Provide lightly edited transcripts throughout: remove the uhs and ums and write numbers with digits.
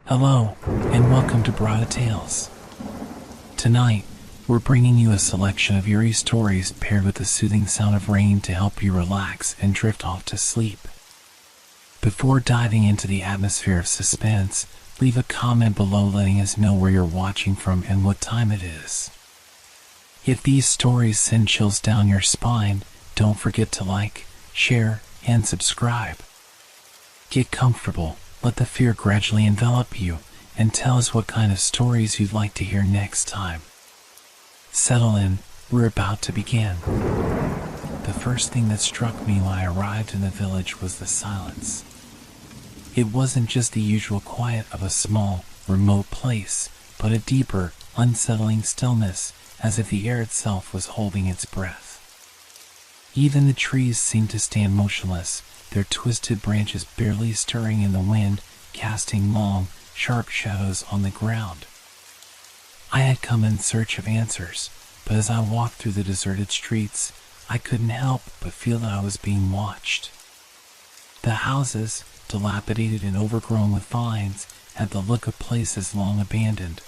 Hello, and welcome to Brada Tales. Tonight, we're bringing you a selection of eerie stories paired with the soothing sound of rain to help you relax and drift off to sleep. Before diving into the atmosphere of suspense, leave a comment below letting us know where you're watching from and what time it is. If these stories send chills down your spine, don't forget to like, share, and subscribe. Get comfortable, let the fear gradually envelop you, and tell us what kind of stories you'd like to hear next time. Settle in, we're about to begin. The first thing that struck me when I arrived in the village was the silence. It wasn't just the usual quiet of a small, remote place, but a deeper, unsettling stillness, as if the air itself was holding its breath. Even the trees seemed to stand motionless, their twisted branches barely stirring in the wind, casting long, sharp shadows on the ground. I had come in search of answers, but as I walked through the deserted streets, I couldn't help but feel that I was being watched. The houses, dilapidated and overgrown with vines, had the look of places long abandoned.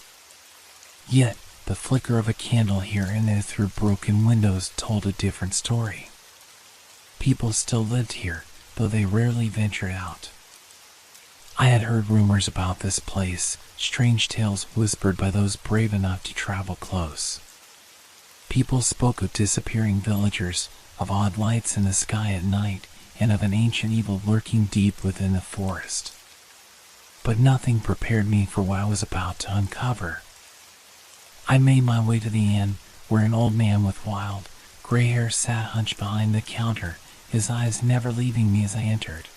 Yet, the flicker of a candle here and there through broken windows told a different story. People still lived here, though they rarely ventured out. I had heard rumors about this place, strange tales whispered by those brave enough to travel close. People spoke of disappearing villagers, of odd lights in the sky at night, and of an ancient evil lurking deep within the forest. But nothing prepared me for what I was about to uncover. I made my way to the inn, where an old man with wild, gray hair sat hunched behind the counter, his eyes never leaving me as I entered.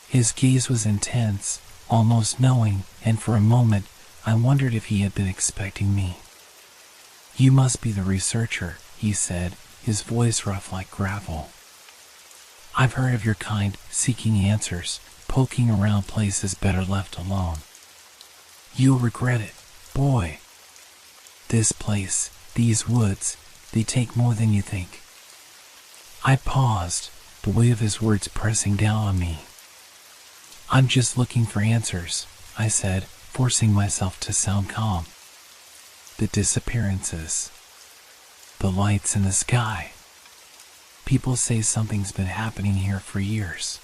His gaze was intense, almost knowing, and for a moment, I wondered if he had been expecting me. "You must be the researcher," he said, his voice rough like gravel. "I've heard of your kind, seeking answers, poking around places better left alone. You'll regret it, boy. This place, these woods, they take more than you think." I paused, the weight of his words pressing down on me. "I'm just looking for answers," I said, forcing myself to sound calm. "The disappearances. The lights in the sky. People say something's been happening here for years."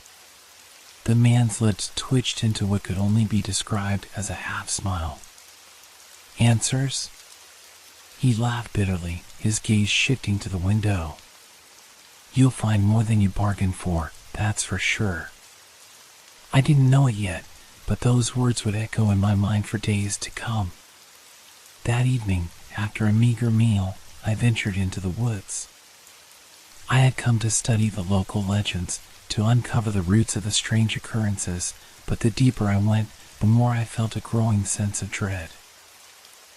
The man's lips twitched into what could only be described as a half-smile. "Answers?" He laughed bitterly, his gaze shifting to the window. "You'll find more than you bargained for, that's for sure." I didn't know it yet, but those words would echo in my mind for days to come. That evening, after a meager meal, I ventured into the woods. I had come to study the local legends, to uncover the roots of the strange occurrences, but the deeper I went, the more I felt a growing sense of dread.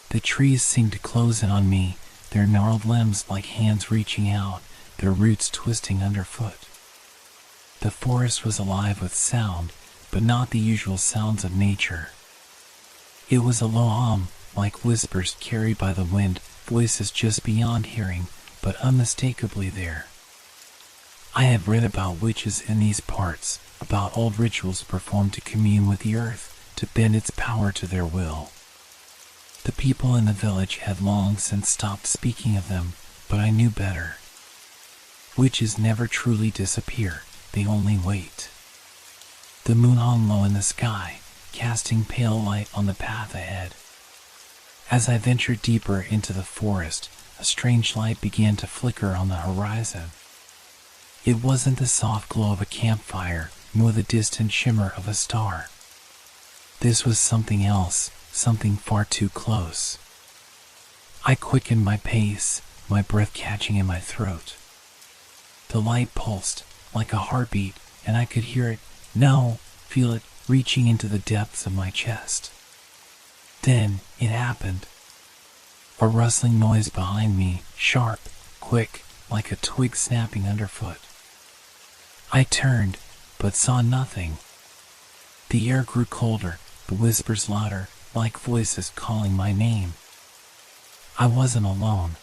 The trees seemed to close in on me, their gnarled limbs like hands reaching out, their roots twisting underfoot. The forest was alive with sound, but not the usual sounds of nature. It was a low hum, like whispers carried by the wind, voices just beyond hearing, but unmistakably there. I had read about witches in these parts, about old rituals performed to commune with the earth, to bend its power to their will. The people in the village had long since stopped speaking of them, but I knew better. Witches never truly disappear, they only wait. The moon hung low in the sky, casting pale light on the path ahead. As I ventured deeper into the forest, a strange light began to flicker on the horizon. It wasn't the soft glow of a campfire, nor the distant shimmer of a star. This was something else, something far too close. I quickened my pace, my breath catching in my throat. The light pulsed, like a heartbeat, and I could hear it, feel it, reaching into the depths of my chest. Then, it happened. A rustling noise behind me, sharp, quick, like a twig snapping underfoot. I turned, but saw nothing. The air grew colder, the whispers louder, like voices calling my name. I wasn't alone.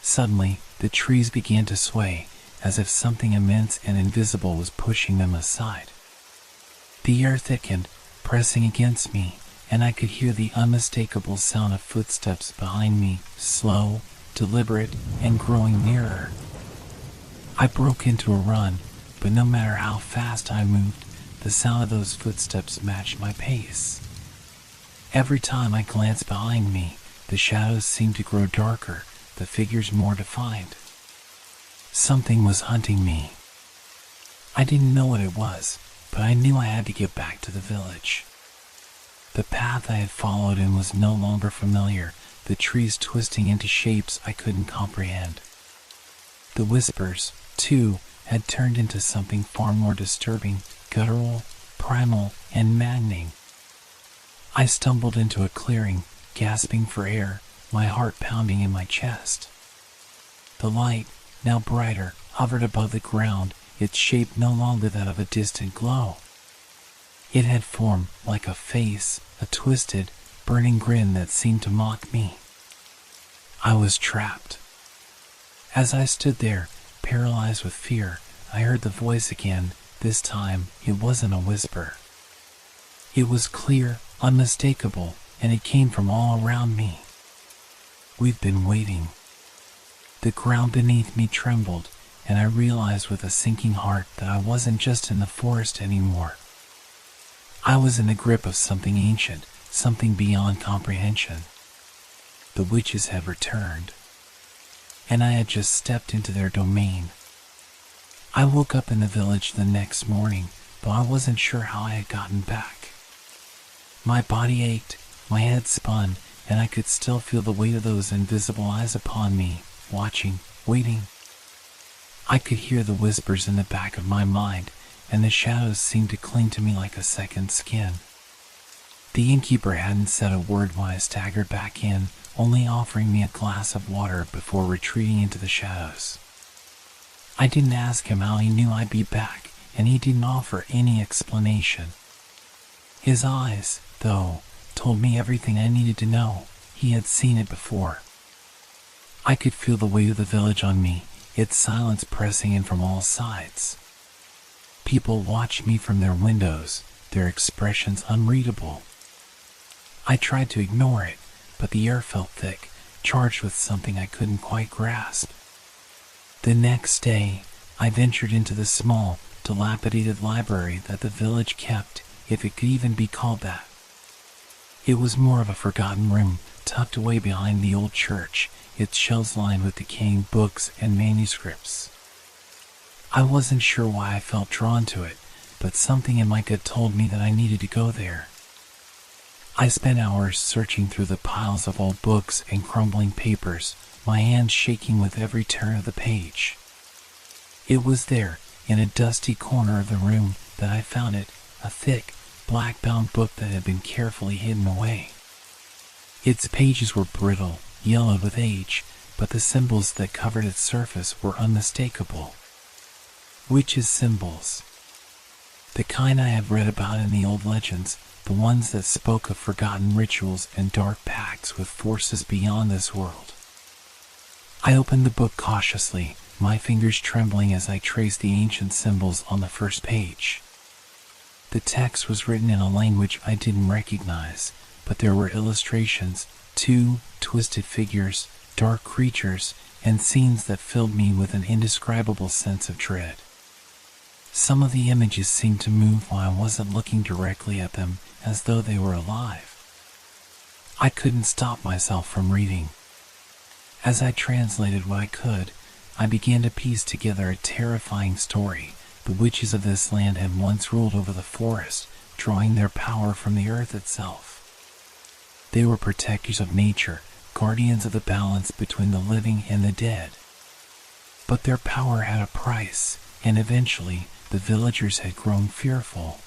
Suddenly, the trees began to sway, as if something immense and invisible was pushing them aside. The air thickened, pressing against me, and I could hear the unmistakable sound of footsteps behind me, slow, deliberate, and growing nearer. I broke into a run, but no matter how fast I moved, the sound of those footsteps matched my pace. Every time I glanced behind me, the shadows seemed to grow darker, the figures more defined. Something was hunting me. I didn't know what it was, but I knew I had to get back to the village. The path I had followed and was no longer familiar, the trees twisting into shapes I couldn't comprehend. The whispers, too, had turned into something far more disturbing, guttural, primal, and maddening. I stumbled into a clearing, gasping for air, my heart pounding in my chest. The light, now brighter, hovered above the ground, its shape no longer that of a distant glow. It had formed like a face, a twisted, burning grin that seemed to mock me. I was trapped. As I stood there, paralyzed with fear, I heard the voice again. This time, it wasn't a whisper. It was clear, unmistakable, and it came from all around me. "We've been waiting." The ground beneath me trembled, and I realized with a sinking heart that I wasn't just in the forest anymore. I was in the grip of something ancient, something beyond comprehension. The witches had returned, and I had just stepped into their domain. I woke up in the village the next morning, though I wasn't sure how I had gotten back. My body ached, my head spun, and I could still feel the weight of those invisible eyes upon me, watching, waiting. I could hear the whispers in the back of my mind, and the shadows seemed to cling to me like a second skin. The innkeeper hadn't said a word when I staggered back in, only offering me a glass of water before retreating into the shadows. I didn't ask him how he knew I'd be back, and he didn't offer any explanation. His eyes, though, told me everything I needed to know. He had seen it before. I could feel the weight of the village on me, its silence pressing in from all sides. People watched me from their windows, their expressions unreadable. I tried to ignore it, but the air felt thick, charged with something I couldn't quite grasp. The next day, I ventured into the small, dilapidated library that the village kept, if it could even be called that. It was more of a forgotten room, tucked away behind the old church, its shelves lined with decaying books and manuscripts. I wasn't sure why I felt drawn to it, but something in my gut told me that I needed to go there. I spent hours searching through the piles of old books and crumbling papers, my hands shaking with every turn of the page. It was there, in a dusty corner of the room, that I found it, a thick, black-bound book that had been carefully hidden away. Its pages were brittle, yellowed with age, but the symbols that covered its surface were unmistakable. Witches' symbols. The kind I have read about in the old legends, the ones that spoke of forgotten rituals and dark pacts with forces beyond this world. I opened the book cautiously, my fingers trembling as I traced the ancient symbols on the first page. The text was written in a language I didn't recognize, but there were illustrations, two twisted figures, dark creatures, and scenes that filled me with an indescribable sense of dread. Some of the images seemed to move while I wasn't looking directly at them, as though they were alive. I couldn't stop myself from reading. As I translated what I could, I began to piece together a terrifying story. The witches of this land had once ruled over the forest, drawing their power from the earth itself. They were protectors of nature, guardians of the balance between the living and the dead. But their power had a price, and eventually the villagers had grown fearful.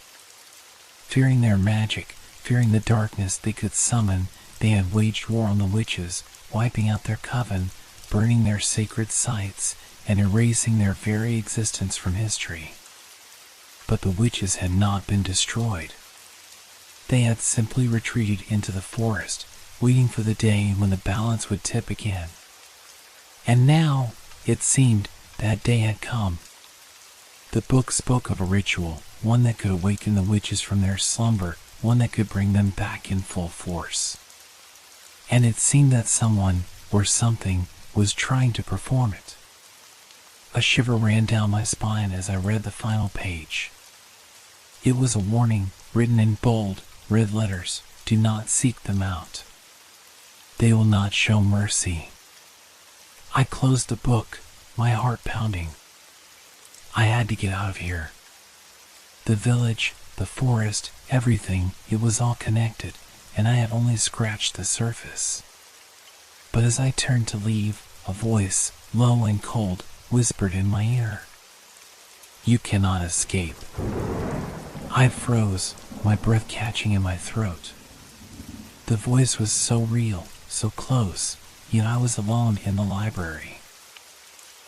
Fearing their magic, fearing the darkness they could summon, they had waged war on the witches, wiping out their coven, burning their sacred sites, and erasing their very existence from history. But the witches had not been destroyed. They had simply retreated into the forest, waiting for the day when the balance would tip again. And now, it seemed, that day had come. The book spoke of a ritual, one that could awaken the witches from their slumber, one that could bring them back in full force. And it seemed that someone, or something, was trying to perform it. A shiver ran down my spine as I read the final page. It was a warning, written in bold, red letters: do not seek them out. They will not show mercy. I closed the book, my heart pounding. I had to get out of here. The village, the forest, everything, it was all connected, and I had only scratched the surface. But as I turned to leave, a voice, low and cold, whispered in my ear, "You cannot escape." I froze, my breath catching in my throat. The voice was so real, so close, yet I was alone in the library.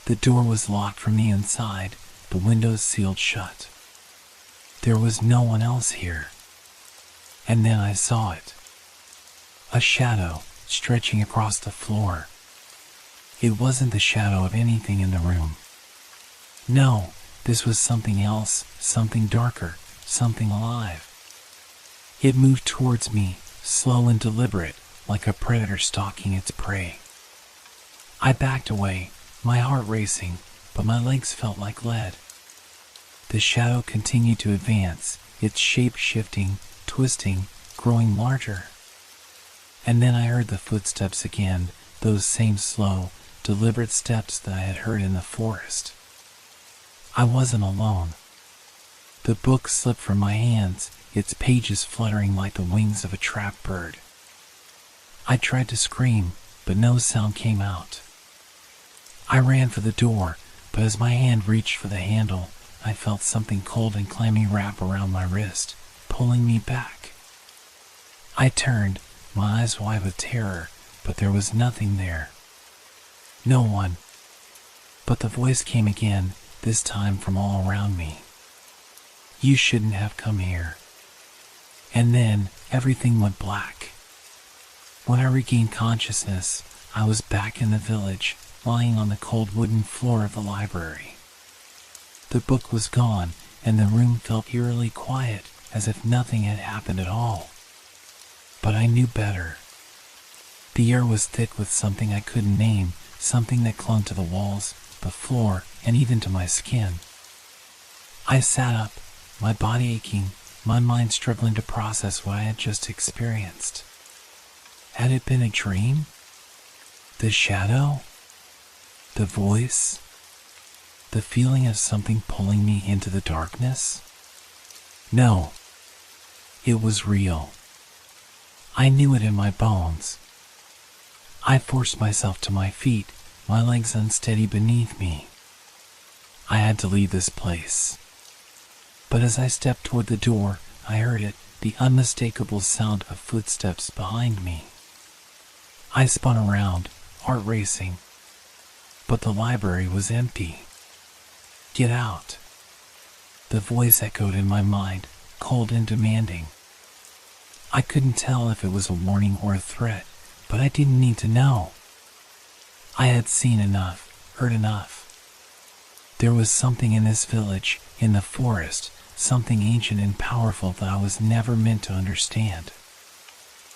The door was locked from the inside, the windows sealed shut. There was no one else here. And then I saw it. A shadow, stretching across the floor. It wasn't the shadow of anything in the room. No, this was something else, something darker, something alive. It moved towards me, slow and deliberate, like a predator stalking its prey. I backed away, my heart racing, but my legs felt like lead. The shadow continued to advance, its shape shifting, twisting, growing larger. And then I heard the footsteps again, those same slow, deliberate steps that I had heard in the forest. I wasn't alone. The book slipped from my hands, its pages fluttering like the wings of a trapped bird. I tried to scream, but no sound came out. I ran for the door, but as my hand reached for the handle, I felt something cold and clammy wrap around my wrist, pulling me back. I turned, my eyes wide with terror, but there was nothing there. No one. But the voice came again, this time from all around me. "You shouldn't have come here." And then everything went black. When I regained consciousness, I was back in the village, lying on the cold wooden floor of the library. The book was gone, and the room felt eerily quiet, as if nothing had happened at all. But I knew better. The air was thick with something I couldn't name, something that clung to the walls, the floor, and even to my skin. I sat up, my body aching, my mind struggling to process what I had just experienced. Had it been a dream? The shadow? The voice? The feeling of something pulling me into the darkness? No. It was real. I knew it in my bones. I forced myself to my feet, my legs unsteady beneath me. I had to leave this place. But as I stepped toward the door, I heard it, the unmistakable sound of footsteps behind me. I spun around, heart racing. But the library was empty. "Get out." The voice echoed in my mind, cold and demanding. I couldn't tell if it was a warning or a threat, but I didn't need to know. I had seen enough, heard enough. There was something in this village, in the forest, something ancient and powerful that I was never meant to understand.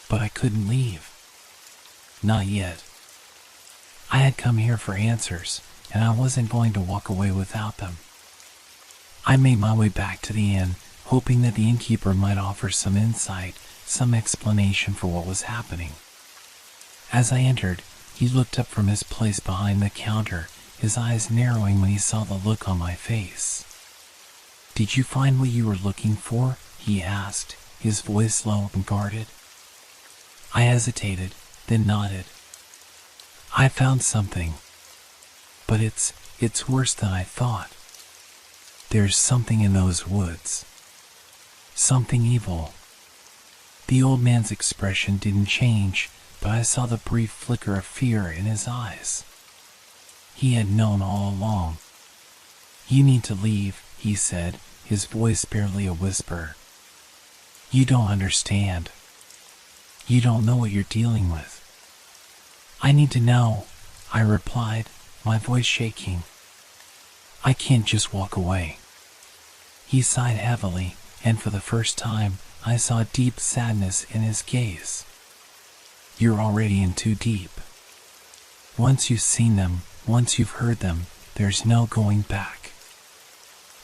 But I couldn't leave. Not yet. I had come here for answers, and I wasn't going to walk away without them. I made my way back to the inn, hoping that the innkeeper might offer some insight, some explanation for what was happening. As I entered, he looked up from his place behind the counter, his eyes narrowing when he saw the look on my face. "Did you find what you were looking for?" he asked, his voice low and guarded. I hesitated, then nodded. "I found something. But it's worse than I thought. There's something in those woods. Something evil." The old man's expression didn't change, but I saw the brief flicker of fear in his eyes. He had known all along. "You need to leave," he said, his voice barely a whisper. "You don't understand. You don't know what you're dealing with." "I need to know," I replied, my voice shaking. "I can't just walk away." He sighed heavily, and for the first time, I saw deep sadness in his gaze. You're already in too deep. Once you've seen them, once you've heard them, there's no going back.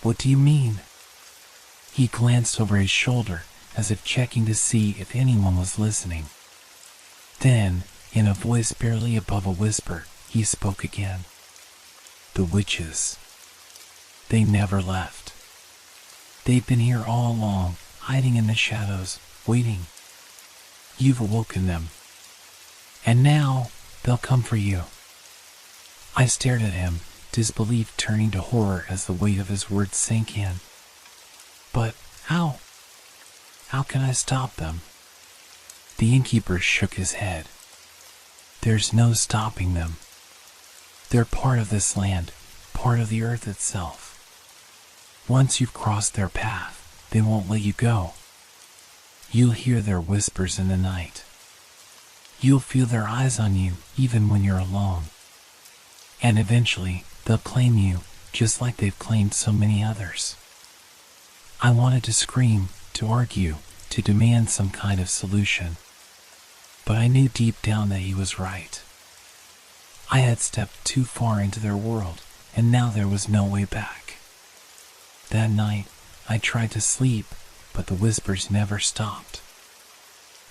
What do you mean? He glanced over his shoulder as if checking to see if anyone was listening. Then, in a voice barely above a whisper, he spoke again. The witches. They never left. They've been here all along, hiding in the shadows, waiting. You've awoken them. And now, they'll come for you. I stared at him, disbelief turning to horror as the weight of his words sank in. But how? How can I stop them? The innkeeper shook his head. There's no stopping them. They're part of this land, part of the earth itself. Once you've crossed their path, they won't let you go. You'll hear their whispers in the night. You'll feel their eyes on you even when you're alone. And eventually, they'll claim you, just like they've claimed so many others. I wanted to scream, to argue, to demand some kind of solution. But I knew deep down that he was right. I had stepped too far into their world, and now there was no way back. That night, I tried to sleep, but the whispers never stopped.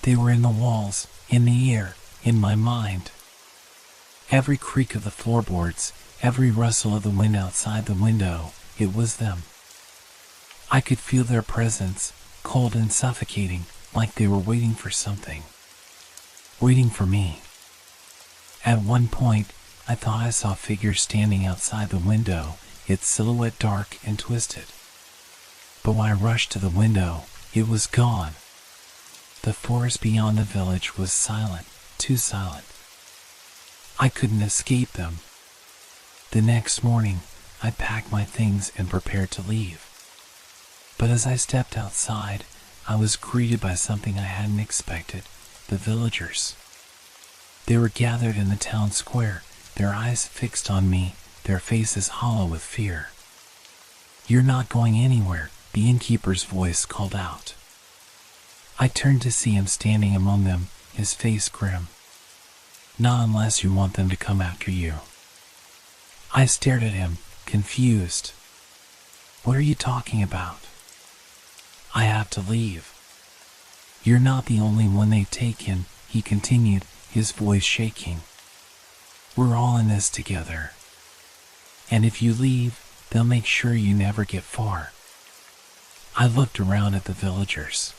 They were in the walls, in the air, in my mind. Every creak of the floorboards, every rustle of the wind outside the window, it was them. I could feel their presence, cold and suffocating, like they were waiting for something. Waiting for me. At one point, I thought I saw figures standing outside the window, its silhouette dark and twisted. But when I rushed to the window, it was gone. The forest beyond the village was silent, too silent. I couldn't escape them. The next morning, I packed my things and prepared to leave. But as I stepped outside, I was greeted by something I hadn't expected, the villagers. They were gathered in the town square, their eyes fixed on me, their faces hollow with fear. You're not going anywhere, the innkeeper's voice called out. I turned to see him standing among them, his face grim. Not unless you want them to come after you. I stared at him, confused. What are you talking about? I have to leave. You're not the only one they've taken, he continued, his voice shaking. We're all in this together. And if you leave, they'll make sure you never get far. I looked around at the villagers.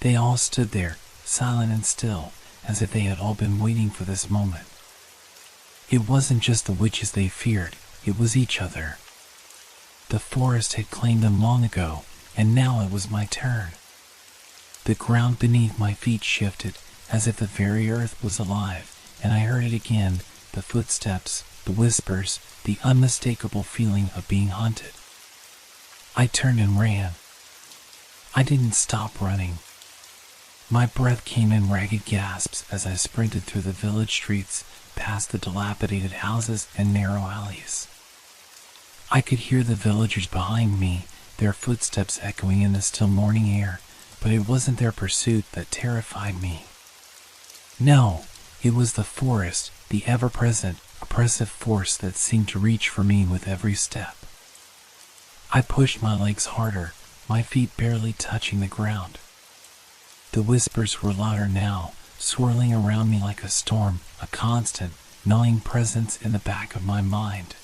They all stood there, silent and still, as if they had all been waiting for this moment. It wasn't just the witches they feared, it was each other. The forest had claimed them long ago, and now it was my turn. The ground beneath my feet shifted, as if the very earth was alive, and I heard it again, the footsteps, the whispers, the unmistakable feeling of being hunted. I turned and ran. I didn't stop running. My breath came in ragged gasps as I sprinted through the village streets, past the dilapidated houses and narrow alleys. I could hear the villagers behind me, their footsteps echoing in the still morning air, but it wasn't their pursuit that terrified me. No, it was the forest, the ever-present, oppressive force that seemed to reach for me with every step. I pushed my legs harder, my feet barely touching the ground. The whispers were louder now, swirling around me like a storm, a constant, gnawing presence in the back of my mind.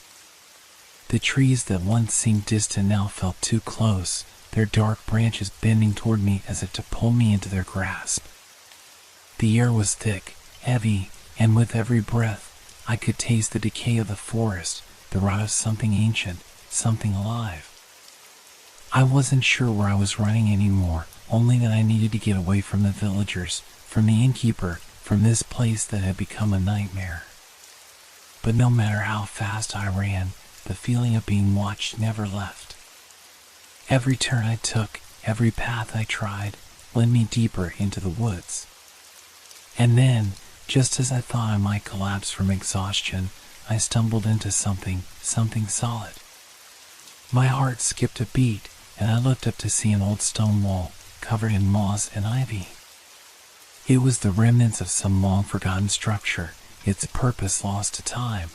The trees that once seemed distant now felt too close, their dark branches bending toward me as if to pull me into their grasp. The air was thick, heavy, and with every breath, I could taste the decay of the forest, the rot of something ancient, something alive. I wasn't sure where I was running anymore, only that I needed to get away from the villagers, from the innkeeper, from this place that had become a nightmare. But no matter how fast I ran, the feeling of being watched never left. Every turn I took, every path I tried, led me deeper into the woods. And then, just as I thought I might collapse from exhaustion, I stumbled into something solid. My heart skipped a beat, and I looked up to see an old stone wall, covered in moss and ivy. It was the remnants of some long-forgotten structure, its purpose lost to time.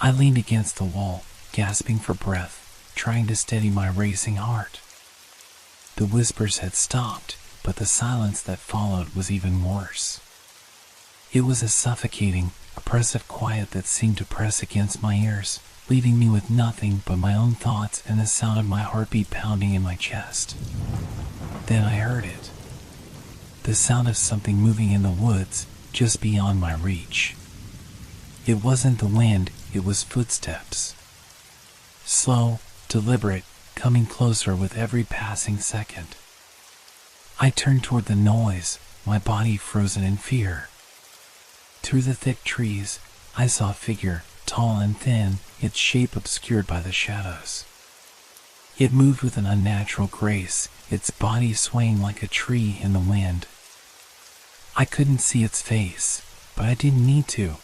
I leaned against the wall, gasping for breath, trying to steady my racing heart. The whispers had stopped, but the silence that followed was even worse. It was a suffocating, oppressive quiet that seemed to press against my ears, leaving me with nothing but my own thoughts and the sound of my heartbeat pounding in my chest. Then I heard it. The sound of something moving in the woods, just beyond my reach. It wasn't the wind, it was footsteps. Slow, deliberate, coming closer with every passing second. I turned toward the noise, my body frozen in fear. Through the thick trees, I saw a figure, tall and thin, its shape obscured by the shadows. It moved with an unnatural grace, its body swaying like a tree in the wind. I couldn't see its face, but I didn't need to.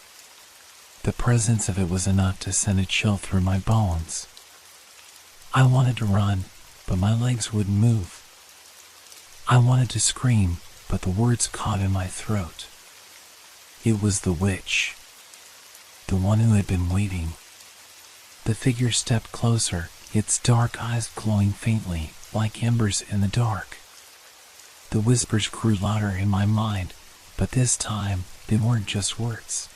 The presence of it was enough to send a chill through my bones. I wanted to run, but my legs wouldn't move. I wanted to scream, but the words caught in my throat. It was the witch, the one who had been waiting. The figure stepped closer, its dark eyes glowing faintly, like embers in the dark. The whispers grew louder in my mind, but this time they weren't just words.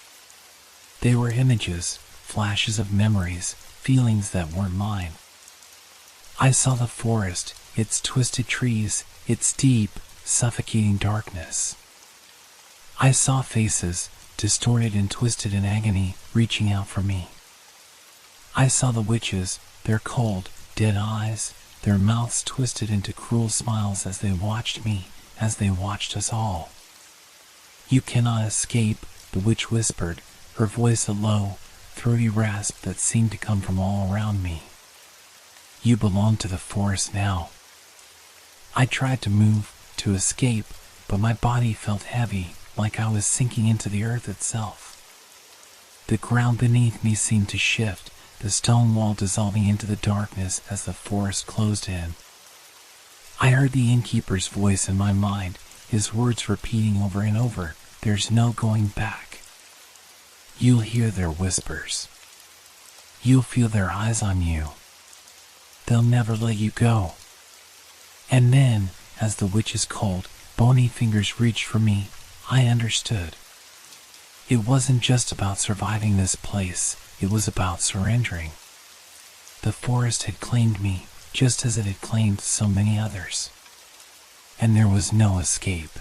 They were images, flashes of memories, feelings that weren't mine. I saw the forest, its twisted trees, its deep, suffocating darkness. I saw faces, distorted and twisted in agony, reaching out for me. I saw the witches, their cold, dead eyes, their mouths twisted into cruel smiles as they watched me, as they watched us all. "You cannot escape," the witch whispered, her voice a low, throaty rasp that seemed to come from all around me. "You belong to the forest now." I tried to move, to escape, but my body felt heavy, like I was sinking into the earth itself. The ground beneath me seemed to shift, the stone wall dissolving into the darkness as the forest closed in. I heard the innkeeper's voice in my mind, his words repeating over and over, "There's no going back." You'll hear their whispers. You'll feel their eyes on you. They'll never let you go. And then, as the witch's cold, bony fingers reached for me, I understood. It wasn't just about surviving this place, it was about surrendering. The forest had claimed me, just as it had claimed so many others. And there was no escape.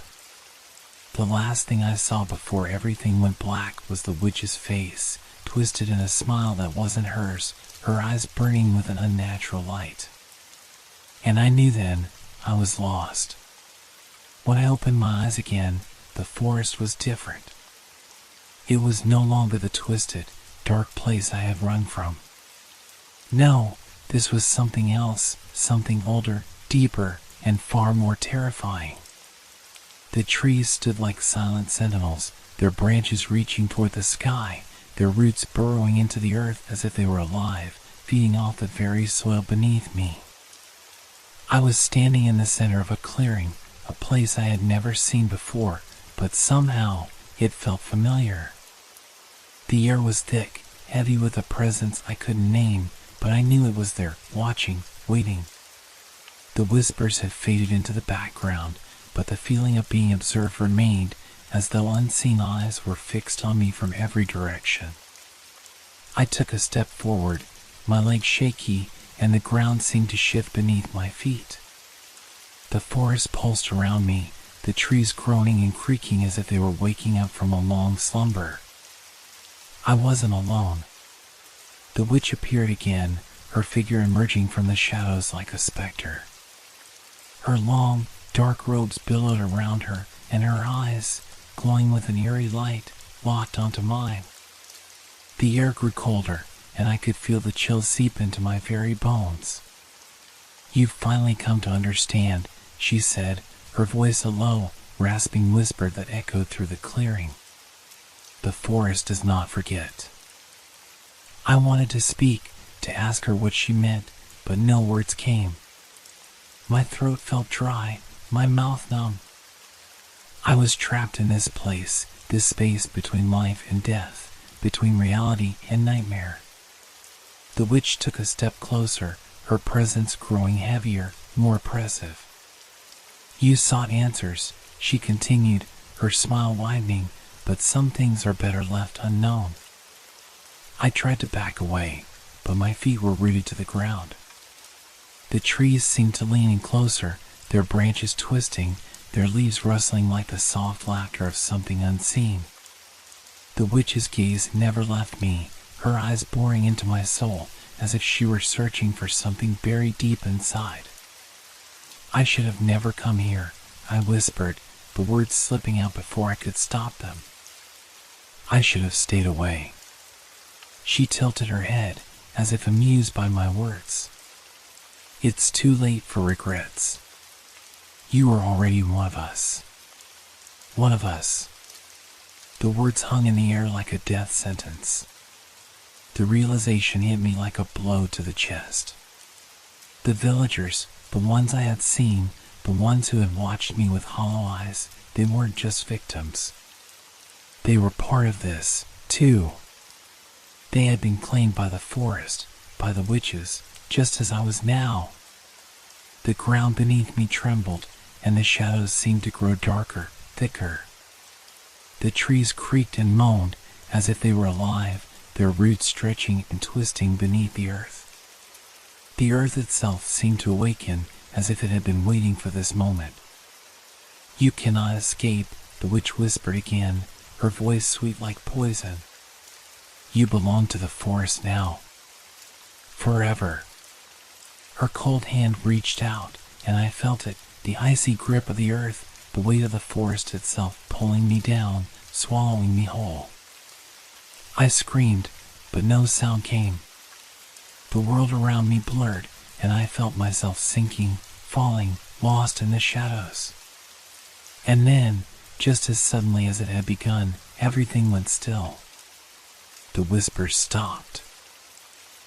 The last thing I saw before everything went black was the witch's face, twisted in a smile that wasn't hers, her eyes burning with an unnatural light. And I knew then I was lost. When I opened my eyes again, the forest was different. It was no longer the twisted, dark place I had run from. No, this was something else, something older, deeper, and far more terrifying. The trees stood like silent sentinels, their branches reaching toward the sky, their roots burrowing into the earth as if they were alive, feeding off the very soil beneath me. I was standing in the center of a clearing, a place I had never seen before, but somehow it felt familiar. The air was thick, heavy with a presence I couldn't name, but I knew it was there, watching, waiting. The whispers had faded into the background, but the feeling of being observed remained, as though unseen eyes were fixed on me from every direction. I took a step forward, my legs shaky, and the ground seemed to shift beneath my feet. The forest pulsed around me, the trees groaning and creaking as if they were waking up from a long slumber. I wasn't alone. The witch appeared again, her figure emerging from the shadows like a specter. Her long, dark robes billowed around her, and her eyes, glowing with an eerie light, locked onto mine. The air grew colder, and I could feel the chill seep into my very bones. "You've finally come to understand," she said, her voice a low, rasping whisper that echoed through the clearing. "The forest does not forget." I wanted to speak, to ask her what she meant, but no words came. My throat felt dry, my mouth numb. I was trapped in this place, this space between life and death, between reality and nightmare. The witch took a step closer, her presence growing heavier, more oppressive. You sought answers, she continued, her smile widening, but some things are better left unknown. I tried to back away, but my feet were rooted to the ground. The trees seemed to lean in closer, their branches twisting, their leaves rustling like the soft laughter of something unseen. The witch's gaze never left me, her eyes boring into my soul, as if she were searching for something buried deep inside. I should have never come here, I whispered, the words slipping out before I could stop them. I should have stayed away. She tilted her head, as if amused by my words. It's too late for regrets. You are already one of us. One of us. The words hung in the air like a death sentence. The realization hit me like a blow to the chest. The villagers, the ones I had seen, the ones who had watched me with hollow eyes, they weren't just victims. They were part of this, too. They had been claimed by the forest, by the witches, just as I was now. The ground beneath me trembled, and the shadows seemed to grow darker, thicker. The trees creaked and moaned, as if they were alive, their roots stretching and twisting beneath the earth. The earth itself seemed to awaken, as if it had been waiting for this moment. You cannot escape, the witch whispered again, her voice sweet like poison. You belong to the forest now. Forever. Her cold hand reached out, and I felt it, the icy grip of the earth, the weight of the forest itself pulling me down, swallowing me whole. I screamed, but no sound came. The world around me blurred, and I felt myself sinking, falling, lost in the shadows. And then, just as suddenly as it had begun, everything went still. The whispers stopped.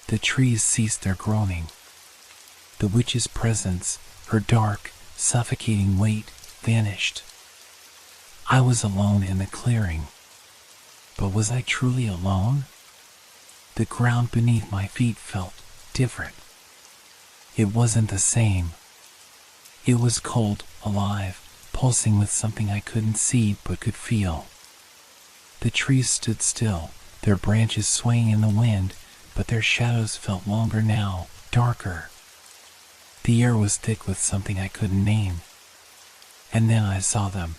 The trees ceased their groaning. The witch's presence, her dark, suffocating weight, vanished. I was alone in the clearing. But was I truly alone? The ground beneath my feet felt different. It wasn't the same. It was cold, alive, pulsing with something I couldn't see but could feel. The trees stood still, their branches swaying in the wind, but their shadows felt longer now, darker. The air was thick with something I couldn't name. And then I saw them.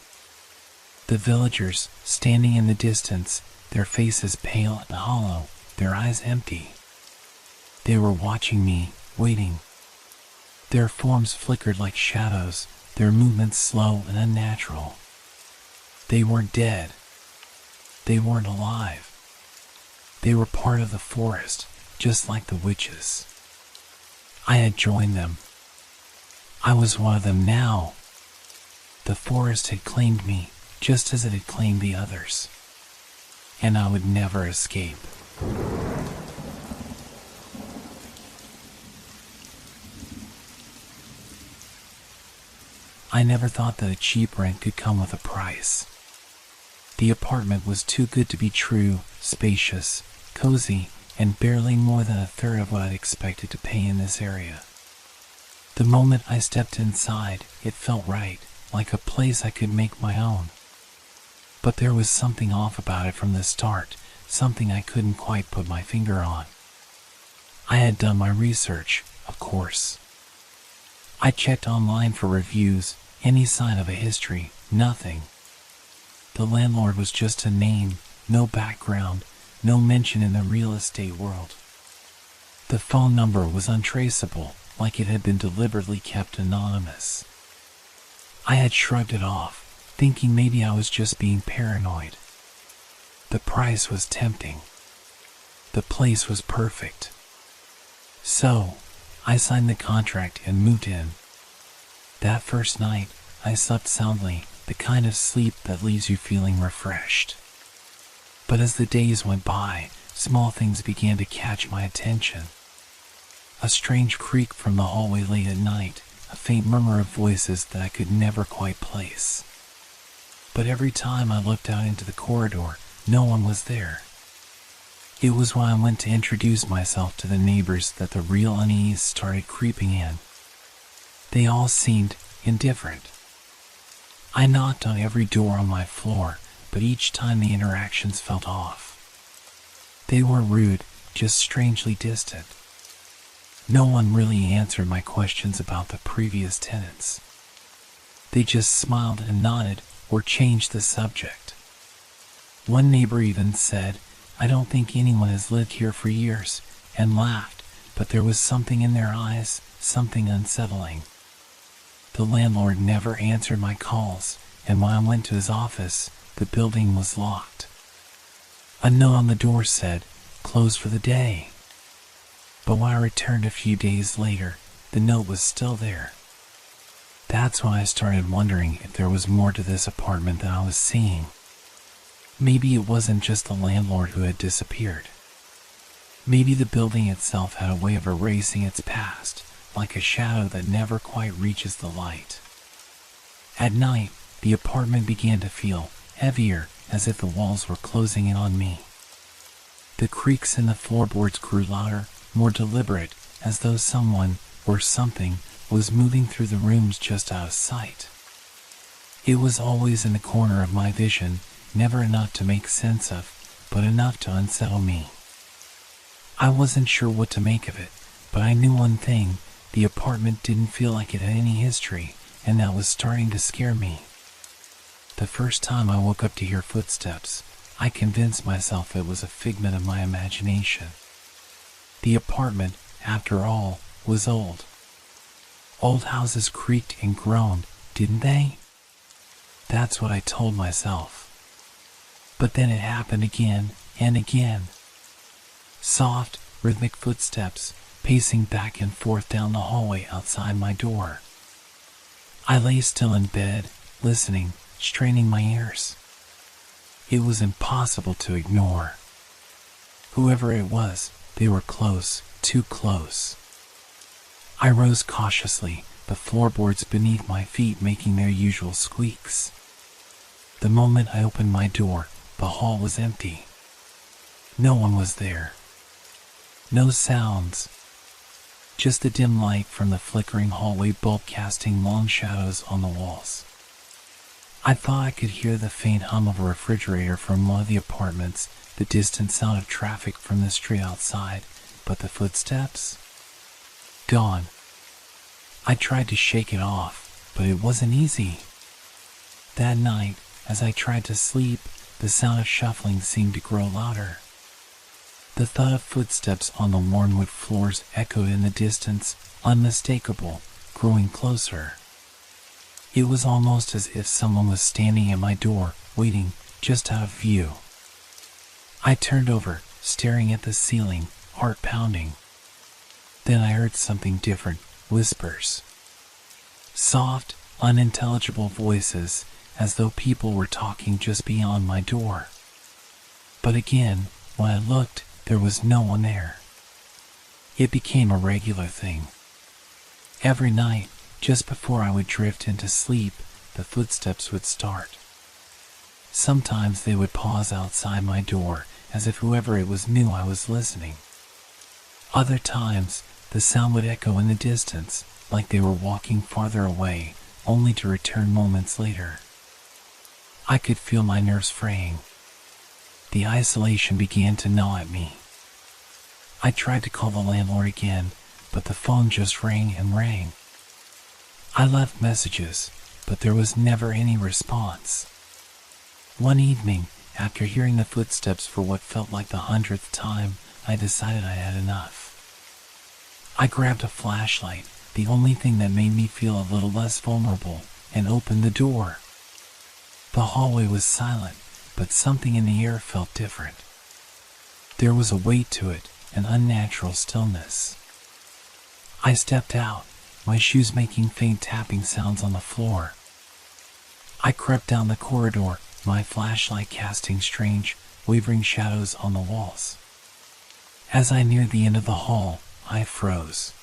The villagers, standing in the distance, their faces pale and hollow, their eyes empty. They were watching me, waiting. Their forms flickered like shadows, their movements slow and unnatural. They weren't dead. They weren't alive. They were part of the forest, just like the witches. I had joined them. I was one of them now. The forest had claimed me, just as it had claimed the others. And I would never escape. I never thought that a cheap rent could come with a price. The apartment was too good to be true, spacious, cozy, and barely more than a third of what I'd expected to pay in this area. The moment I stepped inside, it felt right, like a place I could make my own. But there was something off about it from the start, something I couldn't quite put my finger on. I had done my research, of course. I checked online for reviews, any sign of a history, nothing. The landlord was just a name, no background, no mention in the real estate world. The phone number was untraceable, like it had been deliberately kept anonymous. I had shrugged it off, thinking maybe I was just being paranoid. The price was tempting. The place was perfect. So, I signed the contract and moved in. That first night, I slept soundly, the kind of sleep that leaves you feeling refreshed. But as the days went by, small things began to catch my attention. A strange creak from the hallway late at night, a faint murmur of voices that I could never quite place. But every time I looked out into the corridor, no one was there. It was when I went to introduce myself to the neighbors that the real unease started creeping in. They all seemed indifferent. I knocked on every door on my floor, but each time the interactions felt off. They weren't rude, just strangely distant. No one really answered my questions about the previous tenants. They just smiled and nodded or changed the subject. One neighbor even said, "I don't think anyone has lived here for years," and laughed, but there was something in their eyes, something unsettling. The landlord never answered my calls, and when I went to his office, the building was locked. A note on the door said, "Closed for the day." But when I returned a few days later, the note was still there. That's when I started wondering if there was more to this apartment than I was seeing. Maybe it wasn't just the landlord who had disappeared. Maybe the building itself had a way of erasing its past, like a shadow that never quite reaches the light. At night, the apartment began to feel heavier, as if the walls were closing in on me. The creaks in the floorboards grew louder, more deliberate, as though someone, or something, was moving through the rooms just out of sight. It was always in the corner of my vision, never enough to make sense of, but enough to unsettle me. I wasn't sure what to make of it, but I knew one thing: the apartment didn't feel like it had any history, and that was starting to scare me. The first time I woke up to hear footsteps, I convinced myself it was a figment of my imagination. The apartment, after all, was old. Old houses creaked and groaned, didn't they? That's what I told myself. But then it happened again and again. Soft, rhythmic footsteps, pacing back and forth down the hallway outside my door. I lay still in bed, listening, straining my ears. It was impossible to ignore. Whoever it was, they were close, too close. I rose cautiously, the floorboards beneath my feet making their usual squeaks. The moment I opened my door, the hall was empty. No one was there. No sounds. Just the dim light from the flickering hallway bulb casting long shadows on the walls. I thought I could hear the faint hum of a refrigerator from one of the apartments, the distant sound of traffic from the street outside, but the footsteps? Gone. I tried to shake it off, but it wasn't easy. That night, as I tried to sleep, the sound of shuffling seemed to grow louder. The thud of footsteps on the worn wood floors echoed in the distance, unmistakable, growing closer. It was almost as if someone was standing at my door, waiting, just out of view. I turned over, staring at the ceiling, heart pounding. Then I heard something different, whispers. Soft, unintelligible voices, as though people were talking just beyond my door. But again, when I looked, there was no one there. It became a regular thing. Every night, just before I would drift into sleep, the footsteps would start. Sometimes they would pause outside my door, as if whoever it was knew I was listening. Other times, the sound would echo in the distance, like they were walking farther away, only to return moments later. I could feel my nerves fraying. The isolation began to gnaw at me. I tried to call the landlord again, but the phone just rang and rang. I left messages, but there was never any response. One evening, after hearing the footsteps for what felt like the 100th time, I decided I had enough. I grabbed a flashlight, the only thing that made me feel a little less vulnerable, and opened the door. The hallway was silent, but something in the air felt different. There was a weight to it, an unnatural stillness. I stepped out, my shoes making faint tapping sounds on the floor. I crept down the corridor, my flashlight casting strange, wavering shadows on the walls. As I neared the end of the hall, I froze.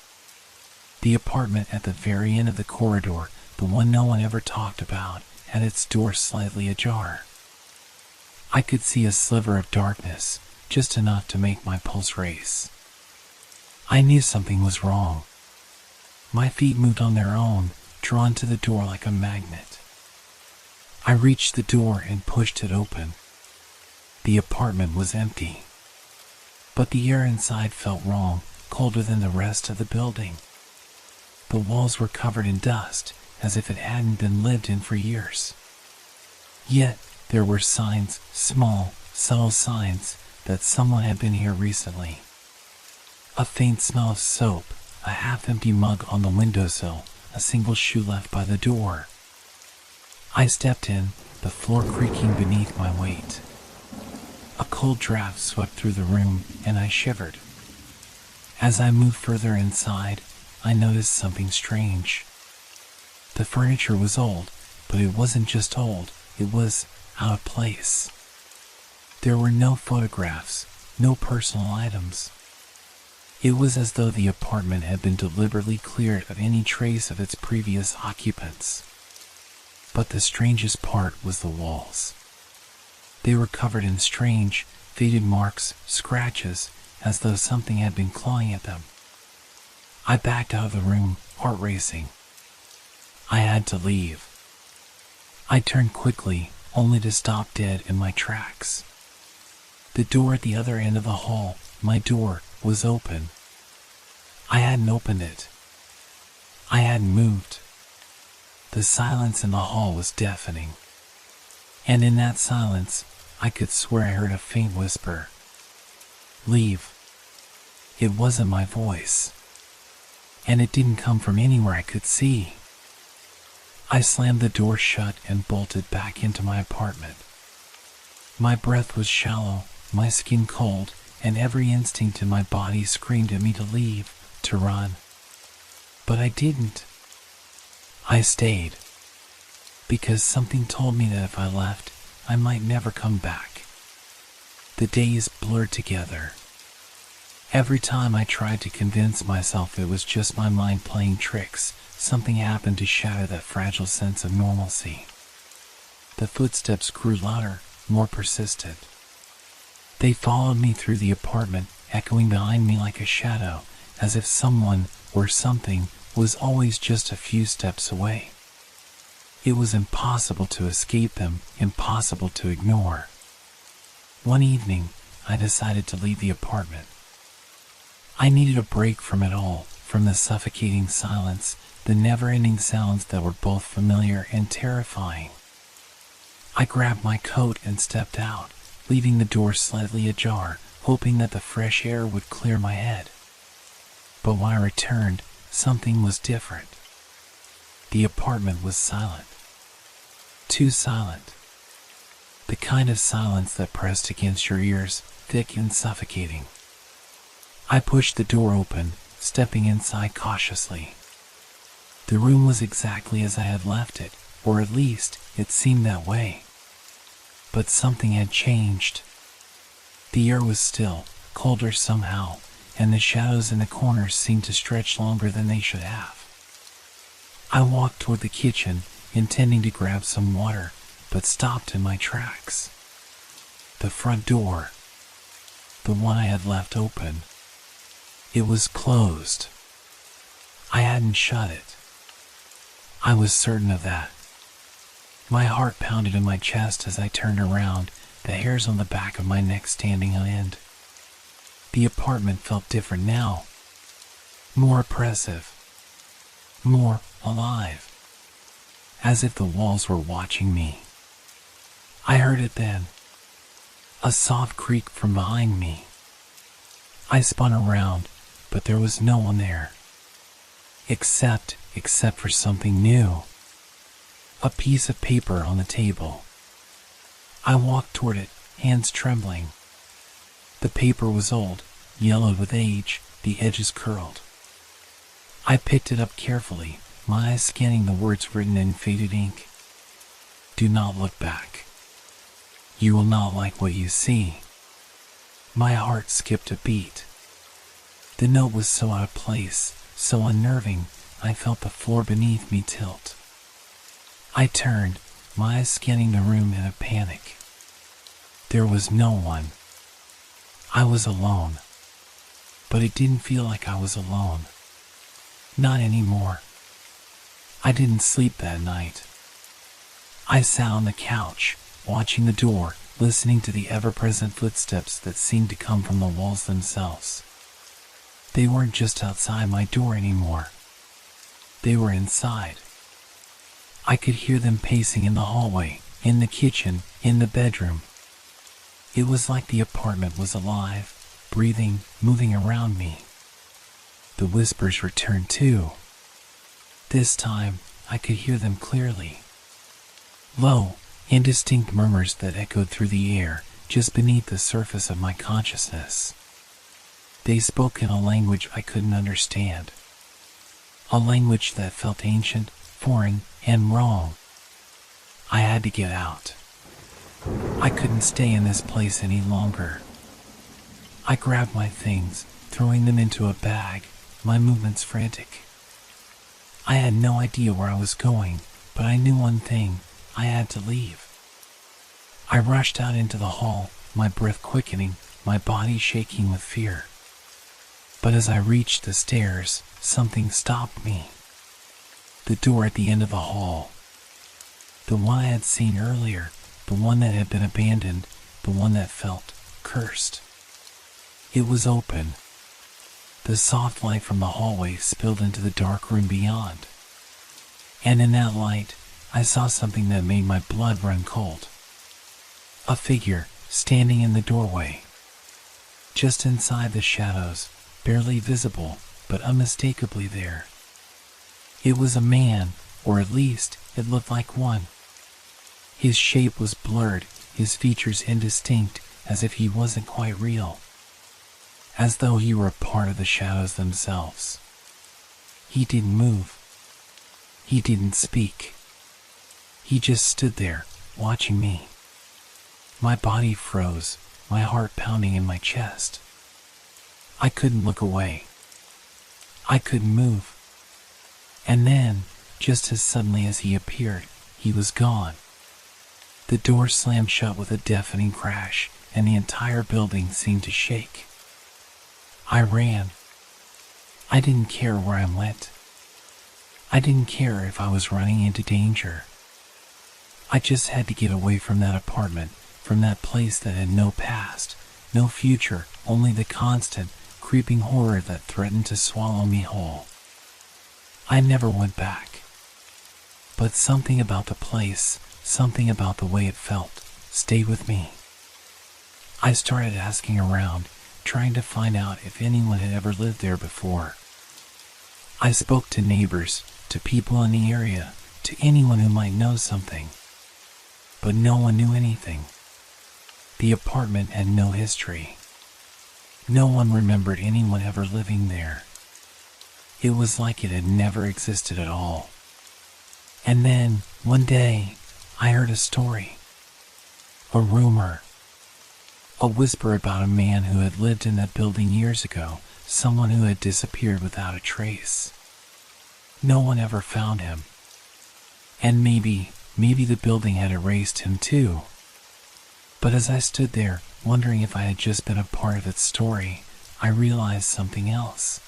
The apartment at the very end of the corridor, the one no one ever talked about, had its door slightly ajar. I could see a sliver of darkness, just enough to make my pulse race. I knew something was wrong. My feet moved on their own, drawn to the door like a magnet. I reached the door and pushed it open. The apartment was empty. But the air inside felt wrong, colder than the rest of the building. The walls were covered in dust, as if it hadn't been lived in for years. Yet, there were signs, small, subtle signs, that someone had been here recently. A faint smell of soap, a half-empty mug on the windowsill, a single shoe left by the door. I stepped in, the floor creaking beneath my weight. A cold draft swept through the room, and I shivered. As I moved further inside, I noticed something strange. The furniture was old, but it wasn't just old, it was out of place. There were no photographs, no personal items. It was as though the apartment had been deliberately cleared of any trace of its previous occupants. But the strangest part was the walls. They were covered in strange, faded marks, scratches, as though something had been clawing at them. I backed out of the room, heart racing. I had to leave. I turned quickly, only to stop dead in my tracks. The door at the other end of the hall, my door, was open. I hadn't opened it. I hadn't moved. The silence in the hall was deafening. And in that silence, I could swear I heard a faint whisper. Leave. It wasn't my voice. And it didn't come from anywhere I could see. I slammed the door shut and bolted back into my apartment. My breath was shallow, my skin cold, and every instinct in my body screamed at me to leave, to run. But I didn't. I stayed. Because something told me that if I left, I might never come back. The days blurred together. Every time I tried to convince myself it was just my mind playing tricks, something happened to shatter that fragile sense of normalcy. The footsteps grew louder, more persistent. They followed me through the apartment, echoing behind me like a shadow, as if someone, or something, was always just a few steps away. It was impossible to escape them, impossible to ignore. One evening, I decided to leave the apartment. I needed a break from it all, from the suffocating silence, the never-ending sounds that were both familiar and terrifying. I grabbed my coat and stepped out, leaving the door slightly ajar, hoping that the fresh air would clear my head. But when I returned, something was different. The apartment was silent. Too silent. The kind of silence that pressed against your ears, thick and suffocating. I pushed the door open, stepping inside cautiously. The room was exactly as I had left it, or at least, it seemed that way. But something had changed. The air was still, colder somehow, and the shadows in the corners seemed to stretch longer than they should have. I walked toward the kitchen, intending to grab some water, but stopped in my tracks. The front door, the one I had left open, it was closed. I hadn't shut it. I was certain of that. My heart pounded in my chest as I turned around, the hairs on the back of my neck standing on end. The apartment felt different now. More oppressive. More alive. As if the walls were watching me. I heard it then. A soft creak from behind me. I spun around, but there was no one there. Except for something new. A piece of paper on the table. I walked toward it, hands trembling. The paper was old, yellowed with age, the edges curled. I picked it up carefully, my eyes scanning the words written in faded ink. Do not look back. You will not like what you see. My heart skipped a beat. The note was so out of place, so unnerving, I felt the floor beneath me tilt. I turned, my eyes scanning the room in a panic. There was no one. I was alone. But it didn't feel like I was alone. Not anymore. I didn't sleep that night. I sat on the couch, watching the door, listening to the ever-present footsteps that seemed to come from the walls themselves. They weren't just outside my door anymore. They were inside. I could hear them pacing in the hallway, in the kitchen, in the bedroom. It was like the apartment was alive, breathing, moving around me. The whispers returned too. This time, I could hear them clearly. Low, indistinct murmurs that echoed through the air, just beneath the surface of my consciousness. They spoke in a language I couldn't understand. A language that felt ancient, foreign, and wrong. I had to get out. I couldn't stay in this place any longer. I grabbed my things, throwing them into a bag, my movements frantic. I had no idea where I was going, but I knew one thing: I had to leave. I rushed out into the hall, my breath quickening, my body shaking with fear. But as I reached the stairs, something stopped me. The door at the end of the hall. The one I had seen earlier, the one that had been abandoned, the one that felt cursed. It was open. The soft light from the hallway spilled into the dark room beyond. And in that light, I saw something that made my blood run cold. A figure standing in the doorway. Just inside the shadows, barely visible, but unmistakably there. It was a man, or at least it looked like one. His shape was blurred, his features indistinct, as if he wasn't quite real. As though he were a part of the shadows themselves. He didn't move. He didn't speak. He just stood there, watching me. My body froze, my heart pounding in my chest. I couldn't look away. I couldn't move. And then, just as suddenly as he appeared, he was gone. The door slammed shut with a deafening crash, and the entire building seemed to shake. I ran. I didn't care where I went. I didn't care if I was running into danger. I just had to get away from that apartment, from that place that had no past, no future, only the constant, creeping horror that threatened to swallow me whole. I never went back. But something about the place, something about the way it felt, stayed with me. I started asking around, trying to find out if anyone had ever lived there before. I spoke to neighbors, to people in the area, to anyone who might know something. But no one knew anything. The apartment had no history. No one remembered anyone ever living there. It was like it had never existed at all. And then, one day, I heard a story. A rumor. A whisper about a man who had lived in that building years ago, someone who had disappeared without a trace. No one ever found him. And maybe the building had erased him too. But as I stood there, wondering if I had just been a part of its story, I realized something else.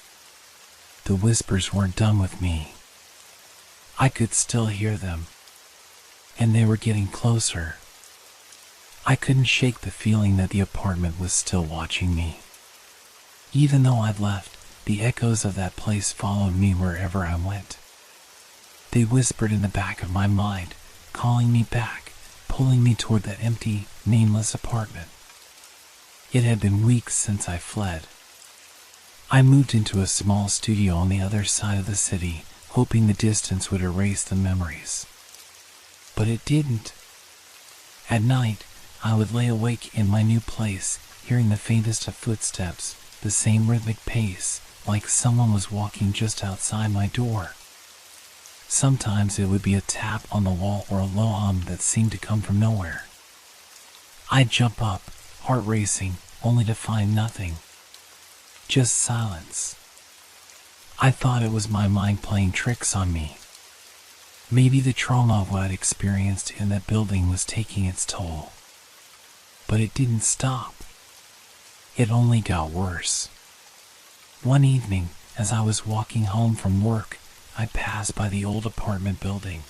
The whispers weren't done with me. I could still hear them. And they were getting closer. I couldn't shake the feeling that the apartment was still watching me. Even though I'd left, the echoes of that place followed me wherever I went. They whispered in the back of my mind, calling me back, pulling me toward that empty, nameless apartment. It had been weeks since I fled. I moved into a small studio on the other side of the city, hoping the distance would erase the memories. But it didn't. At night, I would lay awake in my new place, hearing the faintest of footsteps, the same rhythmic pace, like someone was walking just outside my door. Sometimes it would be a tap on the wall or a low hum that seemed to come from nowhere. I'd jump up, heart racing, only to find nothing. Just silence. I thought it was my mind playing tricks on me. Maybe the trauma of what I'd experienced in that building was taking its toll. But it didn't stop. It only got worse. One evening, as I was walking home from work, I passed by the old apartment building.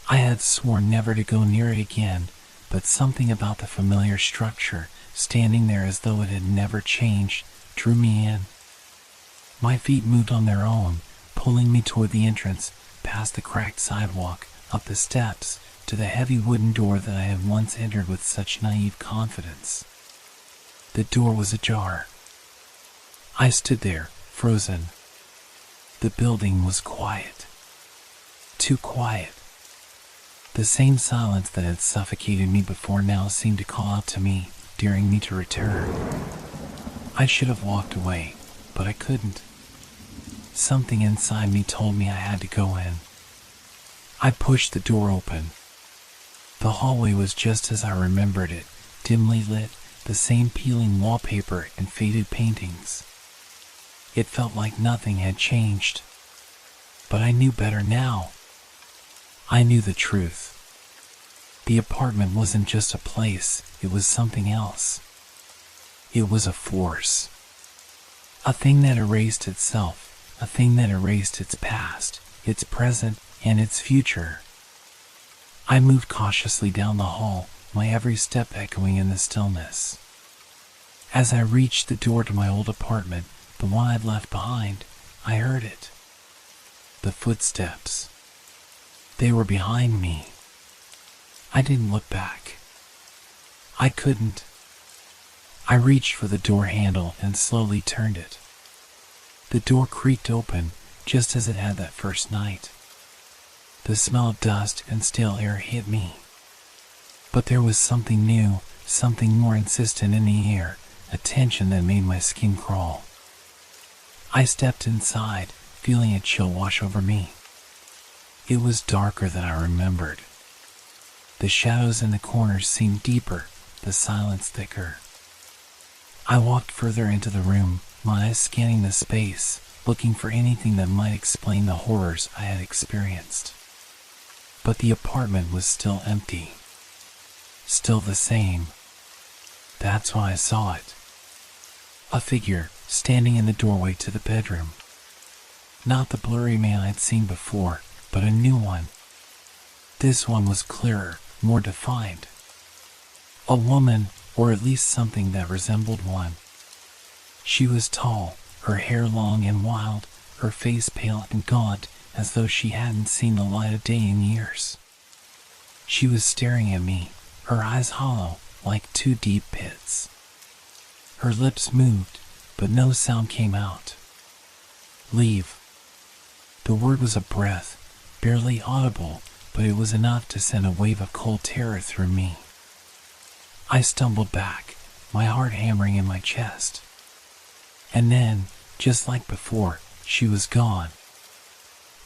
I had sworn never to go near it again, but something about the familiar structure, standing there as though it had never changed, drew me in. My feet moved on their own, pulling me toward the entrance, past the cracked sidewalk, up the steps, to the heavy wooden door that I had once entered with such naive confidence. The door was ajar. I stood there, frozen. The building was quiet. Too quiet. The same silence that had suffocated me before now seemed to call out to me, daring me to return. I should have walked away, but I couldn't. Something inside me told me I had to go in. I pushed the door open. The hallway was just as I remembered it, dimly lit, the same peeling wallpaper and faded paintings. It felt like nothing had changed. But I knew better now. I knew the truth. The apartment wasn't just a place, it was something else. It was a force. A thing that erased itself, a thing that erased its past, its present, and its future. I moved cautiously down the hall, my every step echoing in the stillness. As I reached the door to my old apartment, the one I'd left behind, I heard it. The footsteps. They were behind me. I didn't look back. I couldn't. I reached for the door handle and slowly turned it. The door creaked open, just as it had that first night. The smell of dust and stale air hit me. But there was something new, something more insistent in the air, a tension that made my skin crawl. I stepped inside, feeling a chill wash over me. It was darker than I remembered. The shadows in the corners seemed deeper, the silence thicker. I walked further into the room, my eyes scanning the space, looking for anything that might explain the horrors I had experienced. But the apartment was still empty. Still the same. That's why I saw it. A figure, standing in the doorway to the bedroom. Not the blurry man I'd seen before, but a new one. This one was clearer, more defined. A woman, or at least something that resembled one. She was tall, her hair long and wild, her face pale and gaunt, as though she hadn't seen the light of day in years. She was staring at me, her eyes hollow, like two deep pits. Her lips moved, but no sound came out. Leave. The word was a breath, barely audible, but it was enough to send a wave of cold terror through me. I stumbled back, my heart hammering in my chest. And then, just like before, she was gone.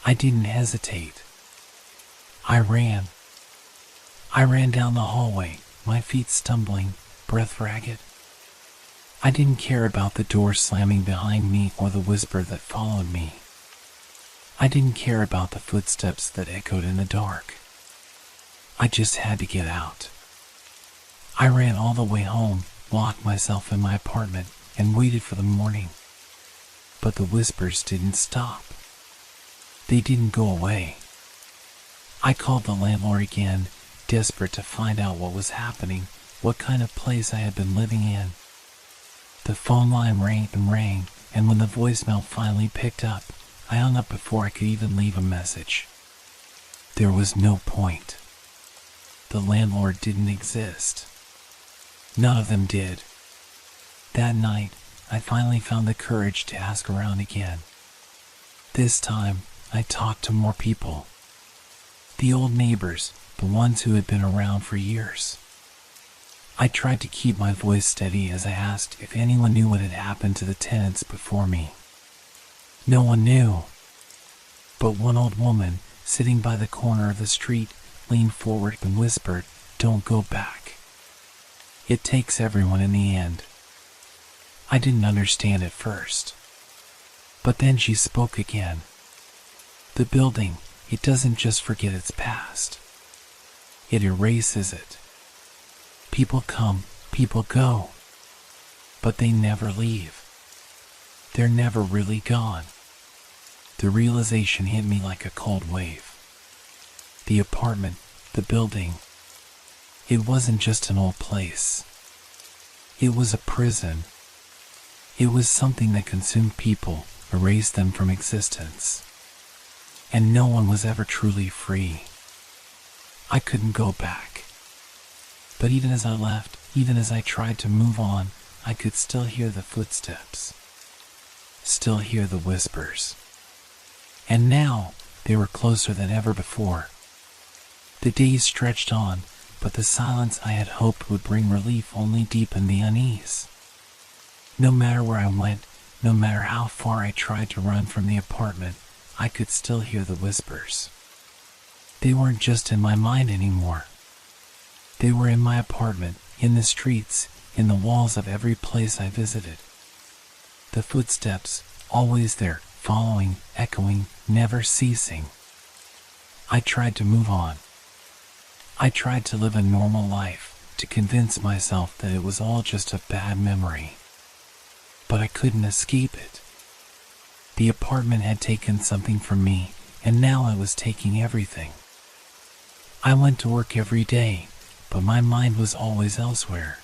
I didn't hesitate. I ran. I ran down the hallway, my feet stumbling, breath ragged. I didn't care about the door slamming behind me or the whisper that followed me. I didn't care about the footsteps that echoed in the dark. I just had to get out. I ran all the way home, locked myself in my apartment, and waited for the morning. But the whispers didn't stop. They didn't go away. I called the landlord again, desperate to find out what was happening, what kind of place I had been living in. The phone line rang and rang, and when the voicemail finally picked up, I hung up before I could even leave a message. There was no point. The landlord didn't exist. None of them did. That night, I finally found the courage to ask around again. This time, I talked to more people. The old neighbors, the ones who had been around for years. I tried to keep my voice steady as I asked if anyone knew what had happened to the tenants before me. No one knew. But one old woman, sitting by the corner of the street, leaned forward and whispered, "Don't go back. It takes everyone in the end." I didn't understand at first. But then she spoke again. The building, it doesn't just forget its past. It erases it. People come, people go. But they never leave. They're never really gone. The realization hit me like a cold wave. The apartment, the building, it wasn't just an old place. It was a prison. It was something that consumed people, erased them from existence. And no one was ever truly free. I couldn't go back. But even as I left, even as I tried to move on, I could still hear the footsteps. Still hear the whispers. And now, they were closer than ever before. The days stretched on, but the silence I had hoped would bring relief only deepened the unease. No matter where I went, no matter how far I tried to run from the apartment, I could still hear the whispers. They weren't just in my mind anymore. They were in my apartment, in the streets, in the walls of every place I visited. The footsteps, always there, following, echoing, never ceasing. I tried to move on. I tried to live a normal life, to convince myself that it was all just a bad memory. But I couldn't escape it. The apartment had taken something from me, and now I was taking everything. I went to work every day, but my mind was always elsewhere.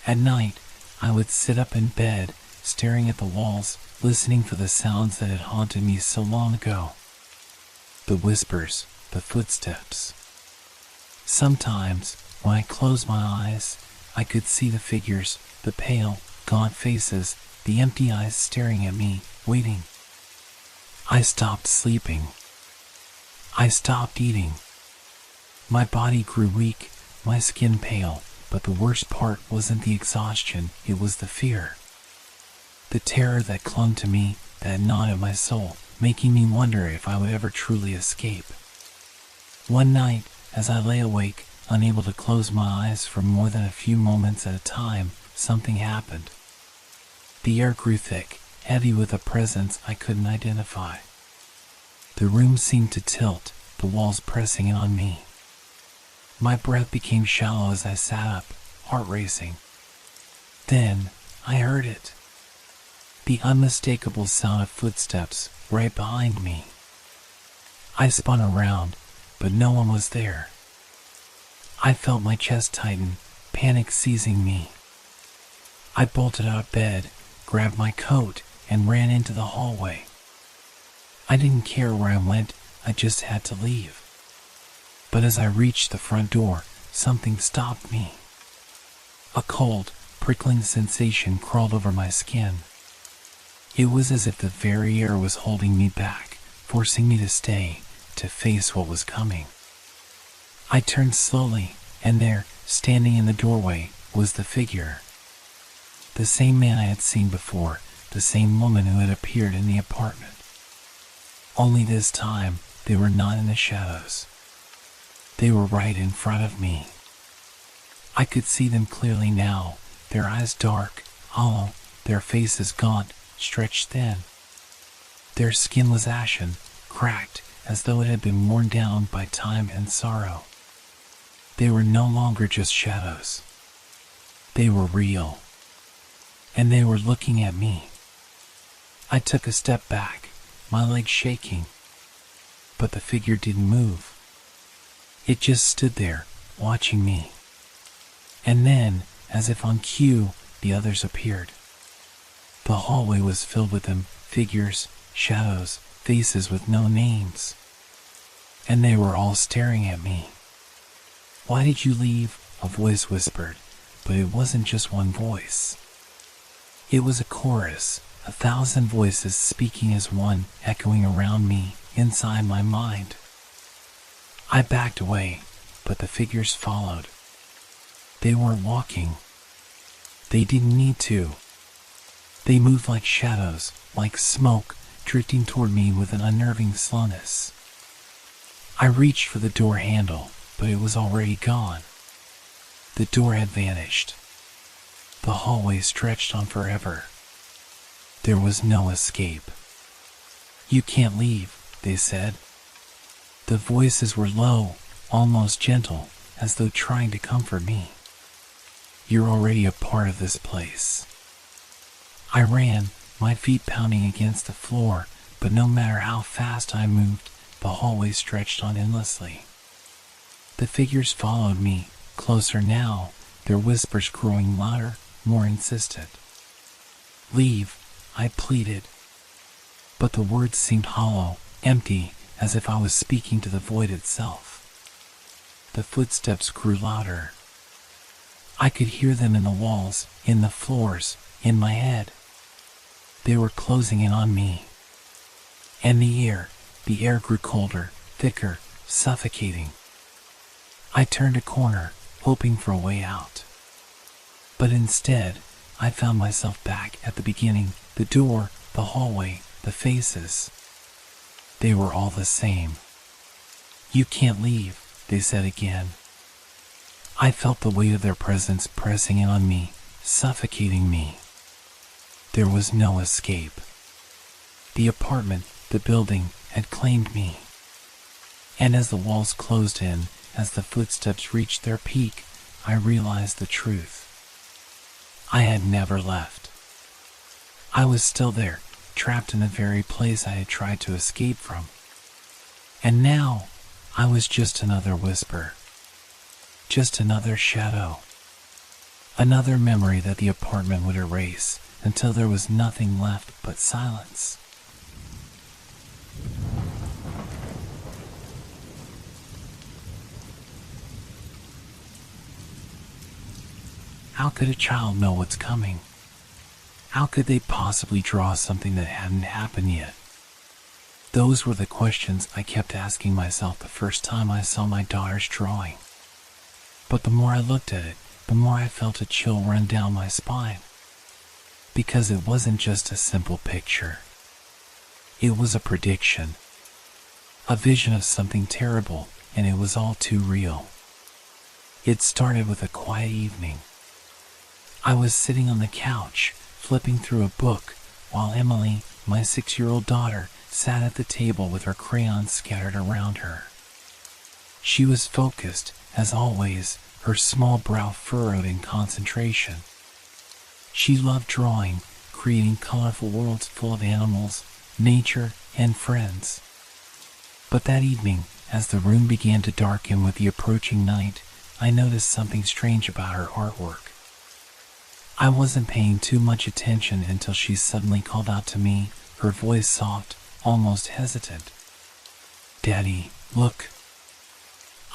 At night, I would sit up in bed, staring at the walls, listening for the sounds that had haunted me so long ago. The whispers, the footsteps. Sometimes, when I closed my eyes, I could see the figures, the pale, gaunt faces, the empty eyes staring at me, waiting. I stopped sleeping. I stopped eating. My body grew weak, my skin pale, but the worst part wasn't the exhaustion, it was the fear. The terror that clung to me, that gnawed at my soul, making me wonder if I would ever truly escape. One night, as I lay awake, unable to close my eyes for more than a few moments at a time, something happened. The air grew thick, heavy with a presence I couldn't identify. The room seemed to tilt, the walls pressing in on me. My breath became shallow as I sat up, heart racing. Then, I heard it. The unmistakable sound of footsteps right behind me. I spun around, but no one was there. I felt my chest tighten, panic seizing me. I bolted out of bed, grabbed my coat, and ran into the hallway. I didn't care where I went, I just had to leave. But as I reached the front door, something stopped me. A cold, prickling sensation crawled over my skin. It was as if the very air was holding me back, forcing me to stay, to face what was coming. I turned slowly, and there, standing in the doorway, was the figure. The same man I had seen before, the same woman who had appeared in the apartment. Only this time, they were not in the shadows. They were right in front of me. I could see them clearly now, their eyes dark, hollow, their faces gaunt, stretched thin. Their skin was ashen, cracked, as though it had been worn down by time and sorrow. They were no longer just shadows. They were real. And they were looking at me. I took a step back, my legs shaking. But the figure didn't move. It just stood there, watching me. And then, as if on cue, the others appeared. The hallway was filled with them, figures, shadows, faces with no names. And they were all staring at me. "Why did you leave?" a voice whispered, but it wasn't just one voice. It was a chorus, 1,000 voices speaking as one, echoing around me, inside my mind. I backed away, but the figures followed. They weren't walking. They didn't need to. They moved like shadows, like smoke, drifting toward me with an unnerving slowness. I reached for the door handle, but it was already gone. The door had vanished. The hallway stretched on forever. There was no escape. "You can't leave," they said. The voices were low, almost gentle, as though trying to comfort me. "You're already a part of this place." I ran, my feet pounding against the floor, but no matter how fast I moved, the hallway stretched on endlessly. The figures followed me, closer now, their whispers growing louder, more insistent. "Leave," I pleaded. But the words seemed hollow, empty, as if I was speaking to the void itself. The footsteps grew louder. I could hear them in the walls, in the floors, in my head. They were closing in on me. And the air grew colder, thicker, suffocating. I turned a corner, hoping for a way out. But instead, I found myself back at the beginning, the door, the hallway, the faces. They were all the same. "You can't leave," they said again. I felt the weight of their presence pressing in on me, suffocating me. There was no escape. The apartment, the building, had claimed me. And as the walls closed in, as the footsteps reached their peak, I realized the truth. I had never left. I was still there, trapped in the very place I had tried to escape from. And now, I was just another whisper. Just another shadow. Another memory that the apartment would erase until there was nothing left but silence. How could a child know what's coming? How could they possibly draw something that hadn't happened yet? Those were the questions I kept asking myself the first time I saw my daughter's drawing. But the more I looked at it, the more I felt a chill run down my spine. Because it wasn't just a simple picture. It was a prediction. A vision of something terrible, and it was all too real. It started with a quiet evening. I was sitting on the couch, flipping through a book, while Emily, my 6-year-old daughter, sat at the table with her crayons scattered around her. She was focused, as always, her small brow furrowed in concentration. She loved drawing, creating colorful worlds full of animals, nature, and friends. But that evening, as the room began to darken with the approaching night, I noticed something strange about her artwork. I wasn't paying too much attention until she suddenly called out to me, her voice soft, almost hesitant. "Daddy, look."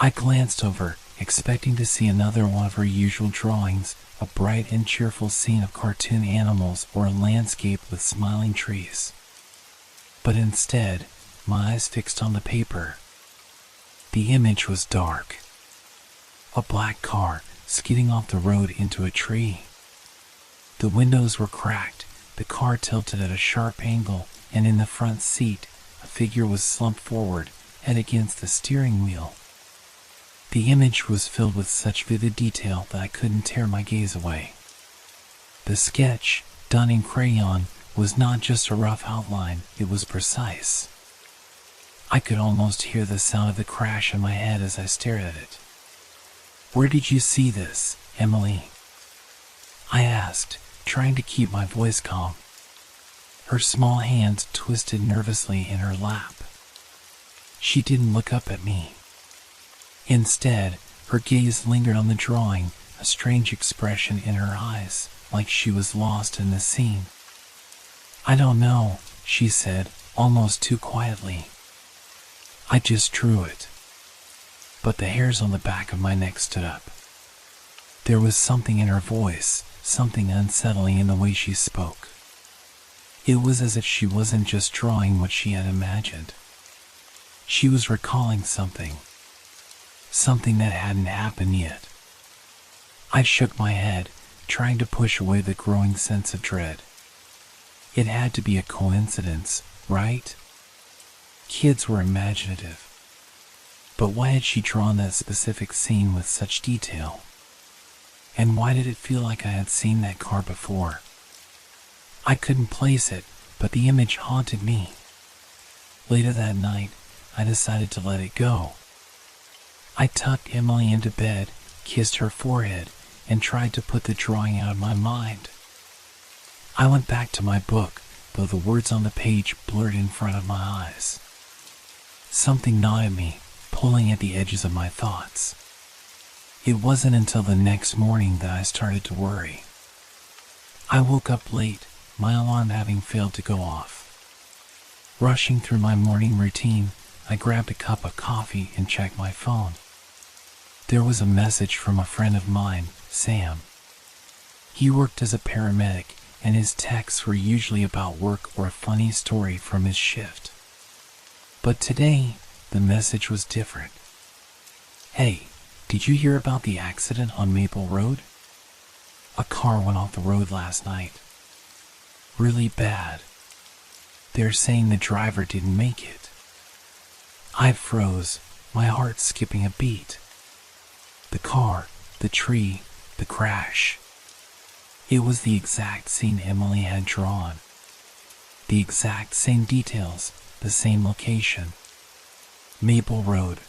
I glanced over, expecting to see another one of her usual drawings, a bright and cheerful scene of cartoon animals or a landscape with smiling trees. But instead, my eyes fixed on the paper. The image was dark. A black car skidding off the road into a tree. The windows were cracked, the car tilted at a sharp angle, and in the front seat, a figure was slumped forward, head against the steering wheel. The image was filled with such vivid detail that I couldn't tear my gaze away. The sketch, done in crayon, was not just a rough outline, it was precise. I could almost hear the sound of the crash in my head as I stared at it. "Where did you see this, Emily?" I asked, trying to keep my voice calm. Her small hands twisted nervously in her lap. She didn't look up at me. Instead, her gaze lingered on the drawing, a strange expression in her eyes, like she was lost in the scene. "I don't know," she said, almost too quietly. "I just drew it." But the hairs on the back of my neck stood up. There was something in her voice, something unsettling in the way she spoke. It was as if she wasn't just drawing what she had imagined. She was recalling something that hadn't happened yet. I shook my head, trying to push away the growing sense of dread. It had to be a coincidence, right? Kids were imaginative. But why had she drawn that specific scene with such detail? And why did it feel like I had seen that car before? I couldn't place it, but the image haunted me. Later that night, I decided to let it go. I tucked Emily into bed, kissed her forehead, and tried to put the drawing out of my mind. I went back to my book, though the words on the page blurred in front of my eyes. Something gnawed at me, pulling at the edges of my thoughts. It wasn't until the next morning that I started to worry. I woke up late, my alarm having failed to go off. Rushing through my morning routine, I grabbed a cup of coffee and checked my phone. There was a message from a friend of mine, Sam. He worked as a paramedic, and his texts were usually about work or a funny story from his shift. But today, the message was different. "Hey, did you hear about the accident on Maple Road? A car went off the road last night. Really bad. They're saying the driver didn't make it." I froze, my heart skipping a beat. The car, the tree, the crash. It was the exact scene Emily had drawn. The exact same details, the same location. Maple Road.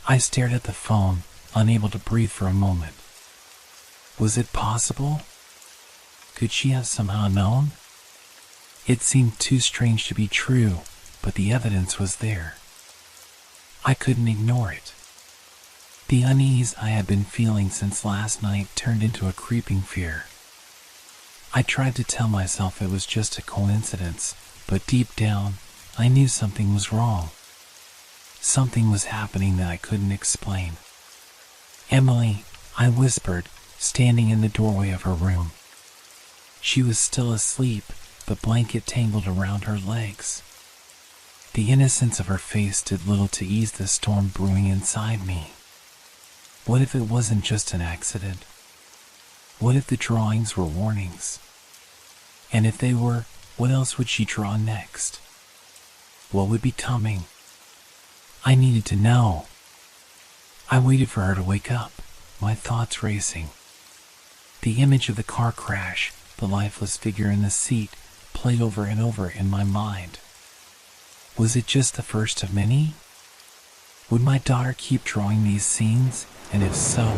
I stared at the phone, unable to breathe for a moment. Was it possible? Could she have somehow known? It seemed too strange to be true, but the evidence was there. I couldn't ignore it. The unease I had been feeling since last night turned into a creeping fear. I tried to tell myself it was just a coincidence, but deep down, I knew something was wrong. Something was happening that I couldn't explain. "Emily," I whispered, standing in the doorway of her room. She was still asleep, the blanket tangled around her legs. The innocence of her face did little to ease the storm brewing inside me. What if it wasn't just an accident? What if the drawings were warnings? And if they were, what else would she draw next? What would be coming? I needed to know. I waited for her to wake up, my thoughts racing. The image of the car crash, the lifeless figure in the seat, played over and over in my mind. Was it just the first of many? Would my daughter keep drawing these scenes, and if so,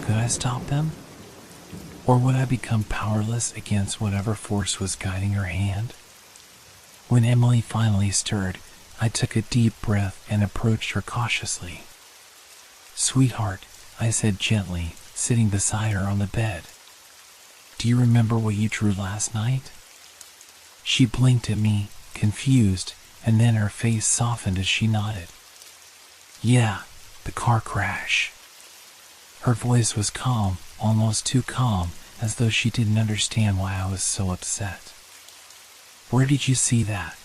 could I stop them? Or would I become powerless against whatever force was guiding her hand? When Emily finally stirred, I took a deep breath and approached her cautiously. "Sweetheart," I said gently, sitting beside her on the bed. "Do you remember what you drew last night?" She blinked at me, confused, and then her face softened as she nodded. "Yeah, the car crash." Her voice was calm, almost too calm, as though she didn't understand why I was so upset. "Where did you see that?"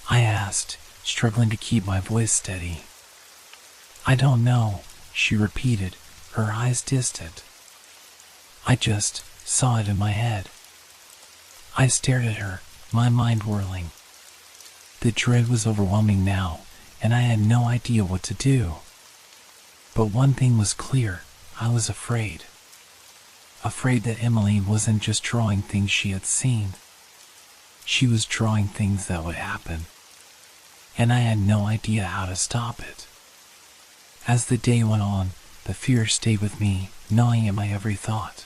I asked, struggling to keep my voice steady. "I don't know," she repeated, her eyes distant. "I just saw it in my head." I stared at her, my mind whirling. The dread was overwhelming now, and I had no idea what to do. But one thing was clear, I was afraid. Afraid that Emily wasn't just drawing things she had seen. She was drawing things that would happen. And I had no idea how to stop it. As the day went on, the fear stayed with me, gnawing at my every thought.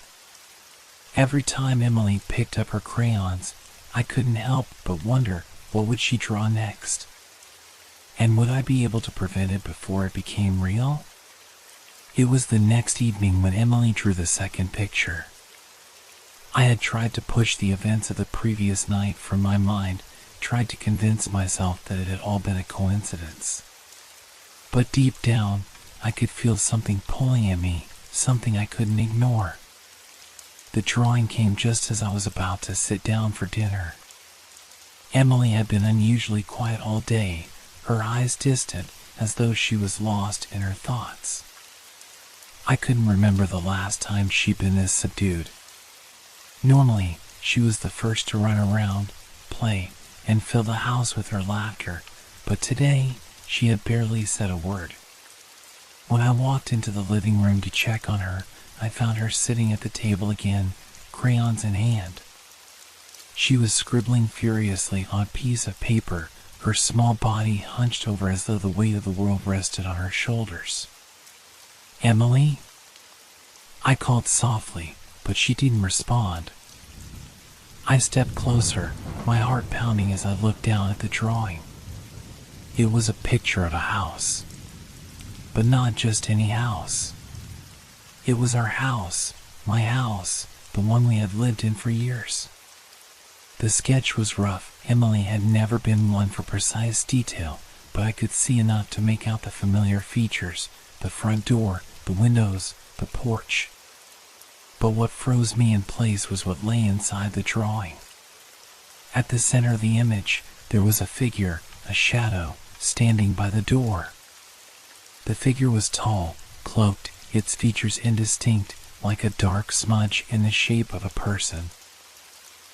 Every time Emily picked up her crayons, I couldn't help but wonder what would she draw next. And would I be able to prevent it before it became real? It was the next evening when Emily drew the second picture. I had tried to push the events of the previous night from my mind, tried to convince myself that it had all been a coincidence. But deep down, I could feel something pulling at me, something I couldn't ignore. The drawing came just as I was about to sit down for dinner. Emily had been unusually quiet all day, her eyes distant, as though she was lost in her thoughts. I couldn't remember the last time she'd been this subdued. Normally, she was the first to run around, play, and fill the house with her laughter, but today she had barely said a word. When I walked into the living room to check on her, I found her sitting at the table again, crayons in hand. She was scribbling furiously on a piece of paper, her small body hunched over as though the weight of the world rested on her shoulders. "Emily?" I called softly, but she didn't respond. I stepped closer, my heart pounding as I looked down at the drawing. It was a picture of a house. But not just any house. It was our house, my house, the one we had lived in for years. The sketch was rough. Emily had never been one for precise detail, but I could see enough to make out the familiar features, the front door, the windows, the porch. But what froze me in place was what lay inside the drawing. At the center of the image, there was a figure, a shadow, standing by the door. The figure was tall, cloaked, its features indistinct, like a dark smudge in the shape of a person.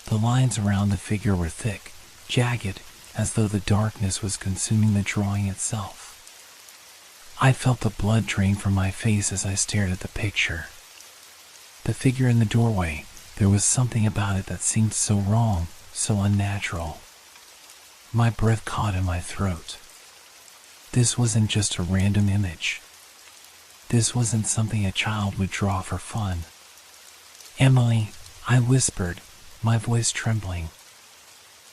The lines around the figure were thick, jagged, as though the darkness was consuming the drawing itself. I felt the blood drain from my face as I stared at the picture. The figure in the doorway, there was something about it that seemed so wrong, so unnatural. My breath caught in my throat. This wasn't just a random image. This wasn't something a child would draw for fun. "Emily," I whispered, my voice trembling.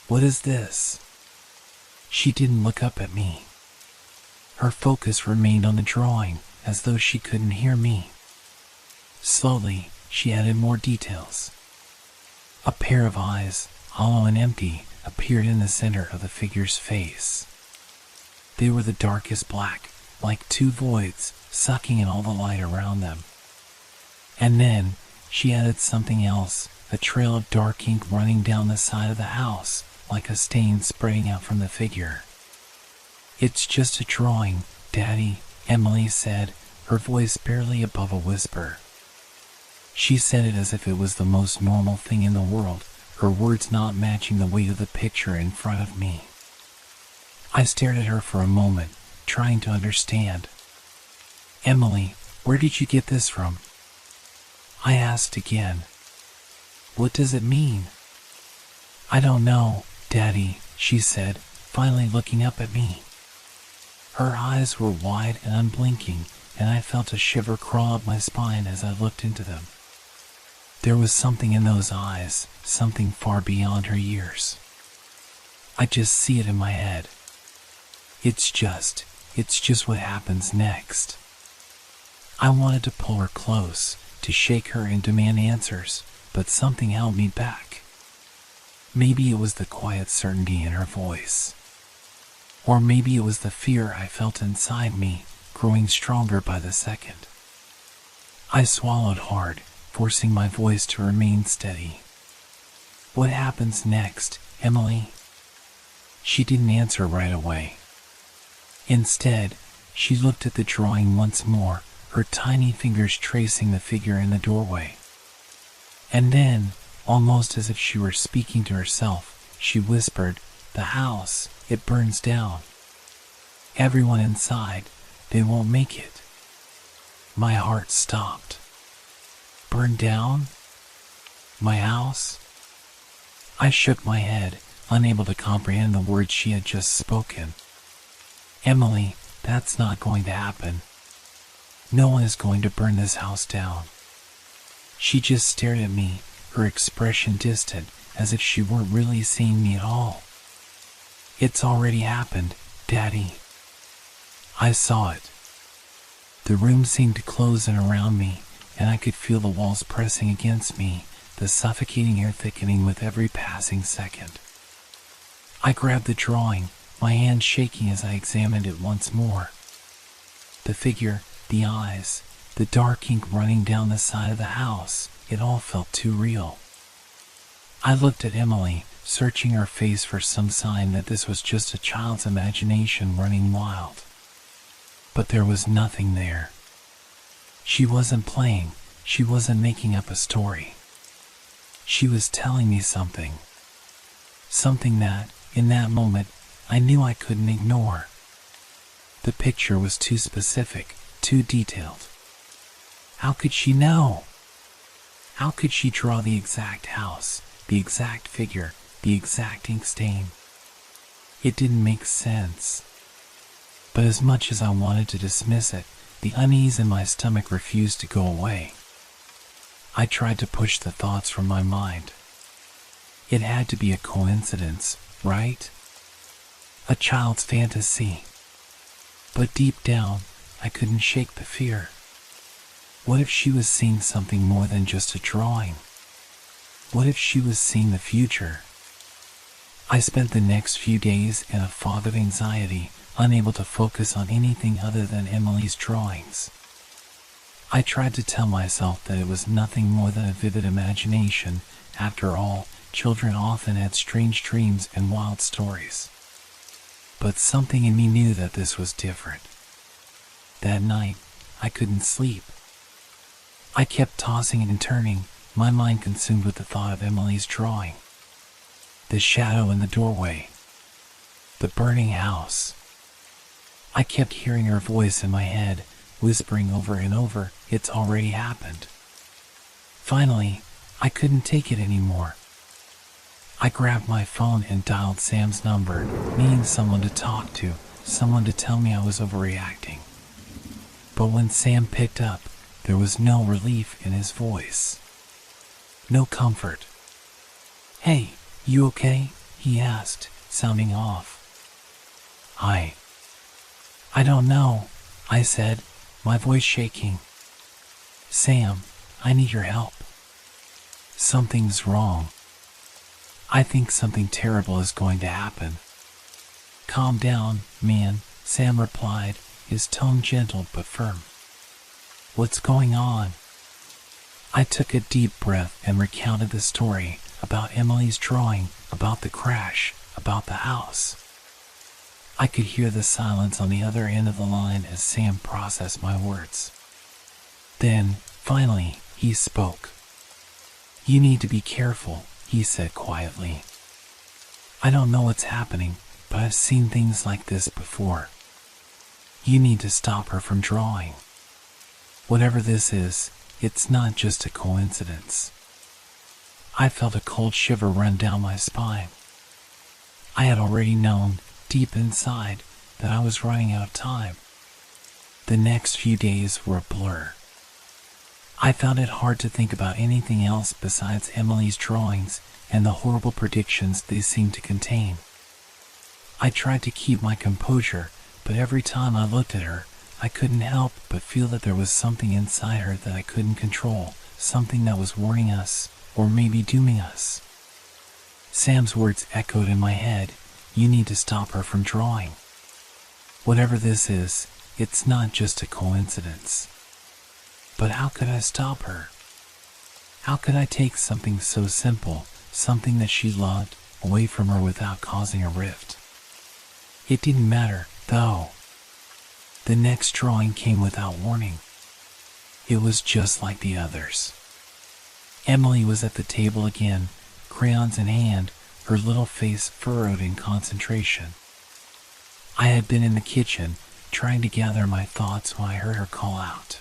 "What is this?" She didn't look up at me. Her focus remained on the drawing, as though she couldn't hear me. Slowly, she added more details. A pair of eyes, hollow and empty, appeared in the center of the figure's face. They were the darkest black, like two voids, sucking in all the light around them. And then, she added something else, a trail of dark ink running down the side of the house, like a stain spraying out from the figure. "It's just a drawing, Daddy," Emily said, her voice barely above a whisper. She said it as if it was the most normal thing in the world, her words not matching the weight of the picture in front of me. I stared at her for a moment, trying to understand. "Emily, where did you get this from?" I asked again. "What does it mean?" "I don't know, Daddy," she said, finally looking up at me. Her eyes were wide and unblinking, and I felt a shiver crawl up my spine as I looked into them. There was something in those eyes, something far beyond her years. I just see it in my head. It's just what happens next. I wanted to pull her close, to shake her and demand answers, but something held me back. Maybe it was the quiet certainty in her voice. Or maybe it was the fear I felt inside me, growing stronger by the second. I swallowed hard, forcing my voice to remain steady. "What happens next, Emily?" She didn't answer right away. Instead, she looked at the drawing once more, her tiny fingers tracing the figure in the doorway. And then, almost as if she were speaking to herself, she whispered, "The house, it burns down. Everyone inside, they won't make it." My heart stopped. Burned down? My house? I shook my head, unable to comprehend the words she had just spoken. "Emily, that's not going to happen. No one is going to burn this house down." She just stared at me, her expression distant, as if she weren't really seeing me at all. "It's already happened, Daddy." I saw it. The room seemed to close in around me, and I could feel the walls pressing against me, the suffocating air thickening with every passing second. I grabbed the drawing, my hand shaking as I examined it once more. The figure, the eyes, the dark ink running down the side of the house, it all felt too real. I looked at Emily, searching her face for some sign that this was just a child's imagination running wild. But there was nothing there. She wasn't playing, she wasn't making up a story. She was telling me something. Something that, in that moment, I knew I couldn't ignore. The picture was too specific, too detailed. How could she know? How could she draw the exact house, the exact figure, the exact ink stain. It didn't make sense. But as much as I wanted to dismiss it, the unease in my stomach refused to go away. I tried to push the thoughts from my mind. It had to be a coincidence, right? A child's fantasy. But deep down, I couldn't shake the fear. What if she was seeing something more than just a drawing? What if she was seeing the future? I spent the next few days in a fog of anxiety, unable to focus on anything other than Emily's drawings. I tried to tell myself that it was nothing more than a vivid imagination. After all, children often had strange dreams and wild stories. But something in me knew that this was different. That night, I couldn't sleep. I kept tossing and turning, my mind consumed with the thought of Emily's drawing. The shadow in the doorway. The burning house. I kept hearing her voice in my head, whispering over and over, "It's already happened." Finally, I couldn't take it anymore. I grabbed my phone and dialed Sam's number, needing someone to talk to, someone to tell me I was overreacting. But when Sam picked up, there was no relief in his voice. No comfort. "Hey, you okay?" he asked, sounding off. I don't know," I said, my voice shaking. "Sam, I need your help. Something's wrong. I think something terrible is going to happen." "Calm down, man," Sam replied, his tone gentle but firm. "What's going on?" I took a deep breath and recounted the story about Emily's drawing, about the crash, about the house. I could hear the silence on the other end of the line as Sam processed my words. Then, finally, he spoke. "You need to be careful," he said quietly. "I don't know what's happening, but I've seen things like this before. You need to stop her from drawing. Whatever this is, it's not just a coincidence." I felt a cold shiver run down my spine. I had already known, deep inside, that I was running out of time. The next few days were a blur. I found it hard to think about anything else besides Emily's drawings and the horrible predictions they seemed to contain. I tried to keep my composure, but every time I looked at her, I couldn't help but feel that there was something inside her that I couldn't control, something that was worrying us, or maybe dooming us. Sam's words echoed in my head, "You need to stop her from drawing. Whatever this is, it's not just a coincidence." But how could I stop her? How could I take something so simple, something that she loved, away from her without causing a rift? It didn't matter, though. The next drawing came without warning. It was just like the others. Emily was at the table again, crayons in hand, her little face furrowed in concentration. I had been in the kitchen, trying to gather my thoughts when I heard her call out,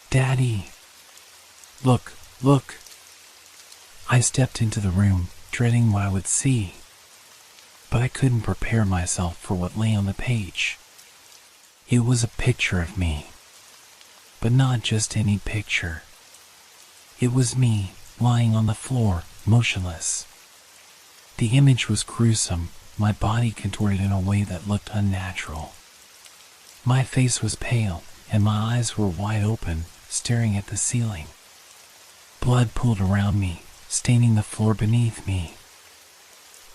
"Daddy! Look, look!" I stepped into the room, dreading what I would see. But I couldn't prepare myself for what lay on the page. It was a picture of me. But not just any picture. It was me, lying on the floor, motionless. The image was gruesome, my body contorted in a way that looked unnatural. My face was pale, and my eyes were wide open, staring at the ceiling. Blood pooled around me, staining the floor beneath me.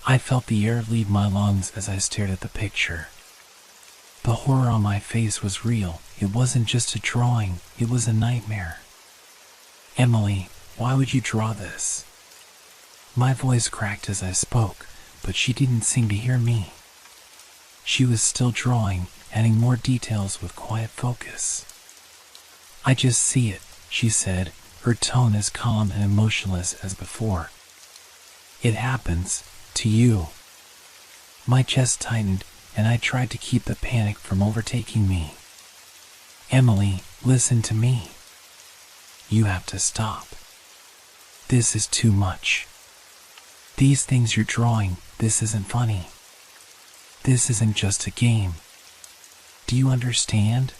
I felt the air leave my lungs as I stared at the picture. The horror on my face was real. It wasn't just a drawing, it was a nightmare. "Emily, why would you draw this?" My voice cracked as I spoke, but she didn't seem to hear me. She was still drawing, adding more details with quiet focus. "I just see it," she said, her tone as calm and emotionless as before. "It happens to you." My chest tightened, and I tried to keep the panic from overtaking me. "Emily, listen to me. You have to stop. This is too much." These things you're drawing, this isn't funny. This isn't just a game. Do you understand?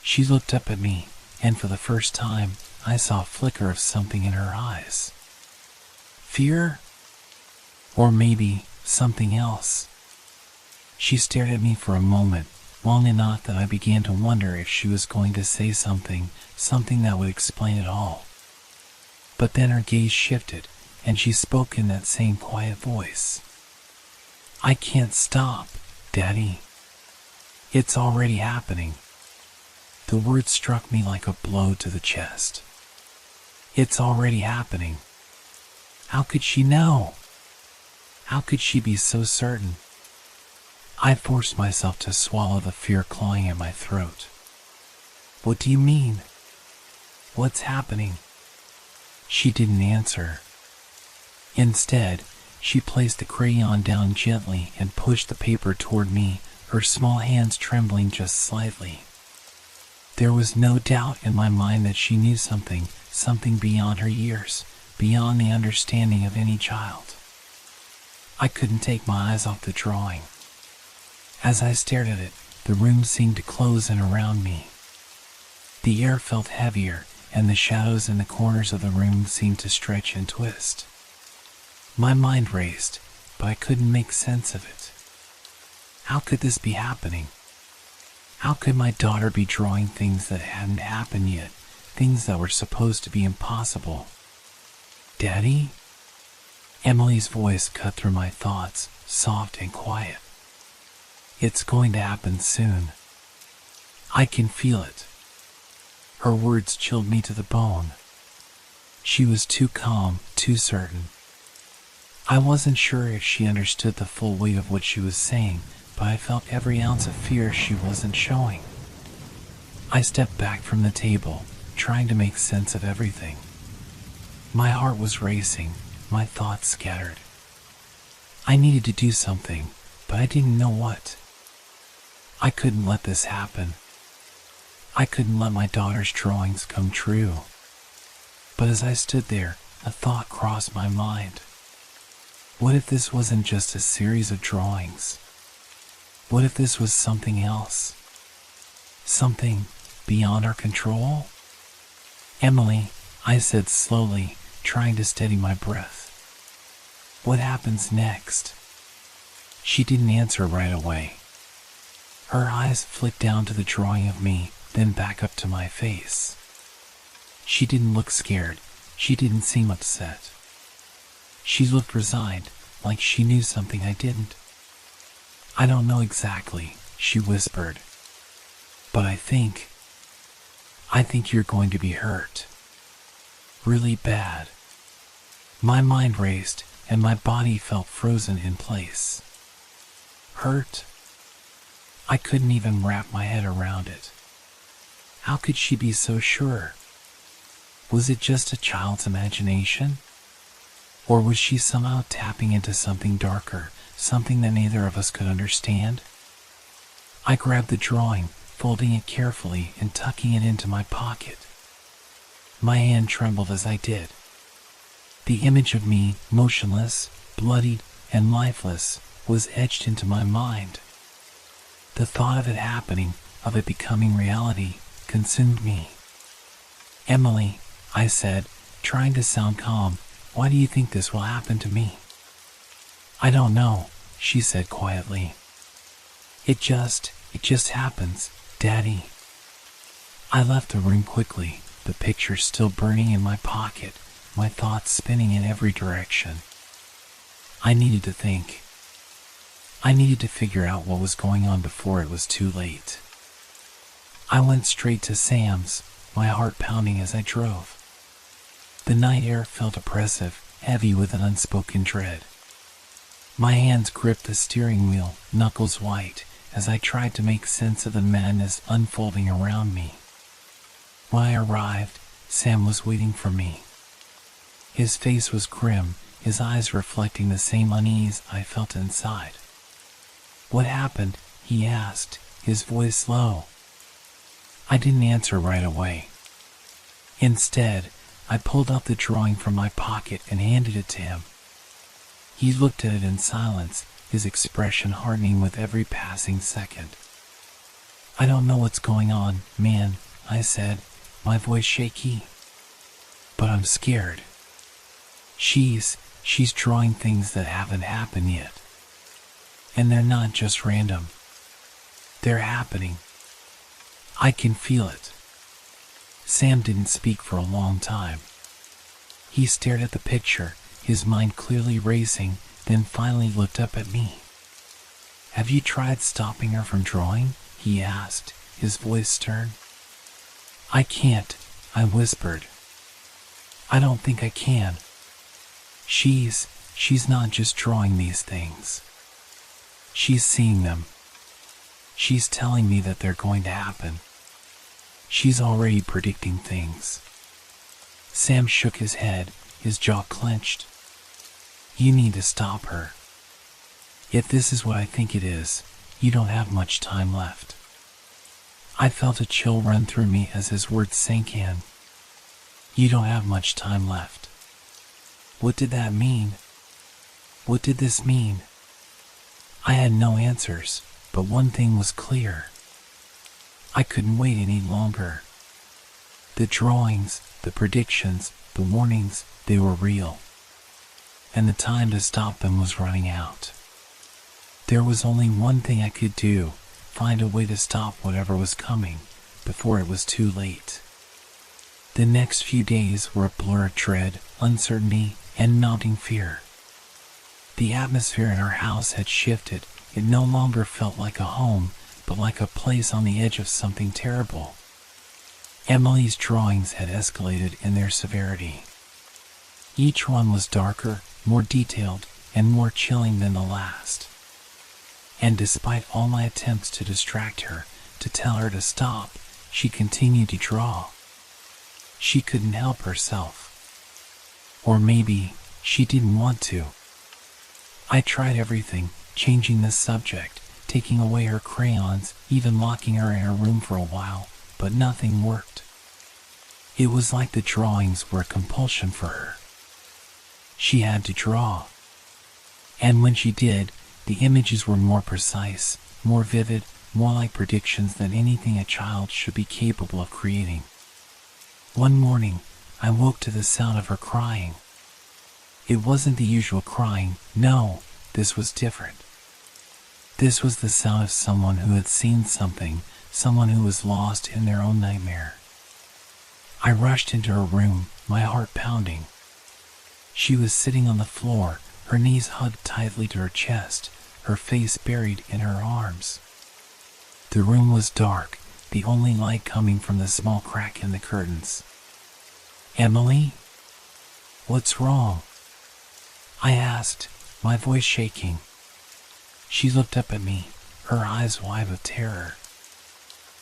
She looked up at me, and for the first time, I saw a flicker of something in her eyes. Fear? Or maybe something else. She stared at me for a moment, long enough that I began to wonder if she was going to say something that would explain it all. But then her gaze shifted, and she spoke in that same quiet voice. I can't stop, Daddy. It's already happening. The words struck me like a blow to the chest. It's already happening. How could she know? How could she be so certain? I forced myself to swallow the fear clawing at my throat. What do you mean? What's happening? She didn't answer. Instead, she placed the crayon down gently and pushed the paper toward me, her small hands trembling just slightly. There was no doubt in my mind that she knew something beyond her years, beyond the understanding of any child. I couldn't take my eyes off the drawing. As I stared at it, the room seemed to close in around me. The air felt heavier, and the shadows in the corners of the room seemed to stretch and twist. My mind raced, but I couldn't make sense of it. How could this be happening? How could my daughter be drawing things that hadn't happened yet, things that were supposed to be impossible? Daddy? Emily's voice cut through my thoughts, soft and quiet. It's going to happen soon. I can feel it. Her words chilled me to the bone. She was too calm, too certain. I wasn't sure if she understood the full weight of what she was saying, but I felt every ounce of fear she wasn't showing. I stepped back from the table, trying to make sense of everything. My heart was racing, my thoughts scattered. I needed to do something, but I didn't know what. I couldn't let this happen. I couldn't let my daughter's drawings come true. But as I stood there, a thought crossed my mind. What if this wasn't just a series of drawings? What if this was something else? Something beyond our control? Emily, I said slowly, trying to steady my breath. What happens next? She didn't answer right away. Her eyes flicked down to the drawing of me, then back up to my face. She didn't look scared. She didn't seem upset. She looked resigned, like she knew something I didn't. I don't know exactly, she whispered. But I think you're going to be hurt. Really bad. My mind raced, and my body felt frozen in place. Hurt? I couldn't even wrap my head around it. How could she be so sure? Was it just a child's imagination? Or was she somehow tapping into something darker, something that neither of us could understand? I grabbed the drawing, folding it carefully and tucking it into my pocket. My hand trembled as I did. The image of me, motionless, bloodied, and lifeless, was etched into my mind. The thought of it happening, of it becoming reality, consumed me. Emily, I said, trying to sound calm, why do you think this will happen to me? I don't know, she said quietly. It just happens, Daddy. I left the room quickly, the picture still burning in my pocket, my thoughts spinning in every direction. I needed to think. I needed to figure out what was going on before it was too late. I went straight to Sam's, my heart pounding as I drove. The night air felt oppressive, heavy with an unspoken dread. My hands gripped the steering wheel, knuckles white, as I tried to make sense of the madness unfolding around me. When I arrived, Sam was waiting for me. His face was grim, his eyes reflecting the same unease I felt inside. What happened? He asked, his voice low. I didn't answer right away. Instead, I pulled out the drawing from my pocket and handed it to him. He looked at it in silence, his expression hardening with every passing second. "I don't know what's going on, man," I said, my voice shaky. "But I'm scared. She's drawing things that haven't happened yet. And they're not just random. They're happening. I can feel it." Sam didn't speak for a long time. He stared at the picture, his mind clearly racing, then finally looked up at me. "Have you tried stopping her from drawing?" he asked, his voice stern. "I can't," I whispered. "I don't think I can. She's not just drawing these things. She's seeing them. She's telling me that they're going to happen. She's already predicting things." Sam shook his head, his jaw clenched. "You need to stop her. If this is what I think it is, you don't have much time left." I felt a chill run through me as his words sank in. You don't have much time left. What did that mean? What did this mean? I had no answers, but one thing was clear. I couldn't wait any longer. The drawings, the predictions, the warnings, they were real. And the time to stop them was running out. There was only one thing I could do, find a way to stop whatever was coming, before it was too late. The next few days were a blur of dread, uncertainty, and mounting fear. The atmosphere in our house had shifted. It no longer felt like a home, but like a place on the edge of something terrible. Emily's drawings had escalated in their severity. Each one was darker, more detailed, and more chilling than the last. And despite all my attempts to distract her, to tell her to stop, she continued to draw. She couldn't help herself. Or maybe she didn't want to. I tried everything, changing the subject, taking away her crayons, even locking her in her room for a while, but nothing worked. It was like the drawings were a compulsion for her. She had to draw. And when she did, the images were more precise, more vivid, more like predictions than anything a child should be capable of creating. One morning, I woke to the sound of her crying. It wasn't the usual crying, no, this was different. This was the sound of someone who had seen something, someone who was lost in their own nightmare. I rushed into her room, my heart pounding. She was sitting on the floor, her knees hugged tightly to her chest, her face buried in her arms. The room was dark, the only light coming from the small crack in the curtains. "Emily? What's wrong?" I asked, my voice shaking. She looked up at me, her eyes wide with terror.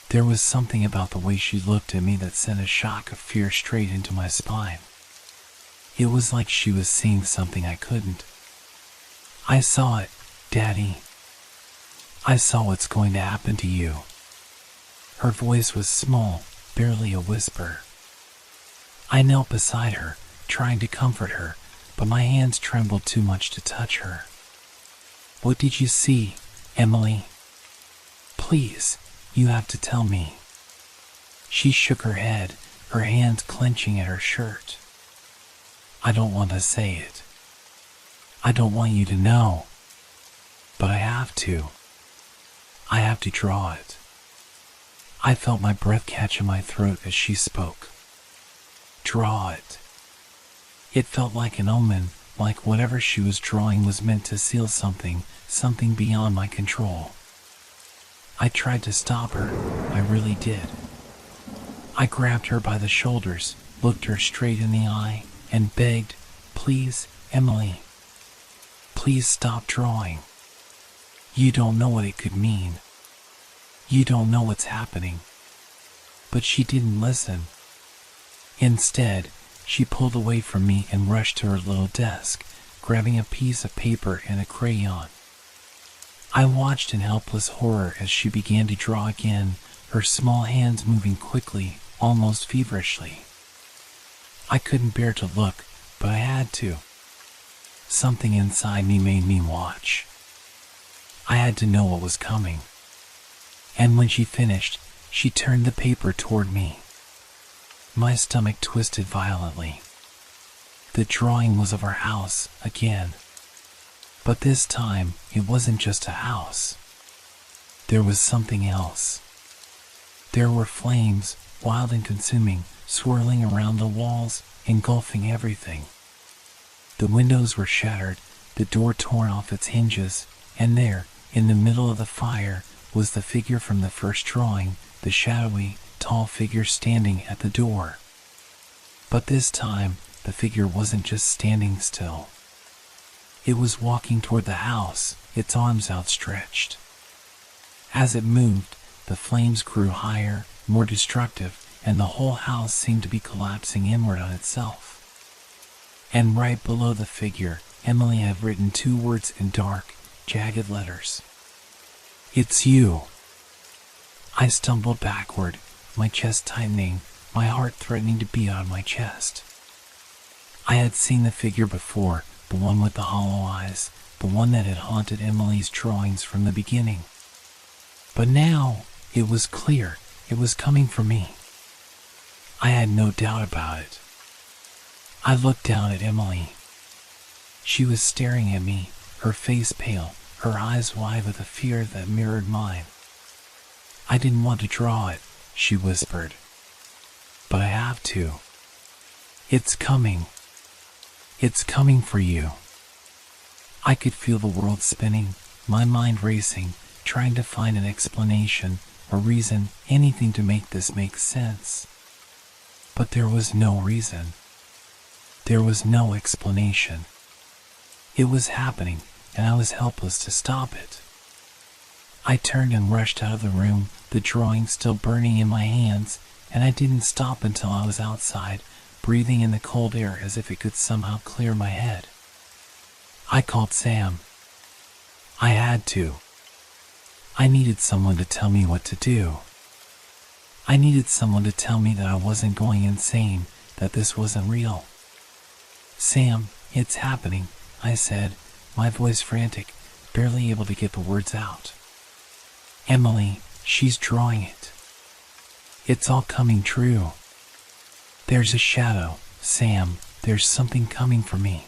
There was something about the way she looked at me that sent a shock of fear straight into my spine. It was like she was seeing something I couldn't. "I saw it, Daddy. I saw what's going to happen to you." Her voice was small, barely a whisper. I knelt beside her, trying to comfort her, but my hands trembled too much to touch her. "What did you see, Emily? Please, you have to tell me." She shook her head, her hands clenching at her shirt. "I don't want to say it. I don't want you to know. But I have to. I have to draw it." I felt my breath catch in my throat as she spoke. Draw it. It felt like an omen, like whatever she was drawing was meant to seal something, something beyond my control. I tried to stop her, I really did. I grabbed her by the shoulders, looked her straight in the eye, and begged, "Please, Emily. Please stop drawing. You don't know what it could mean. You don't know what's happening." But she didn't listen. Instead, she pulled away from me and rushed to her little desk, grabbing a piece of paper and a crayon. I watched in helpless horror as she began to draw again, her small hands moving quickly, almost feverishly. I couldn't bear to look, but I had to. something inside me made me watch. I had to know what was coming. And when she finished, she turned the paper toward me. My stomach twisted violently. The drawing was of our house again. But this time, it wasn't just a house. There was something else. There were flames, wild and consuming, swirling around the walls, engulfing everything. The windows were shattered, the door torn off its hinges, and there, in the middle of the fire, was the figure from the first drawing, the shadowy, tall figure standing at the door. But this time, the figure wasn't just standing still. It was walking toward the house, its arms outstretched. As it moved, the flames grew higher, more destructive, and the whole house seemed to be collapsing inward on itself. And right below the figure, Emily had written 2 words in dark, jagged letters. "It's you." I stumbled backward, my chest tightening, my heart threatening to beat out of my chest. I had seen the figure before, the one with the hollow eyes, the one that had haunted Emily's drawings from the beginning. But now, it was clear, it was coming for me. I had no doubt about it. I looked down at Emily. She was staring at me, her face pale, her eyes wide with a fear that mirrored mine. "I didn't want to draw it," she whispered. "But I have to. It's coming. It's coming for you." I could feel the world spinning, my mind racing, trying to find an explanation, a reason, anything to make this make sense. But there was no reason. There was no explanation. It was happening, and I was helpless to stop it. I turned and rushed out of the room, the drawing still burning in my hands, and I didn't stop until I was outside, breathing in the cold air as if it could somehow clear my head. I called Sam. I had to. I needed someone to tell me what to do. I needed someone to tell me that I wasn't going insane, that this wasn't real. "Sam, it's happening," I said, my voice frantic, barely able to get the words out. "Emily, she's drawing it. It's all coming true. There's a shadow, Sam, there's something coming for me.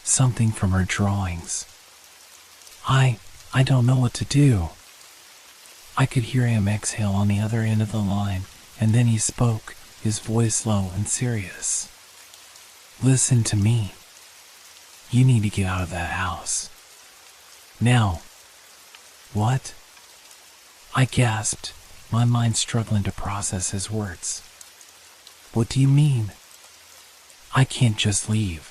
Something from her drawings. I don't know what to do." I could hear him exhale on the other end of the line, and then he spoke, his voice low and serious. "Listen to me. You need to get out of that house. Now." "What?" I gasped, my mind struggling to process his words. "What do you mean? I can't just leave.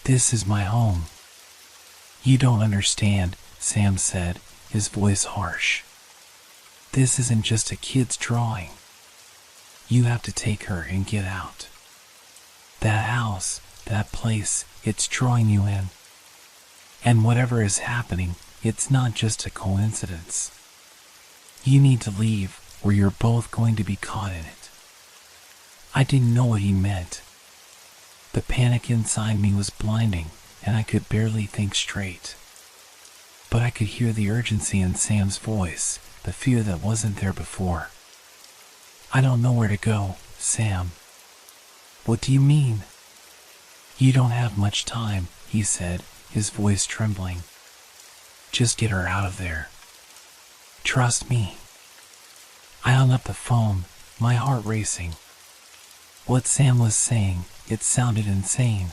This is my home." "You don't understand," Sam said, his voice harsh. "This isn't just a kid's drawing. You have to take her and get out. That house, that place, it's drawing you in. And whatever is happening, it's not just a coincidence. You need to leave, or you're both going to be caught in it." I didn't know what he meant. The panic inside me was blinding, and I could barely think straight. But I could hear the urgency in Sam's voice, the fear that wasn't there before. "I don't know where to go, Sam." "What do you mean?" "You don't have much time," he said, his voice trembling. "Just get her out of there. Trust me." I hung up the phone, my heart racing. What Sam was saying, it sounded insane.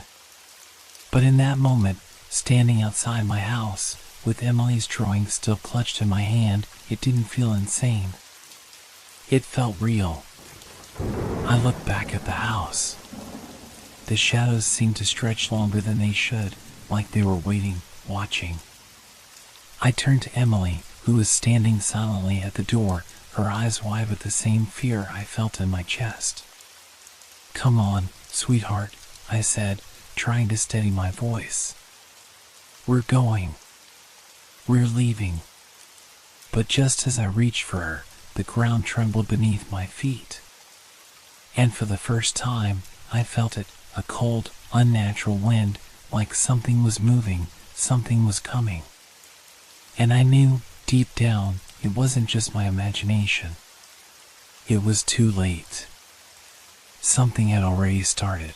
But in that moment, standing outside my house, with Emily's drawing still clutched in my hand, it didn't feel insane. It felt real. I looked back at the house. The shadows seemed to stretch longer than they should, like they were waiting, watching. I turned to Emily, who was standing silently at the door, her eyes wide with the same fear I felt in my chest. "Come on, sweetheart," I said, trying to steady my voice. "We're going. We're leaving." But just as I reached for her, the ground trembled beneath my feet. And for the first time, I felt it, a cold, unnatural wind, like something was moving, something was coming. And I knew, deep down, it wasn't just my imagination. It was too late. Something had already started.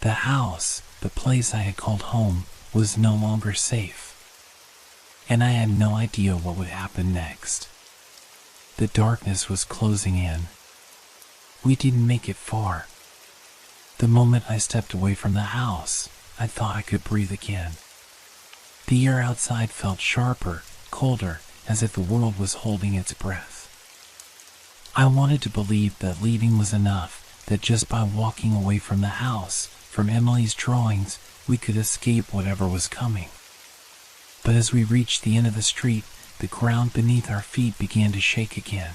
The house, the place I had called home, was no longer safe. And I had no idea what would happen next. The darkness was closing in. We didn't make it far. The moment I stepped away from the house, I thought I could breathe again. The air outside felt sharper, colder, as if the world was holding its breath. I wanted to believe that leaving was enough, that just by walking away from the house, from Emily's drawings, we could escape whatever was coming. But as we reached the end of the street, the ground beneath our feet began to shake again.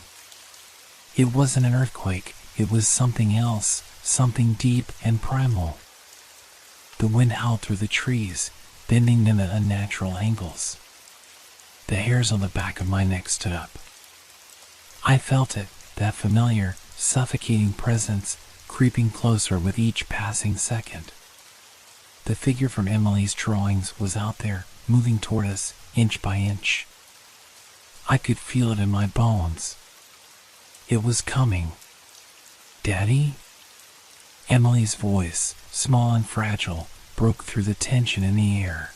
It wasn't an earthquake, it was something else, something deep and primal. The wind howled through the trees, bending them at unnatural angles. The hairs on the back of my neck stood up. I felt it, that familiar, suffocating presence, creeping closer with each passing second. The figure from Emily's drawings was out there, moving toward us, inch by inch. I could feel it in my bones. It was coming. "Daddy?" Emily's voice, small and fragile, broke through the tension in the air.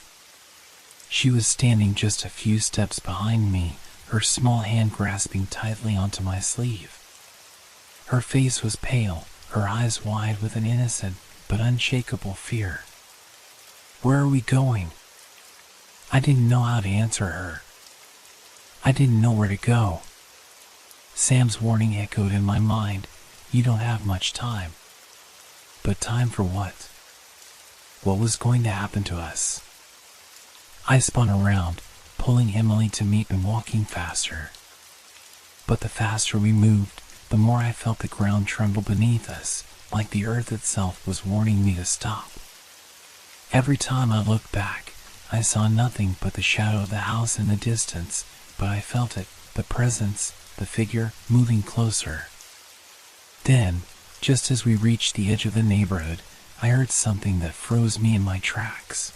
She was standing just a few steps behind me, her small hand grasping tightly onto my sleeve. Her face was pale, her eyes wide with an innocent but unshakable fear. "Where are we going?" I didn't know how to answer her. I didn't know where to go. Sam's warning echoed in my mind, "You don't have much time." But time for what? What was going to happen to us? I spun around, pulling Emily to meet and walking faster. But the faster we moved, the more I felt the ground tremble beneath us, like the earth itself was warning me to stop. Every time I looked back, I saw nothing but the shadow of the house in the distance, but I felt it, the presence, the figure, moving closer. Then, just as we reached the edge of the neighborhood, I heard something that froze me in my tracks.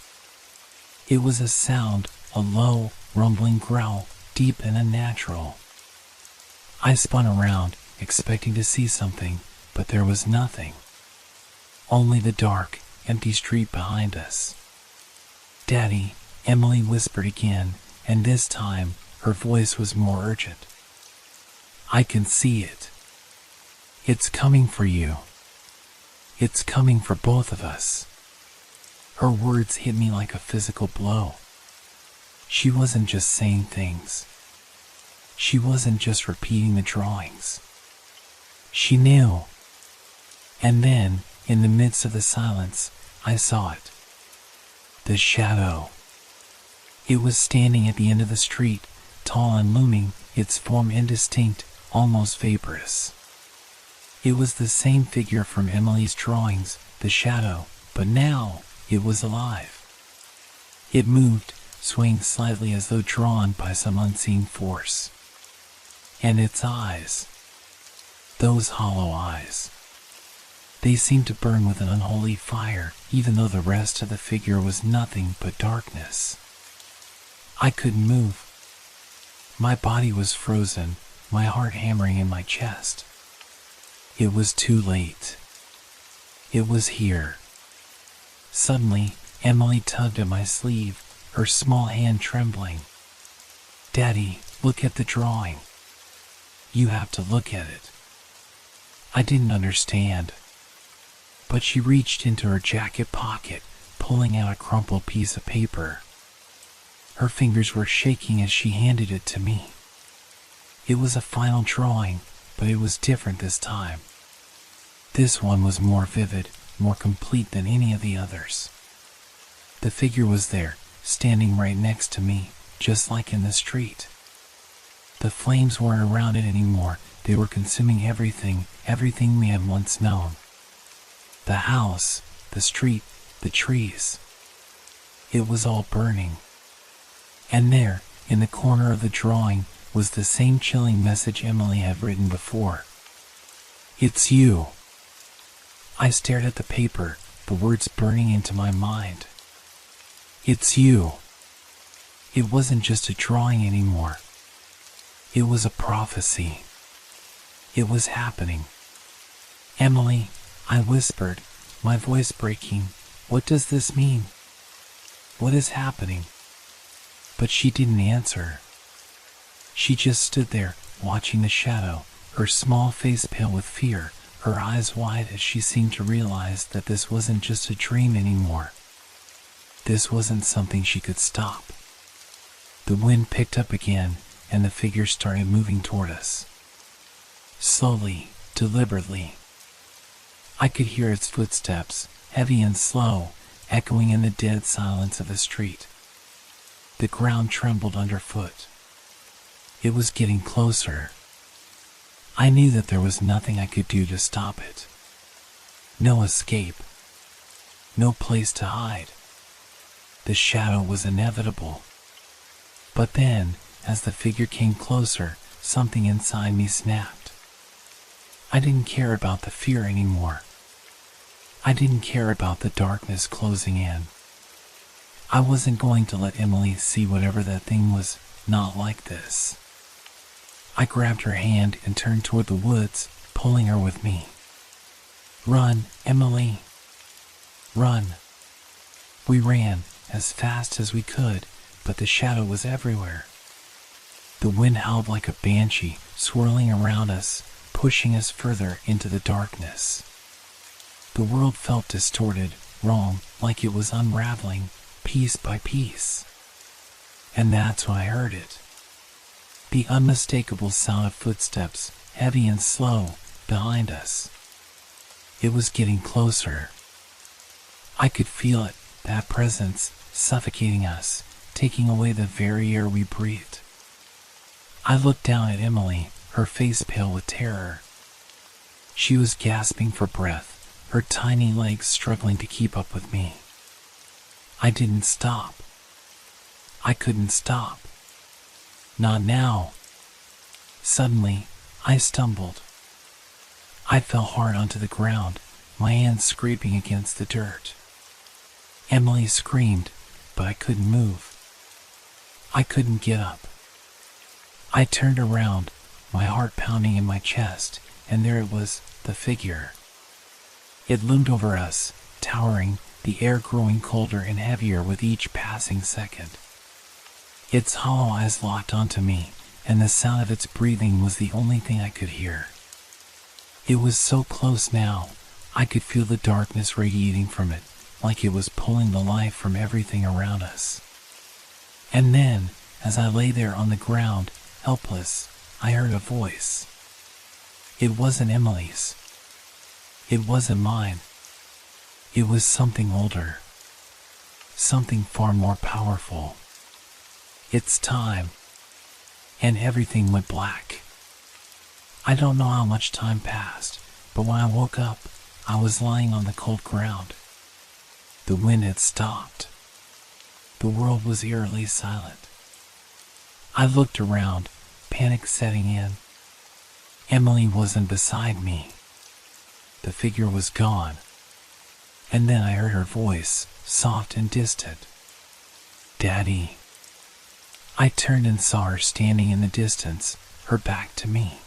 It was a sound, a low, rumbling growl, deep and unnatural. I spun around, expecting to see something, but there was nothing. Only the dark, empty street behind us. "Daddy," Emily whispered again, and this time, her voice was more urgent. "I can see it. It's coming for you. It's coming for both of us." Her words hit me like a physical blow. She wasn't just saying things. She wasn't just repeating the drawings. She knew. And then, in the midst of the silence, I saw it. The shadow. It was standing at the end of the street, tall and looming, its form indistinct, almost vaporous. It was the same figure from Emily's drawings, the shadow, but now it was alive. It moved, swaying slightly as though drawn by some unseen force. And its eyes, those hollow eyes, they seemed to burn with an unholy fire, even though the rest of the figure was nothing but darkness. I couldn't move. My body was frozen, my heart hammering in my chest. It was too late. It was here. Suddenly, Emily tugged at my sleeve, her small hand trembling. "Daddy, look at the drawing. You have to look at it." I didn't understand. But she reached into her jacket pocket, pulling out a crumpled piece of paper. Her fingers were shaking as she handed it to me. It was a final drawing, but it was different this time. This one was more vivid, more complete than any of the others. The figure was there, standing right next to me, just like in the street. The flames weren't around it anymore. They were consuming everything we had once known. The house, the street, the trees. It was all burning. And there, in the corner of the drawing, was the same chilling message Emily had written before. "It's you." I stared at the paper, the words burning into my mind. It's you. It wasn't just a drawing anymore. It was a prophecy. It was happening. Emily, I whispered, my voice breaking, what does this mean? What is happening? But she didn't answer. She just stood there, watching the shadow, her small face pale with fear, her eyes wide as she seemed to realize that this wasn't just a dream anymore. This wasn't something she could stop. The wind picked up again, and the figure started moving toward us. Slowly, deliberately. I could hear its footsteps, heavy and slow, echoing in the dead silence of the street. The ground trembled underfoot. It was getting closer. I knew that there was nothing I could do to stop it. No escape. No place to hide. The shadow was inevitable. But then, as the figure came closer, something inside me snapped. I didn't care about the fear anymore. I didn't care about the darkness closing in. I wasn't going to let Emily see whatever that thing was not like this. I grabbed her hand and turned toward the woods, pulling her with me. Run, Emily. Run. We ran as fast as we could, but the shadow was everywhere. The wind howled like a banshee, swirling around us, pushing us further into the darkness. The world felt distorted, wrong, like it was unraveling, piece by piece. And that's when I heard it. The unmistakable sound of footsteps, heavy and slow, behind us. It was getting closer. I could feel it, that presence, suffocating us, taking away the very air we breathed. I looked down at Emily, her face pale with terror. She was gasping for breath, her tiny legs struggling to keep up with me. I didn't stop. I couldn't stop. Not now. Suddenly, I stumbled. I fell hard onto the ground, my hands scraping against the dirt. Emily screamed, but I couldn't move. I couldn't get up. I turned around, my heart pounding in my chest, and there it was, the figure. It loomed over us, towering, the air growing colder and heavier with each passing second. Its hollow eyes locked onto me, and the sound of its breathing was the only thing I could hear. It was so close now, I could feel the darkness radiating from it, like it was pulling the life from everything around us. And then, as I lay there on the ground, helpless, I heard a voice. It wasn't Emily's. It wasn't mine. It was something older. Something far more powerful. It's time. And everything went black. I don't know how much time passed, but when I woke up, I was lying on the cold ground. The wind had stopped. The world was eerily silent. I looked around, panic setting in. Emily wasn't beside me. The figure was gone. And then I heard her voice, soft and distant. Daddy. I turned and saw her standing in the distance, her back to me.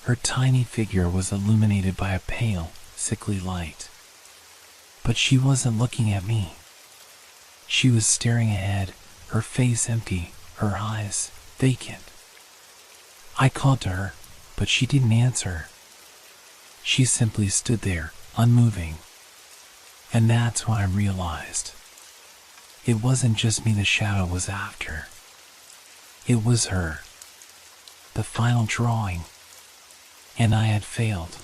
Her tiny figure was illuminated by a pale, sickly light. But she wasn't looking at me. She was staring ahead, her face empty, her eyes vacant. I called to her, but she didn't answer. She simply stood there, unmoving. And that's when I realized. It wasn't just me the shadow was after. It was her. The final drawing. And I had failed.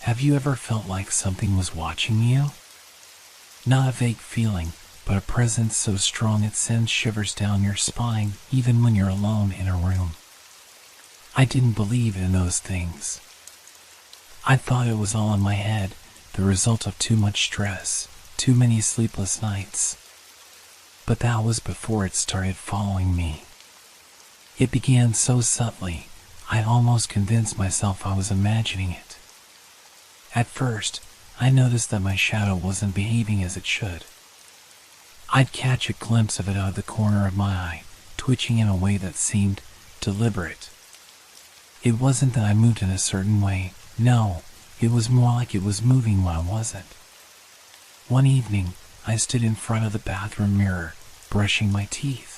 Have you ever felt like something was watching you? Not a vague feeling, but a presence so strong it sends shivers down your spine even when you're alone in a room. I didn't believe in those things. I thought it was all in my head, the result of too much stress, too many sleepless nights. But that was before it started following me. It began so subtly, I almost convinced myself I was imagining it. At first, I noticed that my shadow wasn't behaving as it should. I'd catch a glimpse of it out of the corner of my eye, twitching in a way that seemed deliberate. It wasn't that I moved in a certain way, no, it was more like it was moving when I wasn't. One evening, I stood in front of the bathroom mirror, brushing my teeth.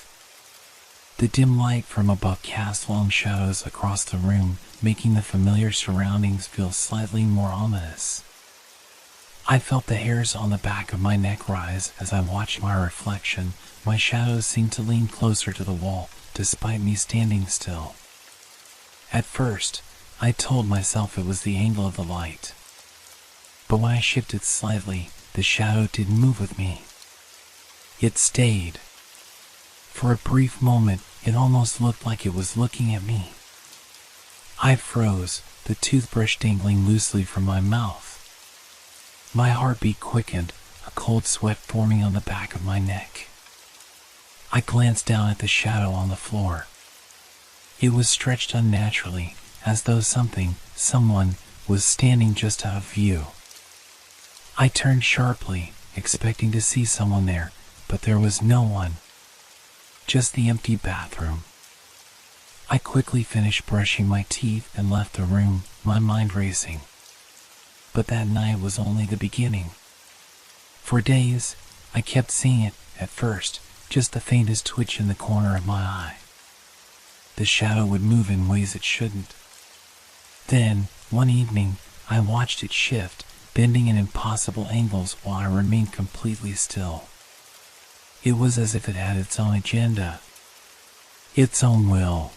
The dim light from above cast long shadows across the room, making the familiar surroundings feel slightly more ominous. I felt the hairs on the back of my neck rise as I watched my reflection. My shadows seemed to lean closer to the wall, despite me standing still. At first, I told myself it was the angle of the light. But when I shifted slightly, the shadow didn't move with me. It stayed. For a brief moment, it almost looked like it was looking at me. I froze, the toothbrush dangling loosely from my mouth. My heartbeat quickened, a cold sweat forming on the back of my neck. I glanced down at the shadow on the floor. It was stretched unnaturally, as though someone, was standing just out of view. I turned sharply, expecting to see someone there, but there was no one. Just the empty bathroom. I quickly finished brushing my teeth and left the room, my mind racing. But that night was only the beginning. For days, I kept seeing it, at first, just the faintest twitch in the corner of my eye. The shadow would move in ways it shouldn't. Then, one evening, I watched it shift, bending in impossible angles while I remained completely still. It was as if it had its own agenda, its own will.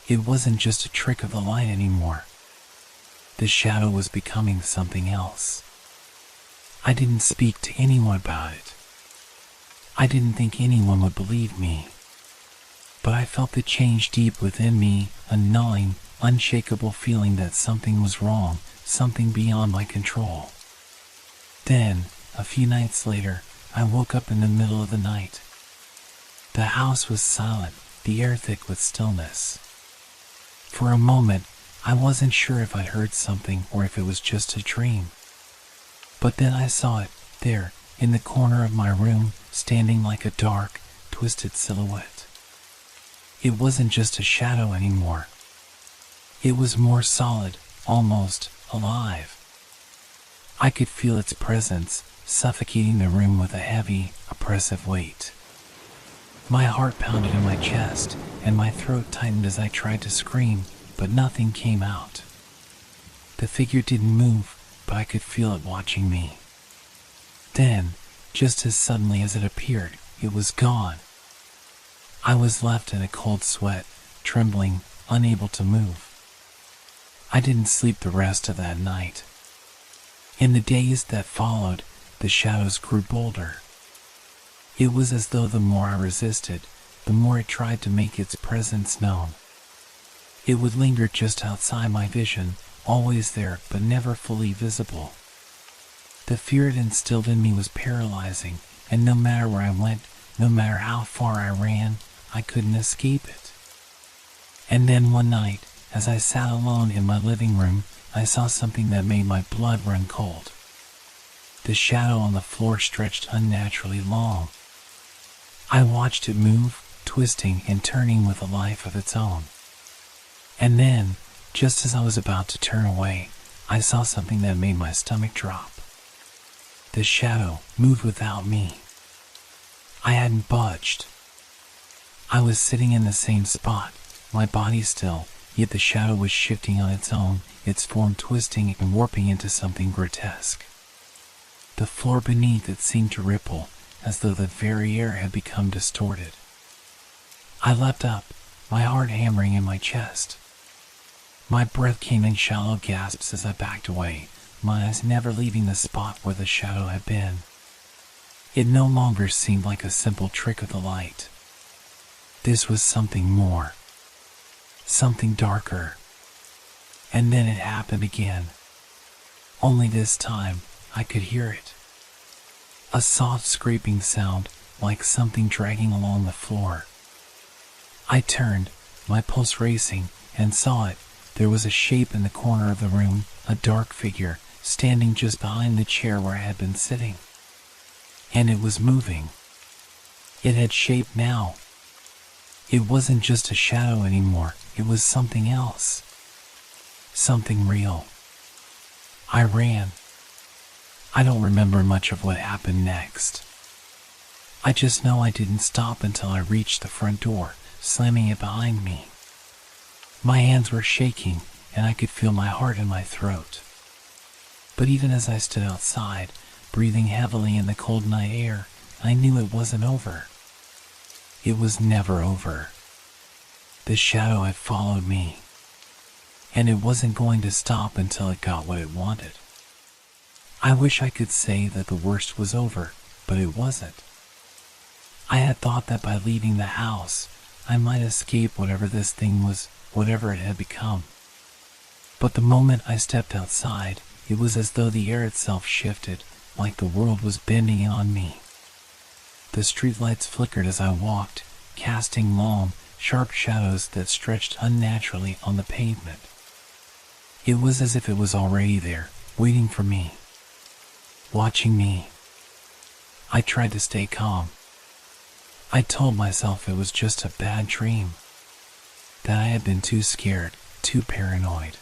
It wasn't just a trick of the light anymore. The shadow was becoming something else. I didn't speak to anyone about it. I didn't think anyone would believe me. But I felt the change deep within me, a gnawing, unshakable feeling that something was wrong, something beyond my control. Then, a few nights later, I woke up in the middle of the night. The house was silent, the air thick with stillness. For a moment, I wasn't sure if I'd heard something or if it was just a dream. But then I saw it, there, in the corner of my room, standing like a dark, twisted silhouette. It wasn't just a shadow anymore. It was more solid, almost alive. I could feel its presence, suffocating the room with a heavy, oppressive weight. My heart pounded in my chest, and my throat tightened as I tried to scream, but nothing came out. The figure didn't move, but I could feel it watching me. Then, just as suddenly as it appeared, it was gone. I was left in a cold sweat, trembling, unable to move. I didn't sleep the rest of that night. In the days that followed, the shadows grew bolder. It was as though the more I resisted, the more it tried to make its presence known. It would linger just outside my vision, always there but never fully visible. The fear it instilled in me was paralyzing, and no matter where I went, no matter how far I ran, I couldn't escape it. And then one night, as I sat alone in my living room, I saw something that made my blood run cold. The shadow on the floor stretched unnaturally long. I watched it move, twisting and turning with a life of its own. And then, just as I was about to turn away, I saw something that made my stomach drop. The shadow moved without me. I hadn't budged. I was sitting in the same spot, my body still, yet the shadow was shifting on its own, its form twisting and warping into something grotesque. The floor beneath it seemed to ripple, as though the very air had become distorted. I leapt up, my heart hammering in my chest. My breath came in shallow gasps as I backed away, my eyes never leaving the spot where the shadow had been. It no longer seemed like a simple trick of the light. This was something more. Something darker. And then it happened again. Only this time, I could hear it. A soft scraping sound, like something dragging along the floor. I turned, my pulse racing, and saw it. There was a shape in the corner of the room, a dark figure, standing just behind the chair where I had been sitting. And it was moving. It had shape now. It wasn't just a shadow anymore, it was something else. Something real. I ran. I don't remember much of what happened next. I just know I didn't stop until I reached the front door, slamming it behind me. My hands were shaking, and I could feel my heart in my throat. But even as I stood outside, breathing heavily in the cold night air, I knew it wasn't over. It was never over. The shadow had followed me, and it wasn't going to stop until it got what it wanted. I wish I could say that the worst was over, but it wasn't. I had thought that by leaving the house, I might escape whatever this thing was, whatever it had become. But the moment I stepped outside, it was as though the air itself shifted, like the world was bending in on me. The streetlights flickered as I walked, casting long, sharp shadows that stretched unnaturally on the pavement. It was as if it was already there, waiting for me, watching me. I tried to stay calm. I told myself it was just a bad dream, that I had been too scared, too paranoid.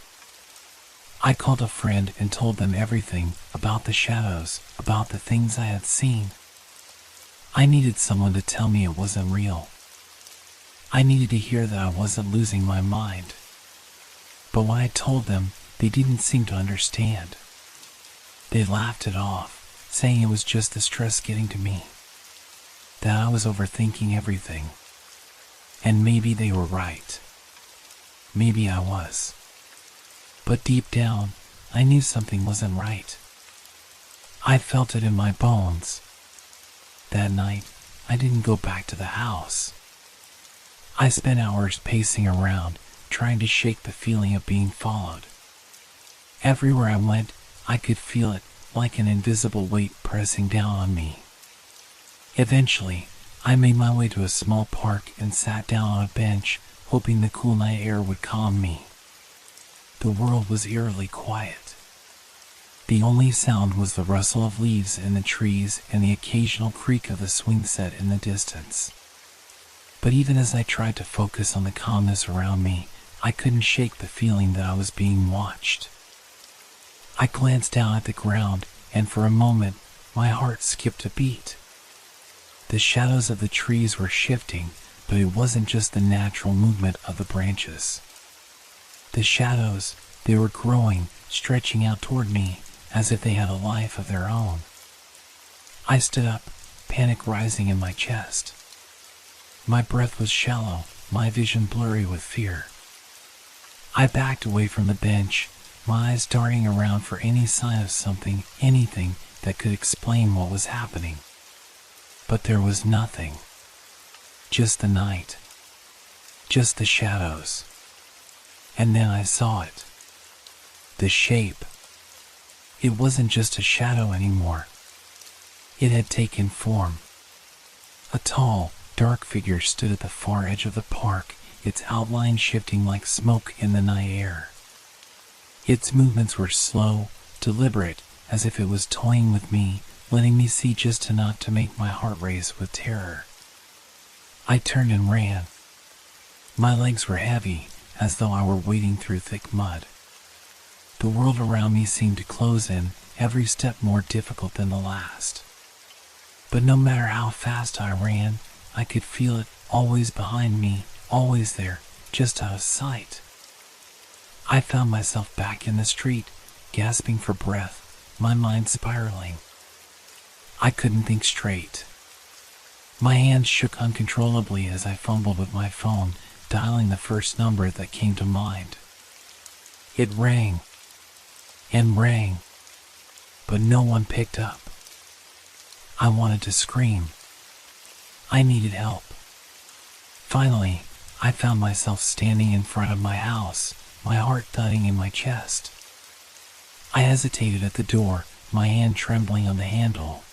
I called a friend and told them everything about the shadows, about the things I had seen. I needed someone to tell me it wasn't real. I needed to hear that I wasn't losing my mind. But when I told them, they didn't seem to understand. They laughed it off, saying it was just the stress getting to me, that I was overthinking everything. And maybe they were right. Maybe I was. But deep down, I knew something wasn't right. I felt it in my bones. That night, I didn't go back to the house. I spent hours pacing around, trying to shake the feeling of being followed. Everywhere I went, I could feel it, like an invisible weight pressing down on me. Eventually, I made my way to a small park and sat down on a bench, hoping the cool night air would calm me. The world was eerily quiet. The only sound was the rustle of leaves in the trees and the occasional creak of the swing set in the distance. But even as I tried to focus on the calmness around me, I couldn't shake the feeling that I was being watched. I glanced down at the ground, and for a moment, my heart skipped a beat. The shadows of the trees were shifting, but it wasn't just the natural movement of the branches. The shadows, they were growing, stretching out toward me, as if they had a life of their own. I stood up, panic rising in my chest. My breath was shallow, my vision blurry with fear. I backed away from the bench, my eyes darting around for any sign of something, anything that could explain what was happening. But there was nothing. Just the night. Just the shadows. And then I saw it. The shape. It wasn't just a shadow anymore. It had taken form. A tall, dark figure stood at the far edge of the park, its outline shifting like smoke in the night air. Its movements were slow, deliberate, as if it was toying with me, letting me see just enough to make my heart race with terror. I turned and ran. My legs were heavy, as though I were wading through thick mud. The world around me seemed to close in, every step more difficult than the last. But no matter how fast I ran, I could feel it, always behind me, always there, just out of sight. I found myself back in the street, gasping for breath, my mind spiraling. I couldn't think straight. My hands shook uncontrollably as I fumbled with my phone, dialing the first number that came to mind. It rang and rang, but no one picked up. I wanted to scream. I needed help. Finally, I found myself standing in front of my house, my heart thudding in my chest. I hesitated at the door, my hand trembling on the handle.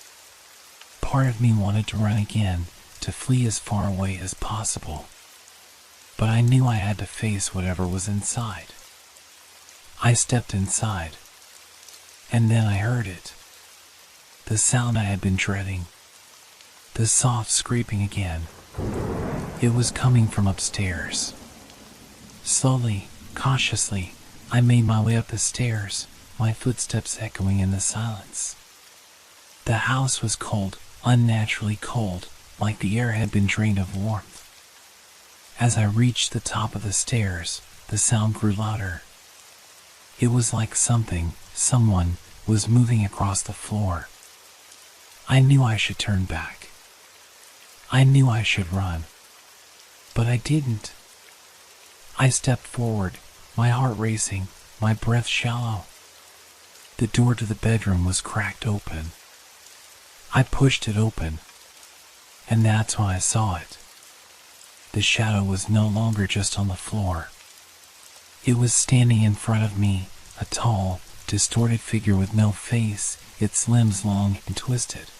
Part of me wanted to run again, to flee as far away as possible. but I knew I had to face whatever was inside. I stepped inside, and then I heard it. The sound I had been dreading. The soft scraping again. It was coming from upstairs. Slowly, cautiously, I made my way up the stairs, my footsteps echoing in the silence. The house was cold, unnaturally cold, like the air had been drained of warmth. As I reached the top of the stairs, the sound grew louder. It was like someone, was moving across the floor. I knew I should turn back. I knew I should run. But I didn't. I stepped forward, my heart racing, my breath shallow. The door to the bedroom was cracked open. I pushed it open, and that's when I saw it. The shadow was no longer just on the floor. It was standing in front of me, a tall, distorted figure with no face, its limbs long and twisted.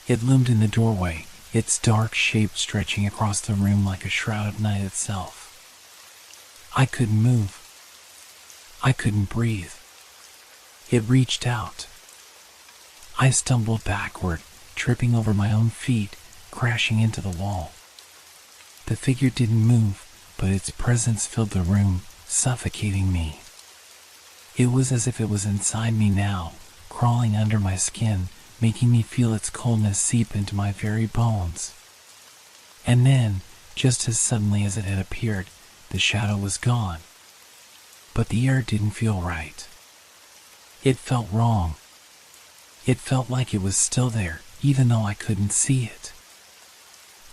It loomed in the doorway, its dark shape stretching across the room like a shroud of night itself. I couldn't move. I couldn't breathe. It reached out. I stumbled backward, tripping over my own feet, crashing into the wall. The figure didn't move, but its presence filled the room, suffocating me. It was as if it was inside me now, crawling under my skin, making me feel its coldness seep into my very bones. And then, just as suddenly as it had appeared, the shadow was gone. But the air didn't feel right. It felt wrong. It felt like it was still there, even though I couldn't see it.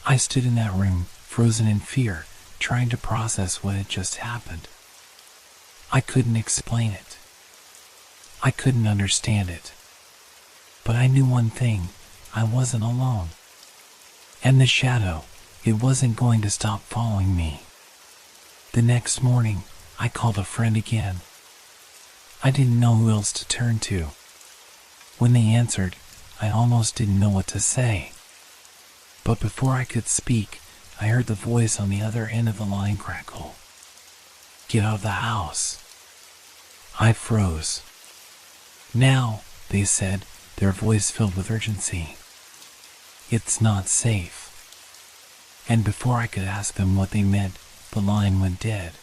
I stood in that room, frozen in fear, trying to process what had just happened. I couldn't explain it. I couldn't understand it. But I knew one thing, I wasn't alone. And the shadow, it wasn't going to stop following me. The next morning, I called a friend again. I didn't know who else to turn to. When they answered, I almost didn't know what to say. But before I could speak, I heard the voice on the other end of the line crackle. "Get out of the house." I froze. "Now," they said, their voice filled with urgency. "It's not safe." And before I could ask them what they meant, the line went dead.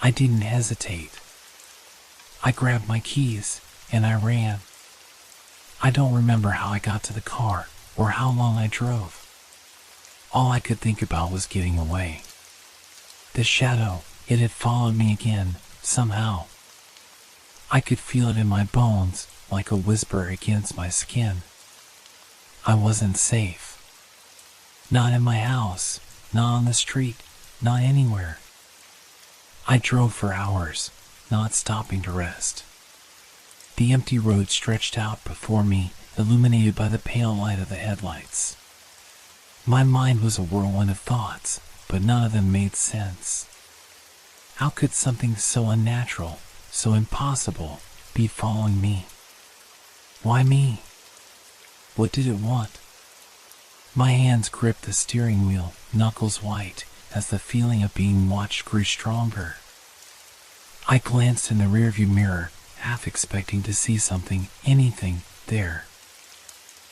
I didn't hesitate. I grabbed my keys, and I ran. I don't remember how I got to the car, or how long I drove. All I could think about was getting away. The shadow, it had followed me again, somehow. I could feel it in my bones, like a whisper against my skin. I wasn't safe. Not in my house, not on the street, not anywhere. I drove for hours, not stopping to rest. The empty road stretched out before me, illuminated by the pale light of the headlights. My mind was a whirlwind of thoughts, but none of them made sense. How could something so unnatural, so impossible, be following me? Why me? What did it want? My hands gripped the steering wheel, knuckles white, as the feeling of being watched grew stronger. I glanced in the rearview mirror, half expecting to see something, anything, there.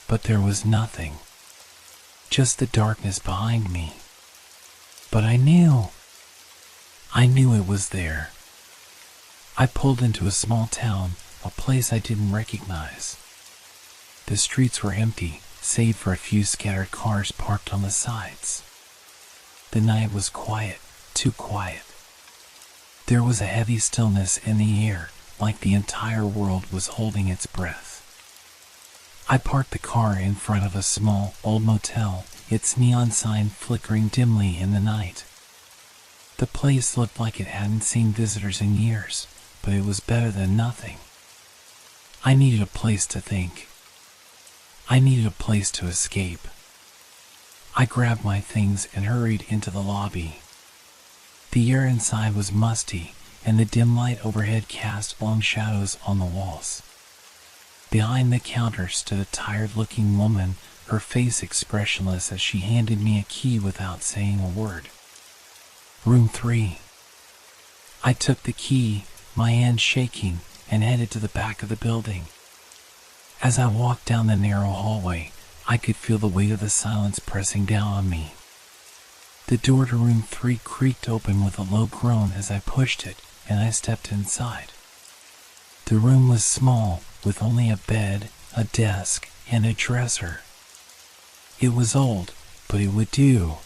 But there was nothing. Just the darkness behind me. But I knew it was there. I pulled into a small town, a place I didn't recognize. The streets were empty, save for a few scattered cars parked on the sides. The night was quiet, too quiet. There was a heavy stillness in the air, like the entire world was holding its breath. I parked the car in front of a small, old motel, its neon sign flickering dimly in the night. The place looked like it hadn't seen visitors in years, but it was better than nothing. I needed a place to think. I needed a place to escape. I grabbed my things and hurried into the lobby. The air inside was musty, and the dim light overhead cast long shadows on the walls. Behind the counter stood a tired-looking woman, her face expressionless as she handed me a key without saying a word. Room 3. I took the key, my hand shaking, and headed to the back of the building. As I walked down the narrow hallway, I could feel the weight of the silence pressing down on me. The door to room 3 creaked open with a low groan as I pushed it, and I stepped inside. The room was small, with only a bed, a desk, and a dresser. It was old, but it would do.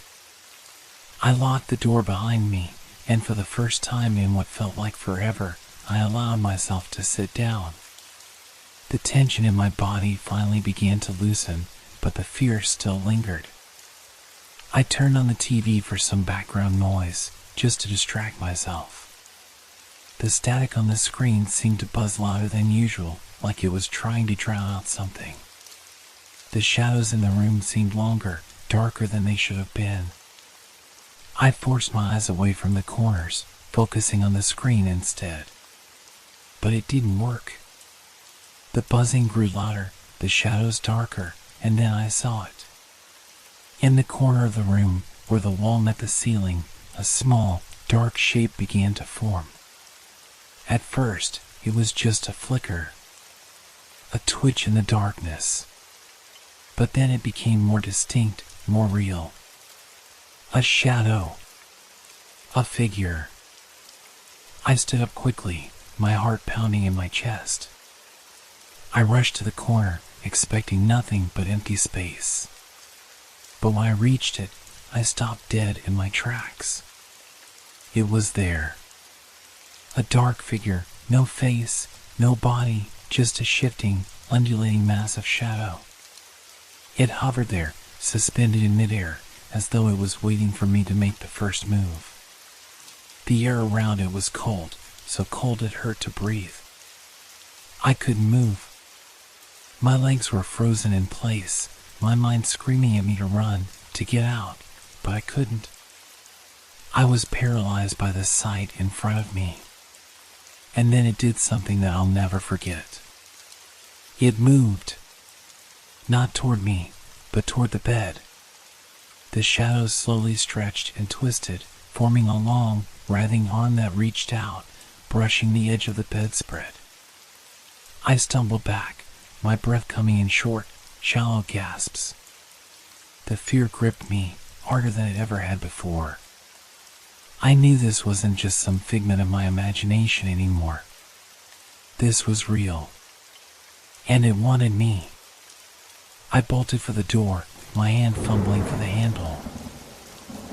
I locked the door behind me, and for the first time in what felt like forever, I allowed myself to sit down. The tension in my body finally began to loosen, but the fear still lingered. I turned on the TV for some background noise, just to distract myself. The static on the screen seemed to buzz louder than usual, like it was trying to drown out something. The shadows in the room seemed longer, darker than they should have been. I forced my eyes away from the corners, focusing on the screen instead. But it didn't work. The buzzing grew louder, the shadows darker, and then I saw it. In the corner of the room, where the wall met the ceiling, a small, dark shape began to form. At first, it was just a flicker, a twitch in the darkness. But then it became more distinct, more real. A shadow. A figure. I stood up quickly, my heart pounding in my chest. I rushed to the corner, expecting nothing but empty space. But when I reached it, I stopped dead in my tracks. It was there. A dark figure, no face, no body, just a shifting, undulating mass of shadow. It hovered there, suspended in midair, as though it was waiting for me to make the first move. The air around it was cold, so cold it hurt to breathe. I couldn't move. My legs were frozen in place, my mind screaming at me to run, to get out, but I couldn't. I was paralyzed by the sight in front of me. And then it did something that I'll never forget. It moved. Not toward me, but toward the bed. The shadows slowly stretched and twisted, forming a long, writhing arm that reached out, brushing the edge of the bedspread. I stumbled back, my breath coming in short, shallow gasps. The fear gripped me, harder than it ever had before. I knew this wasn't just some figment of my imagination anymore. This was real. And it wanted me. I bolted for the door, my hand fumbling for the handle.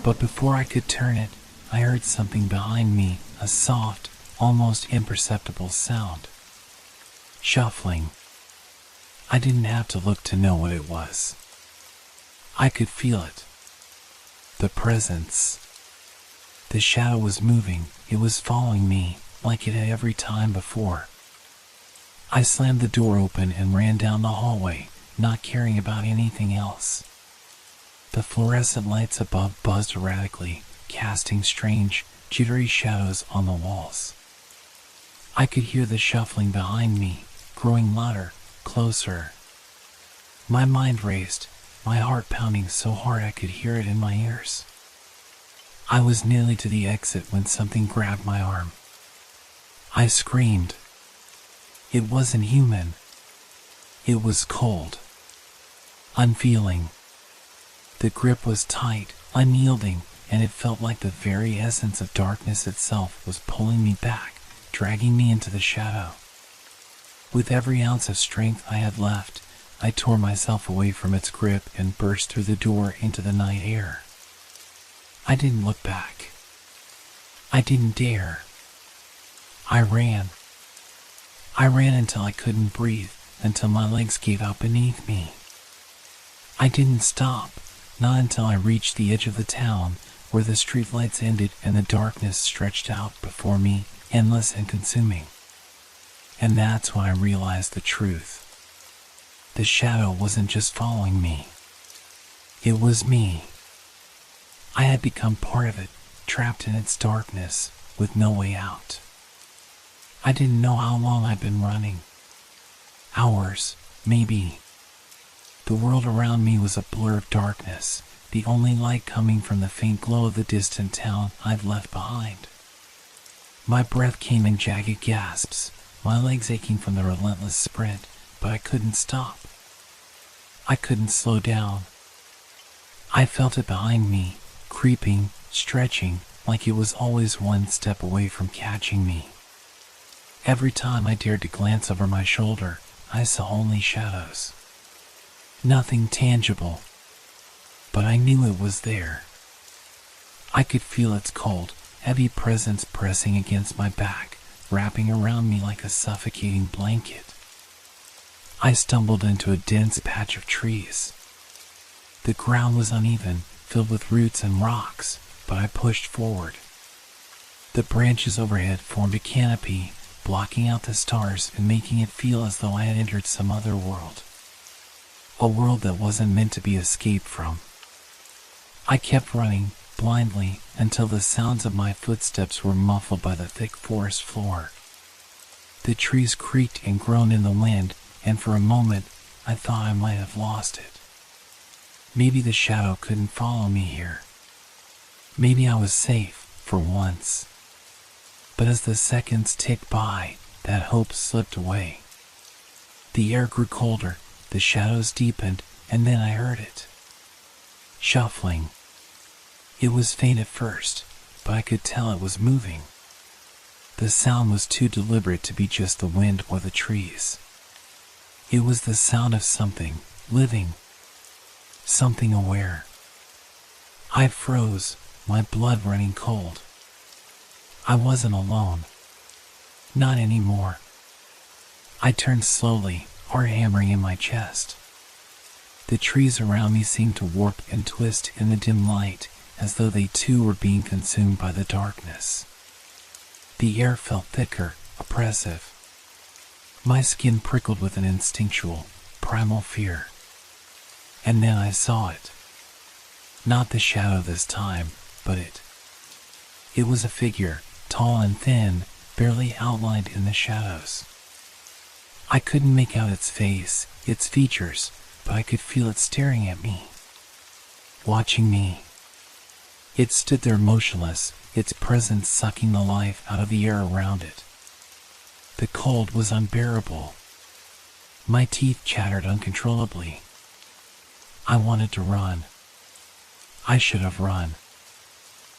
But before I could turn it, I heard something behind me, a soft, almost imperceptible sound. Shuffling. I didn't have to look to know what it was. I could feel it. The presence. The shadow was moving, it was following me, like it had every time before. I slammed the door open and ran down the hallway, not caring about anything else. The fluorescent lights above buzzed erratically, casting strange, jittery shadows on the walls. I could hear the shuffling behind me, growing louder, closer. My mind raced, my heart pounding so hard I could hear it in my ears. I was nearly to the exit when something grabbed my arm. I screamed. It wasn't human. It was cold. Unfeeling. The grip was tight, unyielding, and it felt like the very essence of darkness itself was pulling me back, dragging me into the shadow. With every ounce of strength I had left, I tore myself away from its grip and burst through the door into the night air. I didn't look back. I didn't dare. I ran. I ran until I couldn't breathe, until my legs gave out beneath me. I didn't stop, not until I reached the edge of the town, where the streetlights ended and the darkness stretched out before me, endless and consuming. And that's when I realized the truth. The shadow wasn't just following me. It was me. I had become part of it, trapped in its darkness, with no way out. I didn't know how long I'd been running. Hours, maybe. The world around me was a blur of darkness, the only light coming from the faint glow of the distant town I'd left behind. My breath came in jagged gasps, my legs aching from the relentless sprint, but I couldn't stop. I couldn't slow down. I felt it behind me, creeping, stretching, like it was always one step away from catching me. Every time I dared to glance over my shoulder, I saw only shadows. Nothing tangible, but I knew it was there. I could feel its cold, heavy presence pressing against my back, wrapping around me like a suffocating blanket. I stumbled into a dense patch of trees. The ground was uneven, filled with roots and rocks, but I pushed forward. The branches overhead formed a canopy, blocking out the stars and making it feel as though I had entered some other world. A world that wasn't meant to be escaped from. I kept running, blindly, until the sounds of my footsteps were muffled by the thick forest floor. The trees creaked and groaned in the wind, and for a moment, I thought I might have lost it. Maybe the shadow couldn't follow me here. Maybe I was safe, for once. But as the seconds ticked by, that hope slipped away. The air grew colder, the shadows deepened, and then I heard it. Shuffling. It was faint at first, but I could tell it was moving. The sound was too deliberate to be just the wind or the trees. It was the sound of something living, something aware. I froze, my blood running cold. I wasn't alone. Not anymore. I turned slowly, heart hammering in my chest. The trees around me seemed to warp and twist in the dim light, as though they too were being consumed by the darkness. The air felt thicker, oppressive. My skin prickled with an instinctual, primal fear. And then I saw it. Not the shadow this time, but it. It was a figure, tall and thin, barely outlined in the shadows. I couldn't make out its face, its features, but I could feel it staring at me. Watching me. It stood there motionless, its presence sucking the life out of the air around it. The cold was unbearable. My teeth chattered uncontrollably. I wanted to run. I should have run.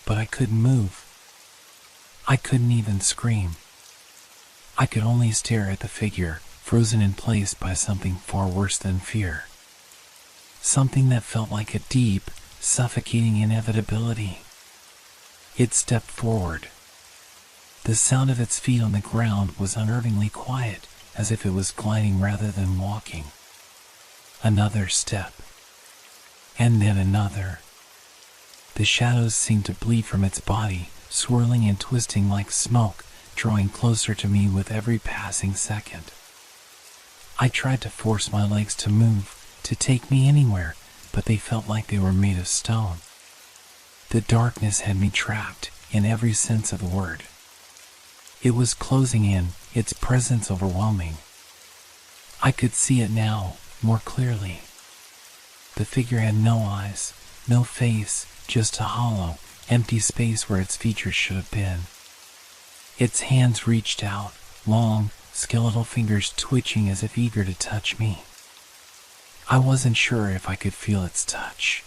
But I couldn't move. I couldn't even scream. I could only stare at the figure, frozen in place by something far worse than fear. Something that felt like a deep, suffocating inevitability. It stepped forward. The sound of its feet on the ground was unnervingly quiet, as if it was gliding rather than walking. Another step. And then another. The shadows seemed to bleed from its body, swirling and twisting like smoke, drawing closer to me with every passing second. I tried to force my legs to move, to take me anywhere, but they felt like they were made of stone. The darkness had me trapped, in every sense of the word. It was closing in, its presence overwhelming. I could see it now, more clearly. The figure had no eyes, no face, just a hollow, empty space where its features should have been. Its hands reached out, long, skeletal fingers twitching as if eager to touch me. I wasn't sure if I could feel its touch.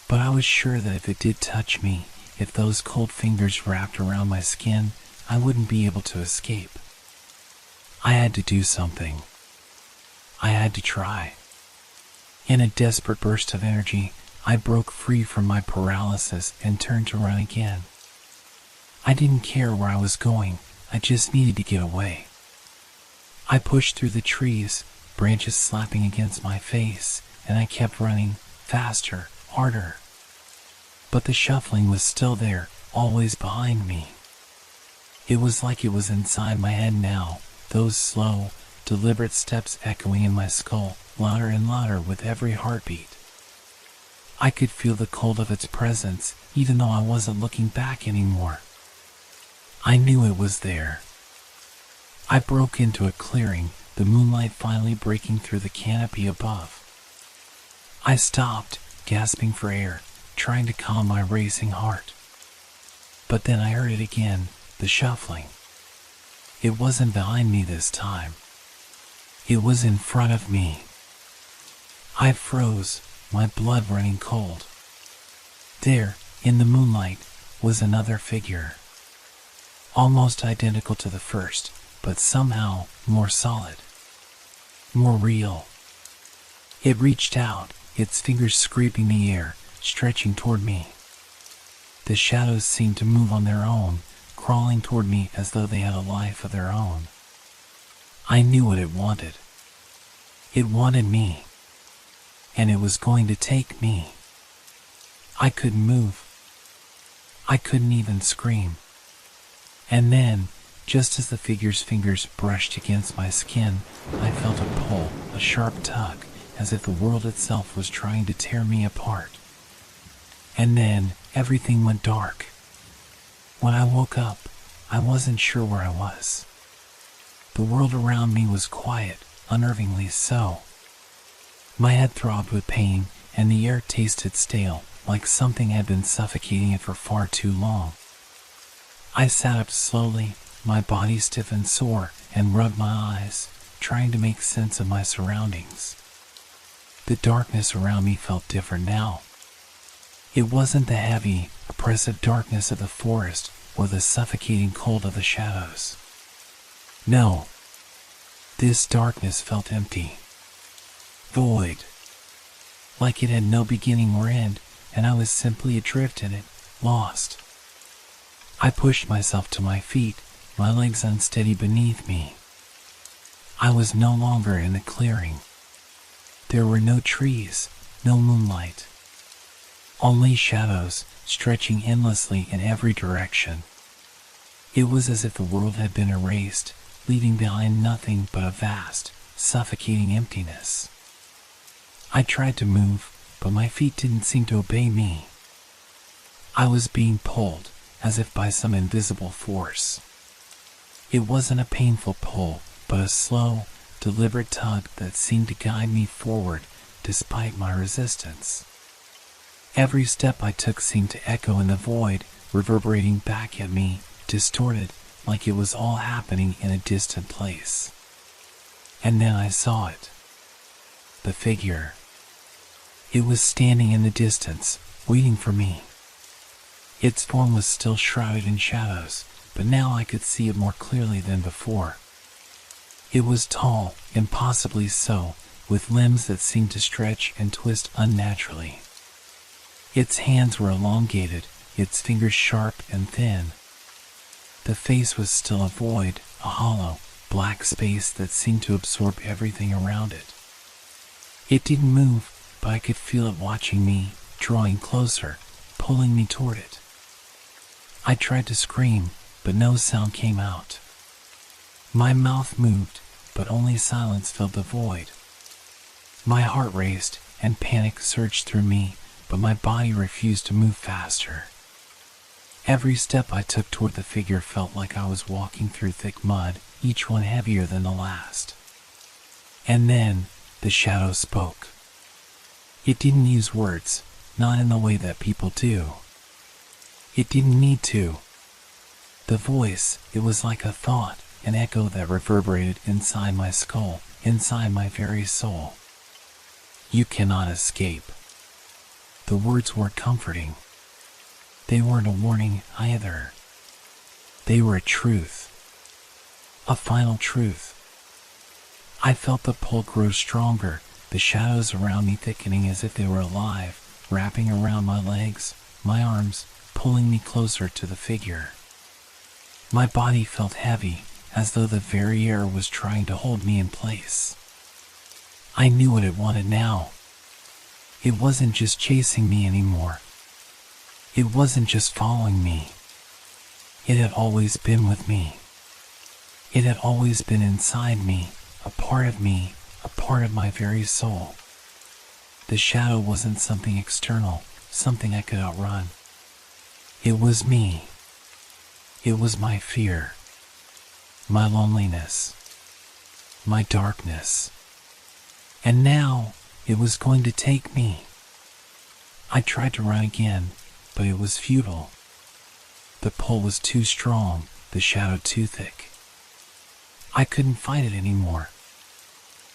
But I was sure that if it did touch me, if those cold fingers wrapped around my skin, I wouldn't be able to escape. I had to do something. I had to try. In a desperate burst of energy, I broke free from my paralysis and turned to run again. I didn't care where I was going, I just needed to get away. I pushed through the trees, branches slapping against my face, and I kept running, faster, harder. But the shuffling was still there, always behind me. It was like it was inside my head now, those slow, deliberate steps echoing in my skull, louder and louder with every heartbeat. I could feel the cold of its presence, even though I wasn't looking back anymore. I knew it was there. I broke into a clearing, the moonlight finally breaking through the canopy above. I stopped, gasping for air, trying to calm my racing heart. But then I heard it again, the shuffling. It wasn't behind me this time. It was in front of me. I froze, my blood running cold. There, in the moonlight, was another figure. Almost identical to the first, but somehow more solid. More real. It reached out, its fingers scraping the air, stretching toward me. The shadows seemed to move on their own, crawling toward me as though they had a life of their own. I knew what it wanted. It wanted me. And it was going to take me. I couldn't move. I couldn't even scream. And then, just as the figure's fingers brushed against my skin, I felt a pull, a sharp tug, as if the world itself was trying to tear me apart. And then, everything went dark. When I woke up, I wasn't sure where I was. The world around me was quiet, unnervingly so. My head throbbed with pain, and the air tasted stale, like something had been suffocating it for far too long. I sat up slowly, my body stiff and sore, and rubbed my eyes, trying to make sense of my surroundings. The darkness around me felt different now. It wasn't the heavy, oppressive darkness of the forest or the suffocating cold of the shadows. No. This darkness felt empty. Void. Like it had no beginning or end, and I was simply adrift in it, lost. I pushed myself to my feet, my legs unsteady beneath me. I was no longer in the clearing. There were no trees, no moonlight. Only shadows, stretching endlessly in every direction. It was as if the world had been erased, leaving behind nothing but a vast, suffocating emptiness. I tried to move, but my feet didn't seem to obey me. I was being pulled, as if by some invisible force. It wasn't a painful pull, but a slow, deliberate tug that seemed to guide me forward despite my resistance. Every step I took seemed to echo in the void, reverberating back at me, distorted, like it was all happening in a distant place. And then I saw it. The figure. It was standing in the distance, waiting for me. Its form was still shrouded in shadows, but now I could see it more clearly than before. It was tall, impossibly so, with limbs that seemed to stretch and twist unnaturally. Its hands were elongated, its fingers sharp and thin. The face was still a void, a hollow, black space that seemed to absorb everything around it. It didn't move, but I could feel it watching me, drawing closer, pulling me toward it. I tried to scream, but no sound came out. My mouth moved, but only silence filled the void. My heart raced, and panic surged through me, but my body refused to move faster. Every step I took toward the figure felt like I was walking through thick mud, each one heavier than the last. And then, the shadow spoke. It didn't use words, not in the way that people do. It didn't need to. The voice, it was like a thought, an echo that reverberated inside my skull, inside my very soul. You cannot escape. The words weren't comforting. They weren't a warning either. They were a truth. A final truth. I felt the pull grow stronger, the shadows around me thickening as if they were alive, wrapping around my legs, my arms, pulling me closer to the figure. My body felt heavy, as though the very air was trying to hold me in place. I knew what it wanted now. It wasn't just chasing me anymore. It wasn't just following me. It had always been with me. It had always been inside me, a part of me, a part of my very soul. The shadow wasn't something external, something I could outrun. It was me. It was my fear, my loneliness, my darkness. And now, it was going to take me. I tried to run again, but it was futile. The pull was too strong, the shadow too thick. I couldn't fight it anymore.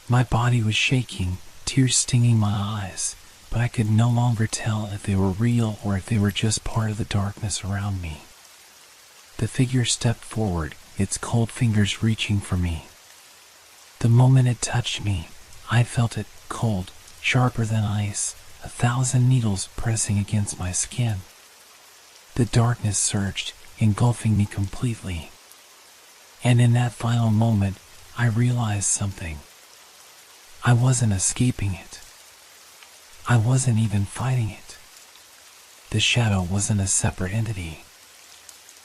My body was shaking, tears stinging my eyes, but I could no longer tell if they were real or if they were just part of the darkness around me. The figure stepped forward, its cold fingers reaching for me. The moment it touched me, I felt it, cold, sharper than ice, 1,000 needles pressing against my skin. The darkness surged, engulfing me completely. And in that final moment, I realized something. I wasn't escaping it. I wasn't even fighting it. The shadow wasn't a separate entity.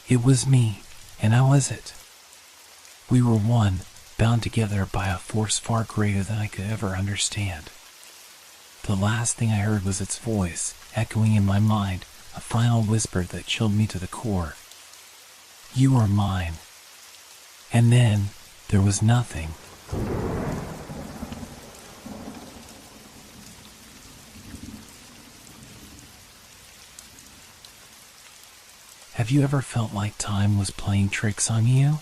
It was me, and I was it. We were one, bound together by a force far greater than I could ever understand. The last thing I heard was its voice, echoing in my mind, a final whisper that chilled me to the core. You are mine. And then, there was nothing. Have you ever felt like time was playing tricks on you?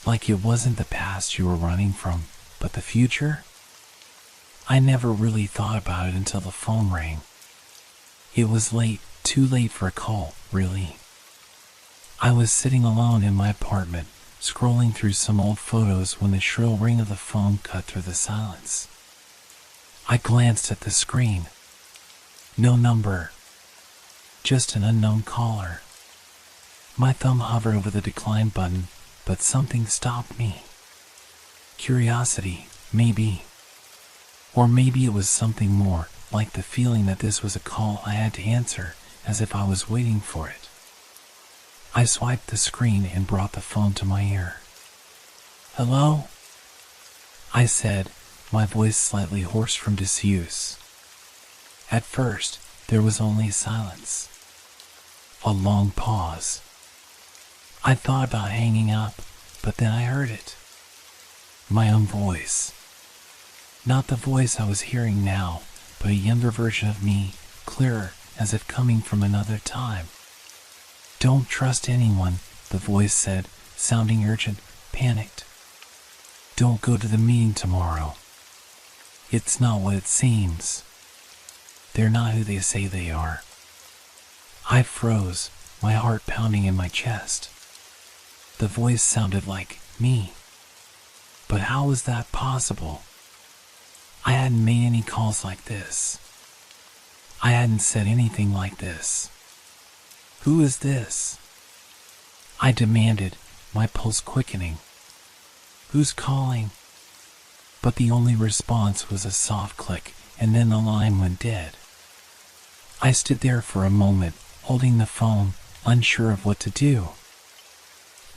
Like it wasn't the past you were running from, but the future? I never really thought about it until the phone rang. It was late, too late for a call, really. I was sitting alone in my apartment, scrolling through some old photos when the shrill ring of the phone cut through the silence. I glanced at the screen. No number. Just an unknown caller. My thumb hovered over the decline button, but something stopped me. Curiosity, maybe. Or maybe it was something more, like the feeling that this was a call I had to answer, as if I was waiting for it. I swiped the screen and brought the phone to my ear. Hello? I said, my voice slightly hoarse from disuse. At first, there was only silence. A long pause. I thought about hanging up, but then I heard it. My own voice. Not the voice I was hearing now, but a younger version of me, clearer, as if coming from another time. Don't trust anyone, the voice said, sounding urgent, panicked. Don't go to the meeting tomorrow. It's not what it seems. They're not who they say they are. I froze, my heart pounding in my chest. The voice sounded like me. But how was that possible? I hadn't made any calls like this. I hadn't said anything like this. Who is this? I demanded, my pulse quickening. Who's calling? But the only response was a soft click, and then the line went dead. I stood there for a moment, holding the phone, unsure of what to do.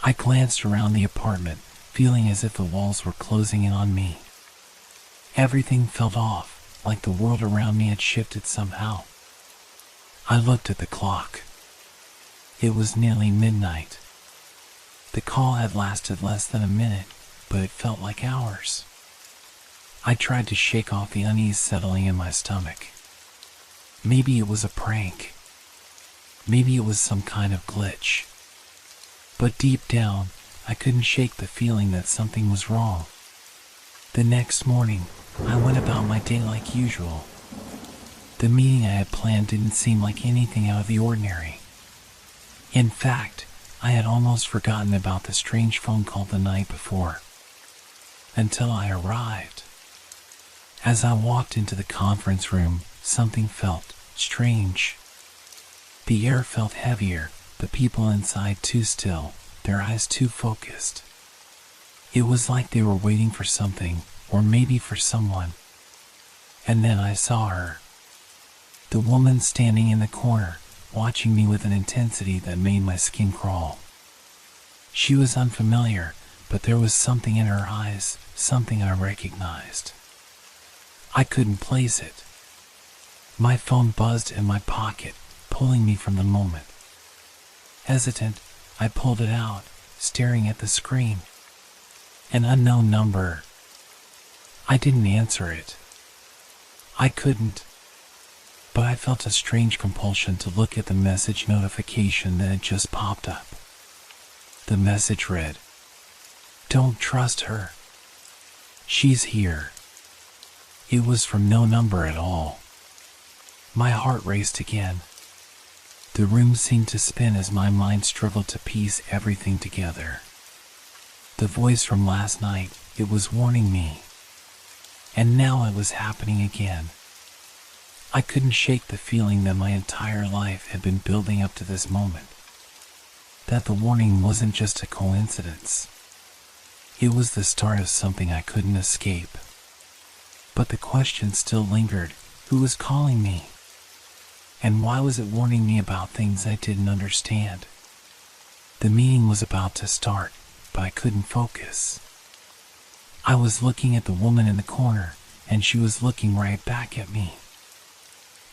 I glanced around the apartment, feeling as if the walls were closing in on me. Everything felt off, like the world around me had shifted somehow. I looked at the clock. It was nearly midnight. The call had lasted less than a minute, but it felt like hours. I tried to shake off the unease settling in my stomach. Maybe it was a prank. Maybe it was some kind of glitch. But deep down, I couldn't shake the feeling that something was wrong. The next morning, I went about my day like usual. The meeting I had planned didn't seem like anything out of the ordinary. In fact, I had almost forgotten about the strange phone call the night before. Until I arrived. As I walked into the conference room, something felt strange. The air felt heavier, the people inside too still, their eyes too focused. It was like they were waiting for something, or maybe for someone. And then I saw her. The woman standing in the corner, watching me with an intensity that made my skin crawl. She was unfamiliar, but there was something in her eyes, something I recognized. I couldn't place it. My phone buzzed in my pocket, pulling me from the moment. Hesitant, I pulled it out, staring at the screen. An unknown number. I didn't answer it. I couldn't. but I felt a strange compulsion to look at the message notification that had just popped up. The message read, "Don't trust her. She's here." It was from no number at all. My heart raced again. The room seemed to spin as my mind struggled to piece everything together. The voice from last night, it was warning me. And now it was happening again. I couldn't shake the feeling that my entire life had been building up to this moment. That the warning wasn't just a coincidence. It was the start of something I couldn't escape. But the question still lingered, who was calling me? And why was it warning me about things I didn't understand? The meeting was about to start, but I couldn't focus. I was looking at the woman in the corner, and she was looking right back at me.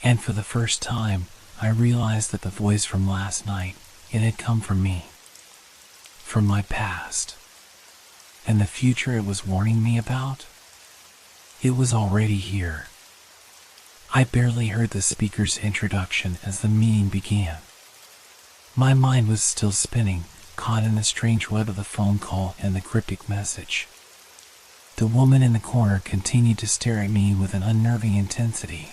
And for the first time, I realized that the voice from last night, it had come from me. From my past. And the future it was warning me about? It was already here. I barely heard the speaker's introduction as the meeting began. My mind was still spinning, caught in the strange web of the phone call and the cryptic message. The woman in the corner continued to stare at me with an unnerving intensity.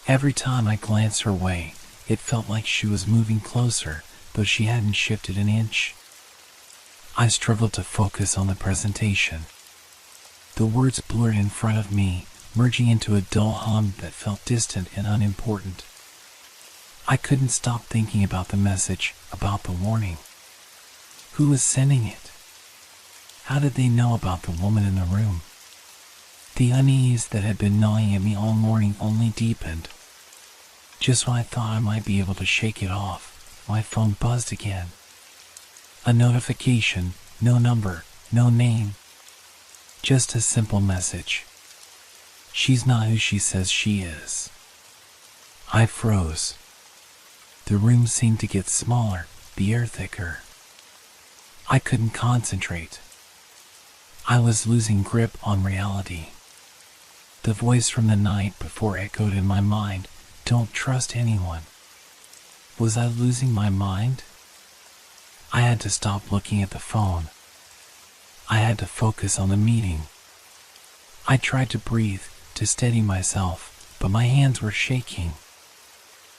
Every time I glanced her way, it felt like she was moving closer, though she hadn't shifted an inch. I struggled to focus on the presentation. The words blurred in front of me, merging into a dull hum that felt distant and unimportant. I couldn't stop thinking about the message, about the warning. Who was sending it? How did they know about the woman in the room? The unease that had been gnawing at me all morning only deepened. Just when I thought I might be able to shake it off, my phone buzzed again. A notification, no number, no name. Just a simple message. She's not who she says she is. I froze. The room seemed to get smaller, the air thicker. I couldn't concentrate. I was losing grip on reality. The voice from the night before echoed in my mind, "Don't trust anyone." Was I losing my mind? I had to stop looking at the phone. I had to focus on the meeting. I tried to breathe, to steady myself, but my hands were shaking.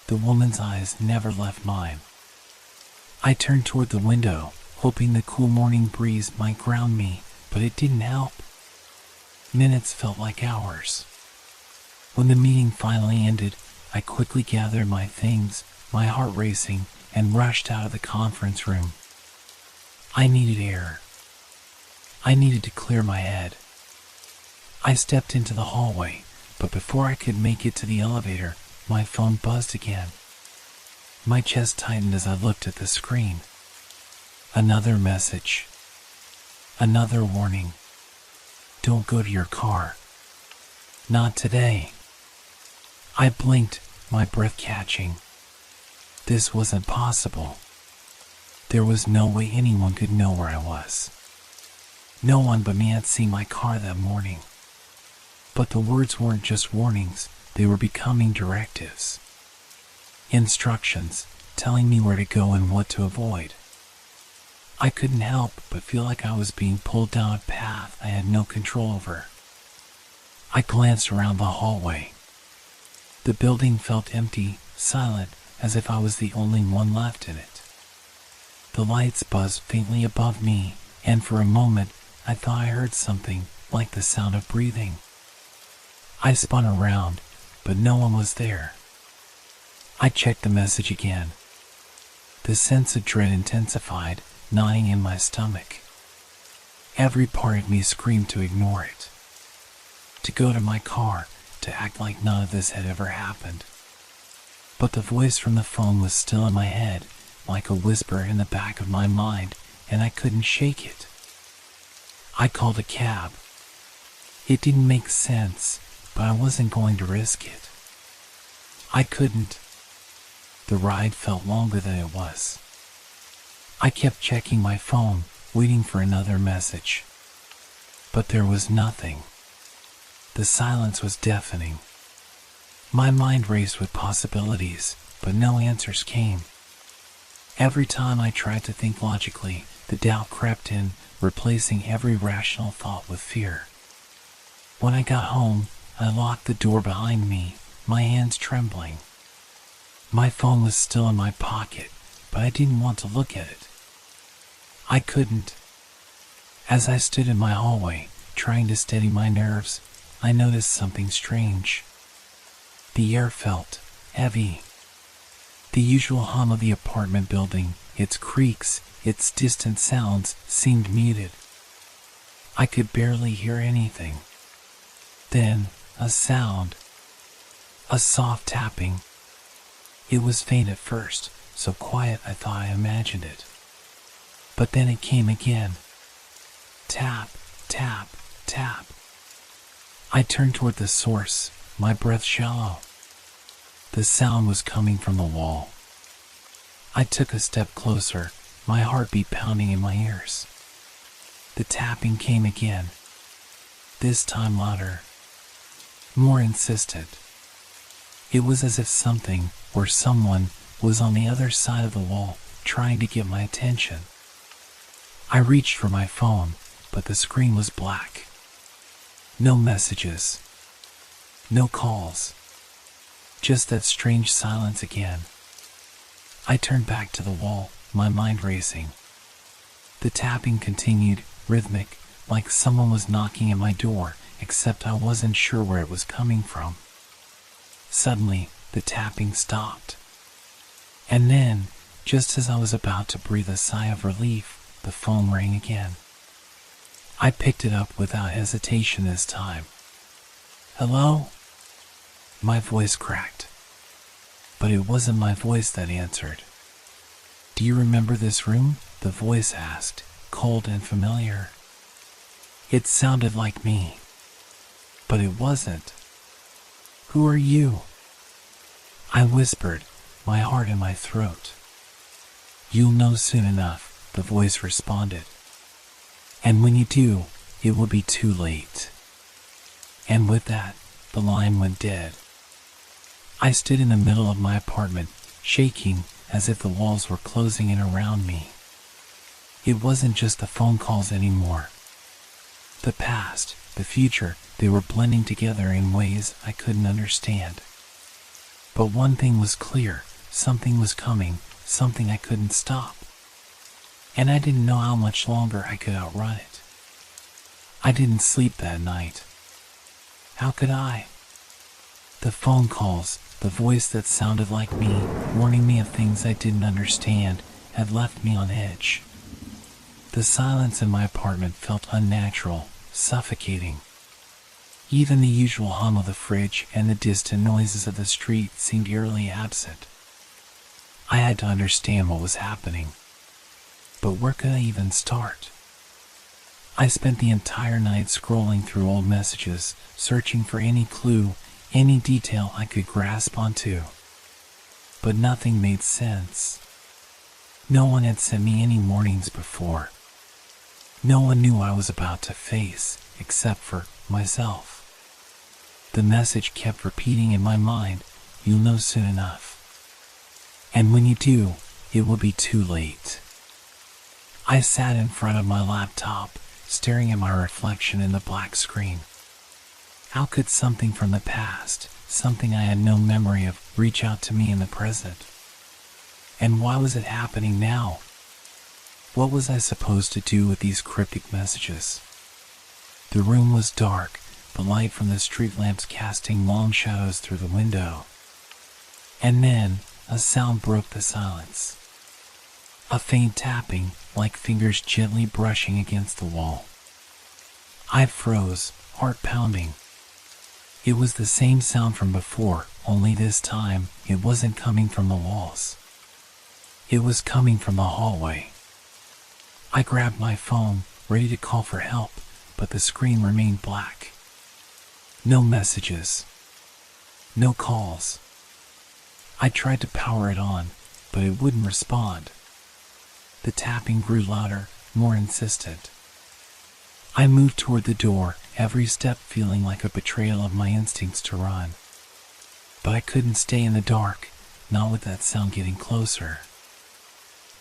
The woman's eyes never left mine. I turned toward the window, hoping the cool morning breeze might ground me, but it didn't help. Minutes felt like hours. When the meeting finally ended, I quickly gathered my things, my heart racing, and rushed out of the conference room. I needed air. I needed to clear my head. I stepped into the hallway, but before I could make it to the elevator, my phone buzzed again. My chest tightened as I looked at the screen. Another message. Another warning. Don't go to your car. Not today. I blinked, my breath catching. This wasn't possible. There was no way anyone could know where I was. No one but me had seen my car that morning. But the words weren't just warnings, they were becoming directives. Instructions, telling me where to go and what to avoid. I couldn't help but feel like I was being pulled down a path I had no control over. I glanced around the hallway. The building felt empty, silent, as if I was the only one left in it. The lights buzzed faintly above me, and for a moment, I thought I heard something, like the sound of breathing. I spun around, but no one was there. I checked the message again. The sense of dread intensified, gnawing in my stomach. Every part of me screamed to ignore it. To go to my car, to act like none of this had ever happened. But the voice from the phone was still in my head, like a whisper in the back of my mind, and I couldn't shake it. I called a cab. It didn't make sense, but I wasn't going to risk it. I couldn't. The ride felt longer than it was. I kept checking my phone, waiting for another message. But there was nothing. The silence was deafening. My mind raced with possibilities, but no answers came. Every time I tried to think logically, the doubt crept in, replacing every rational thought with fear. When I got home, I locked the door behind me, my hands trembling. My phone was still in my pocket, but I didn't want to look at it. I couldn't. As I stood in my hallway, trying to steady my nerves, I noticed something strange. The air felt heavy. The usual hum of the apartment building, its creaks, its distant sounds, seemed muted. I could barely hear anything. Then, a sound. A soft tapping. It was faint at first, so quiet I thought I imagined it. But then it came again. Tap, tap, tap. I turned toward the source, my breath shallow. The sound was coming from the wall. I took a step closer, my heartbeat pounding in my ears. The tapping came again, this time louder, more insistent. It was as if something, or someone, was on the other side of the wall, trying to get my attention. I reached for my phone, but the screen was black. No messages. No calls. Just that strange silence again. I turned back to the wall, my mind racing. The tapping continued, rhythmic, like someone was knocking at my door, except I wasn't sure where it was coming from. Suddenly, the tapping stopped. And then, just as I was about to breathe a sigh of relief, the phone rang again. I picked it up without hesitation this time. Hello? My voice cracked. But it wasn't my voice that answered. Do you remember this room? The voice asked, cold and familiar. It sounded like me. But it wasn't. Who are you? I whispered, my heart in my throat. You'll know soon enough, the voice responded. And when you do, it will be too late. And with that, the line went dead. I stood in the middle of my apartment, shaking as if the walls were closing in around me. It wasn't just the phone calls anymore. The past, the future, they were blending together in ways I couldn't understand. But one thing was clear, something was coming, something I couldn't stop. And I didn't know how much longer I could outrun it. I didn't sleep that night. How could I? The phone calls, the voice that sounded like me, warning me of things I didn't understand, had left me on edge. The silence in my apartment felt unnatural, suffocating. Even the usual hum of the fridge and the distant noises of the street seemed eerily absent. I had to understand what was happening. But where could I even start? I spent the entire night scrolling through old messages, searching for any clue, any detail I could grasp onto. But nothing made sense. No one had sent me any warnings before. No one knew I was about to face, except for myself. The message kept repeating in my mind, you'll know soon enough. And when you do, it will be too late. I sat in front of my laptop, staring at my reflection in the black screen. How could something from the past, something I had no memory of, reach out to me in the present? And why was it happening now? What was I supposed to do with these cryptic messages? The room was dark, the light from the street lamps casting long shadows through the window. And then, a sound broke the silence. A faint tapping, like fingers gently brushing against the wall. I froze, heart pounding. It was the same sound from before, only this time, it wasn't coming from the walls. It was coming from the hallway. I grabbed my phone, ready to call for help, but the screen remained black. No messages. No calls. I tried to power it on, but it wouldn't respond. The tapping grew louder, more insistent. I moved toward the door, every step feeling like a betrayal of my instincts to run. but I couldn't stay in the dark, not with that sound getting closer.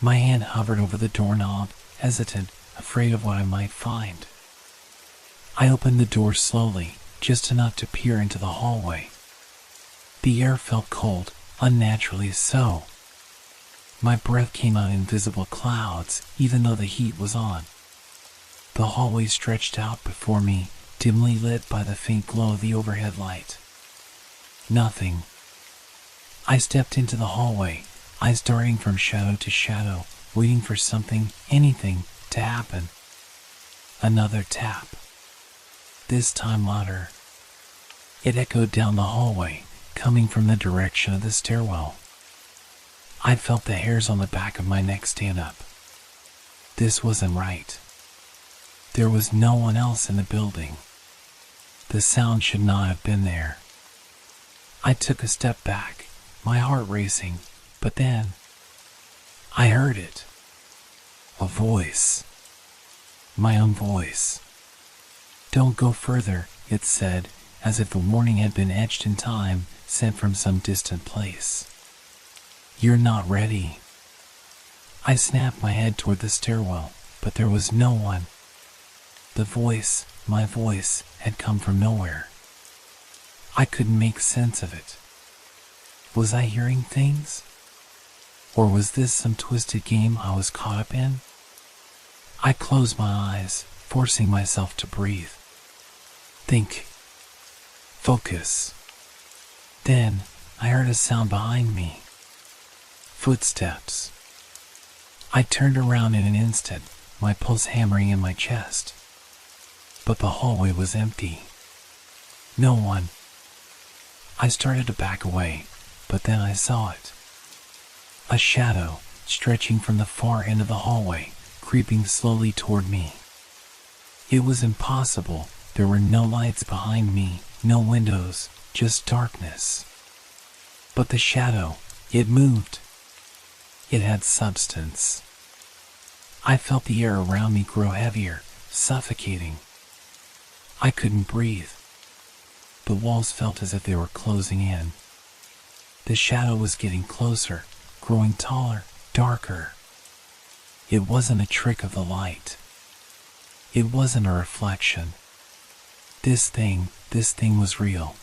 My hand hovered over the doorknob, hesitant, afraid of what I might find. I opened the door slowly, just enough to peer into the hallway. The air felt cold, unnaturally so. My breath came out in invisible clouds, even though the heat was on. The hallway stretched out before me, dimly lit by the faint glow of the overhead light. Nothing. I stepped into the hallway, eyes darting from shadow to shadow, waiting for something, anything, to happen. Another tap. This time louder. It echoed down the hallway, coming from the direction of the stairwell. I felt the hairs on the back of my neck stand up. This wasn't right. There was no one else in the building. The sound should not have been there. I took a step back, my heart racing, but then I heard it. A voice. My own voice. "Don't go further," it said, as if the warning had been etched in time, sent from some distant place. "You're not ready." I snapped my head toward the stairwell, but there was no one. The voice, my voice, had come from nowhere. I couldn't make sense of it. Was I hearing things? Or was this some twisted game I was caught up in? I closed my eyes, forcing myself to breathe. Think. Focus. Then, I heard a sound behind me. Footsteps. I turned around in an instant, my pulse hammering in my chest. But the hallway was empty. No one. I started to back away, but then I saw it. A shadow, stretching from the far end of the hallway, creeping slowly toward me. It was impossible. There were no lights behind me, no windows, just darkness. But the shadow, it moved. It had substance. I felt the air around me grow heavier, suffocating. I couldn't breathe. The walls felt as if they were closing in. The shadow was getting closer, growing taller, darker. It wasn't a trick of the light. It wasn't a reflection. This thing was real.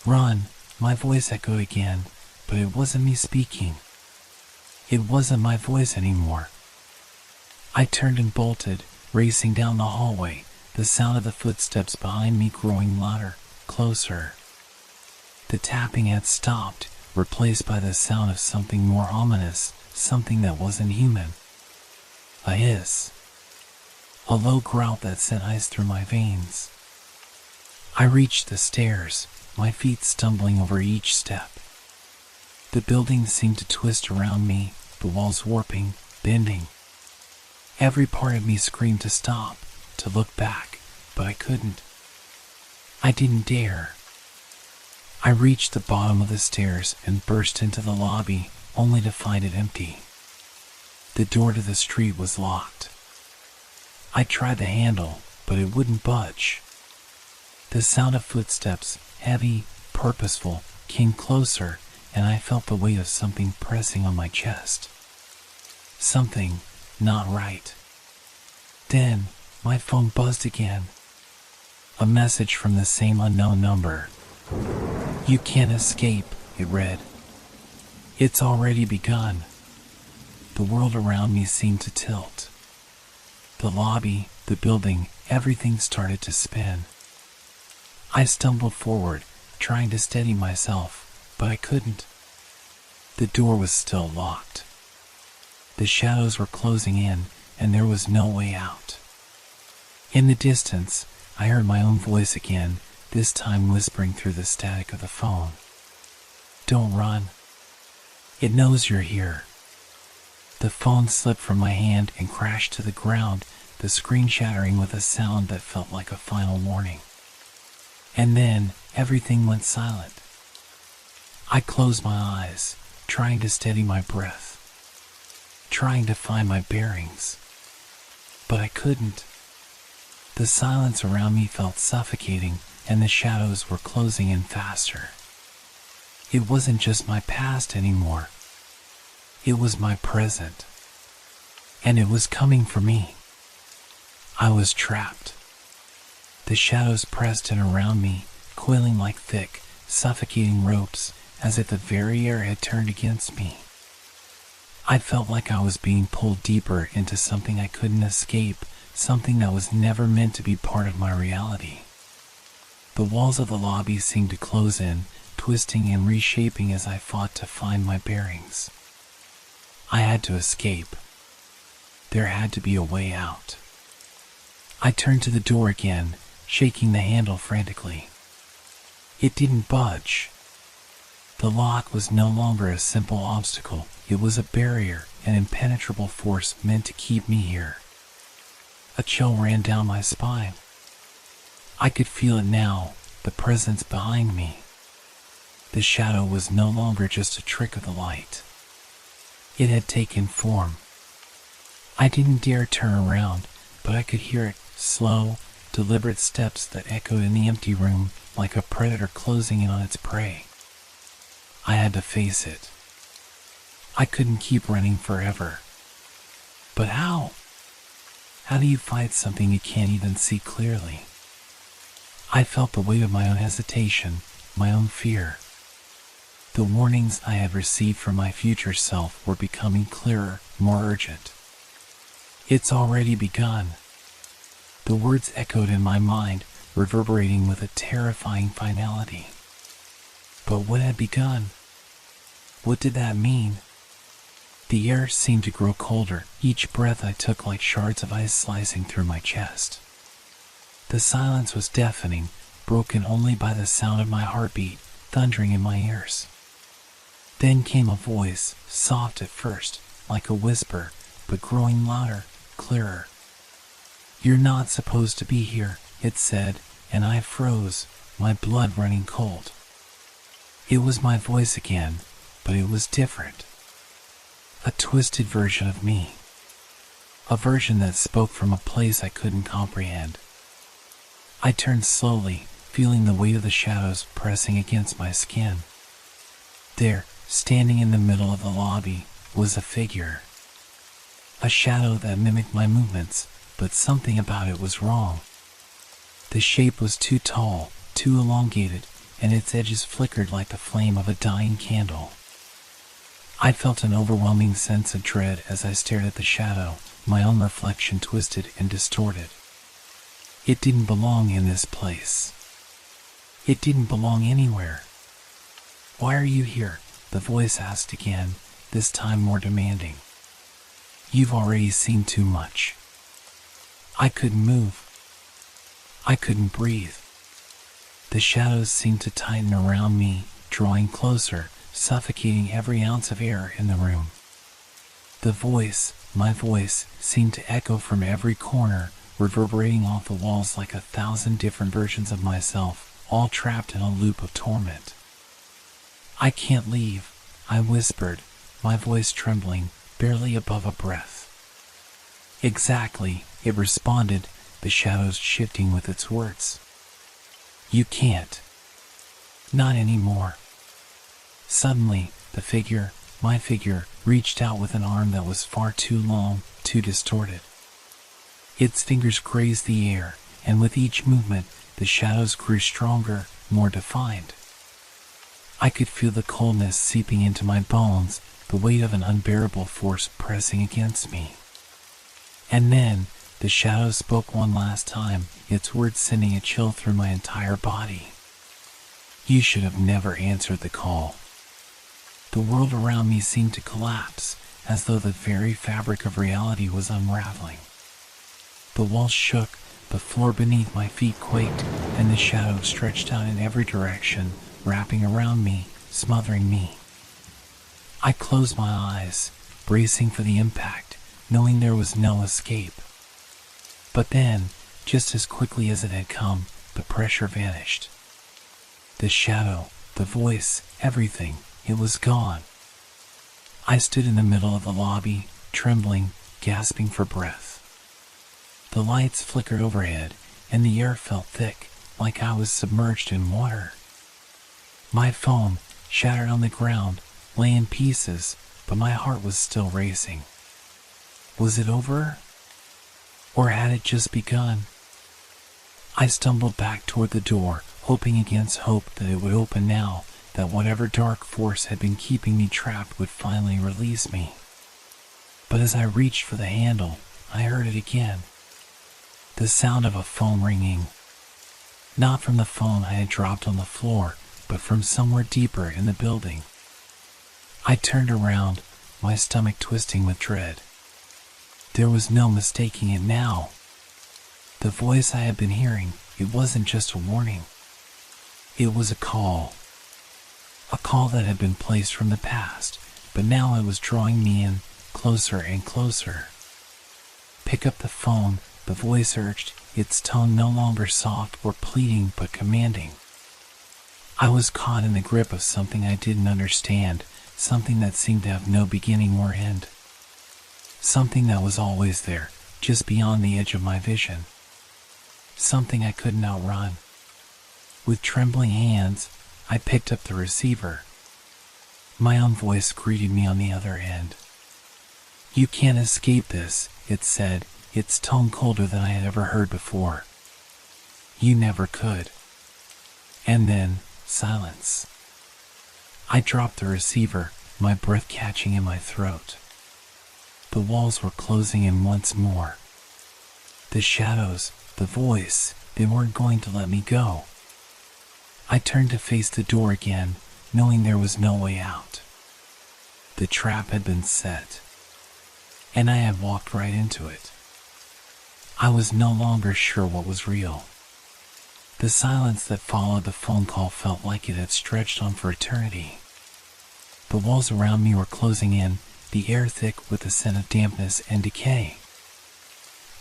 "Run," my voice echoed again, but it wasn't me speaking. It wasn't my voice anymore. I turned and bolted, racing down the hallway, the sound of the footsteps behind me growing louder, closer. The tapping had stopped, replaced by the sound of something more ominous, something that wasn't human. A hiss. A low growl that sent ice through my veins. I reached the stairs, my feet stumbling over each step. The building seemed to twist around me, the walls warping, bending. Every part of me screamed to stop, to look back, but I couldn't. I didn't dare. I reached the bottom of the stairs and burst into the lobby, only to find it empty. The door to the street was locked. I tried the handle, but it wouldn't budge. The sound of footsteps, heavy, purposeful, came closer, and I felt the weight of something pressing on my chest. Something not right. Then, my phone buzzed again. A message from the same unknown number. "You can't escape," it read. "It's already begun." The world around me seemed to tilt. The lobby, the building, everything started to spin. I stumbled forward, trying to steady myself, but I couldn't. The door was still locked. The shadows were closing in, and there was no way out. In the distance, I heard my own voice again, this time whispering through the static of the phone. "Don't run. It knows you're here." The phone slipped from my hand and crashed to the ground, the screen shattering with a sound that felt like a final warning. And then, everything went silent. I closed my eyes, trying to steady my breath, trying to find my bearings. But I couldn't. The silence around me felt suffocating, and the shadows were closing in faster. It wasn't just my past anymore. It was my present. And it was coming for me. I was trapped. The shadows pressed in around me, coiling like thick, suffocating ropes, as if the very air had turned against me. I felt like I was being pulled deeper into something I couldn't escape, something that was never meant to be part of my reality. The walls of the lobby seemed to close in, twisting and reshaping as I fought to find my bearings. I had to escape. There had to be a way out. I turned to the door again, shaking the handle frantically. It didn't budge. The lock was no longer a simple obstacle. It was a barrier, an impenetrable force meant to keep me here. A chill ran down my spine. I could feel it now, the presence behind me. The shadow was no longer just a trick of the light. It had taken form. I didn't dare turn around, but I could hear it, slow, deliberate steps that echoed in the empty room like a predator closing in on its prey. I had to face it. I couldn't keep running forever. But how? How do you fight something you can't even see clearly? I felt the weight of my own hesitation, my own fear. The warnings I had received from my future self were becoming clearer, more urgent. It's already begun. The words echoed in my mind, reverberating with a terrifying finality. But what had begun? What did that mean? The air seemed to grow colder, each breath I took like shards of ice slicing through my chest. The silence was deafening, broken only by the sound of my heartbeat thundering in my ears. Then came a voice, soft at first, like a whisper, but growing louder, clearer. "You're not supposed to be here," it said, and I froze, my blood running cold. It was my voice again, but it was different. A twisted version of me. A version that spoke from a place I couldn't comprehend. I turned slowly, feeling the weight of the shadows pressing against my skin. There, standing in the middle of the lobby, was a figure. A shadow that mimicked my movements, but something about it was wrong. The shape was too tall, too elongated, and its edges flickered like the flame of a dying candle. I felt an overwhelming sense of dread as I stared at the shadow, my own reflection twisted and distorted. It didn't belong in this place. It didn't belong anywhere. "Why are you here?" the voice asked again, this time more demanding. "You've already seen too much." I couldn't move. I couldn't breathe. The shadows seemed to tighten around me, drawing closer, suffocating every ounce of air in the room. The voice, my voice, seemed to echo from every corner, reverberating off the walls like 1,000 different versions of myself, all trapped in a loop of torment. "I can't leave," I whispered, my voice trembling, barely above a breath. "Exactly," it responded, the shadows shifting with its words. "You can't. Not anymore." Suddenly, the figure, my figure, reached out with an arm that was far too long, too distorted. Its fingers grazed the air, and with each movement, the shadows grew stronger, more defined. I could feel the coldness seeping into my bones, the weight of an unbearable force pressing against me. And then, the shadow spoke one last time, its words sending a chill through my entire body. "You should have never answered the call." The world around me seemed to collapse, as though the very fabric of reality was unraveling. The walls shook, the floor beneath my feet quaked, and the shadows stretched out in every direction, wrapping around me, smothering me. I closed my eyes, bracing for the impact, knowing there was no escape. But then, just as quickly as it had come, the pressure vanished. The shadow, the voice, everything, it was gone. I stood in the middle of the lobby, trembling, gasping for breath. The lights flickered overhead, and the air felt thick, like I was submerged in water. My phone, shattered on the ground, lay in pieces, but my heart was still racing. Was it over? Or had it just begun? I stumbled back toward the door, hoping against hope that it would open now, that whatever dark force had been keeping me trapped would finally release me. But as I reached for the handle, I heard it again. The sound of a phone ringing. Not from the phone I had dropped on the floor, but from somewhere deeper in the building. I turned around, my stomach twisting with dread. There was no mistaking it now. The voice I had been hearing, it wasn't just a warning. It was a call. A call that had been placed from the past, but now it was drawing me in, closer and closer. Pick up the phone, the voice urged, its tone no longer soft or pleading but commanding. I was caught in the grip of something I didn't understand, something that seemed to have no beginning or end. Something that was always there, just beyond the edge of my vision. Something I couldn't outrun. With trembling hands, I picked up the receiver. My own voice greeted me on the other end. "You can't escape this," it said, its tone colder than I had ever heard before. "You never could." And then, silence. I dropped the receiver, my breath catching in my throat. The walls were closing in once more. The shadows, the voice, they weren't going to let me go. I turned to face the door again, knowing there was no way out. The trap had been set, and I had walked right into it. I was no longer sure what was real. The silence that followed the phone call felt like it had stretched on for eternity. The walls around me were closing in, the air thick with the scent of dampness and decay.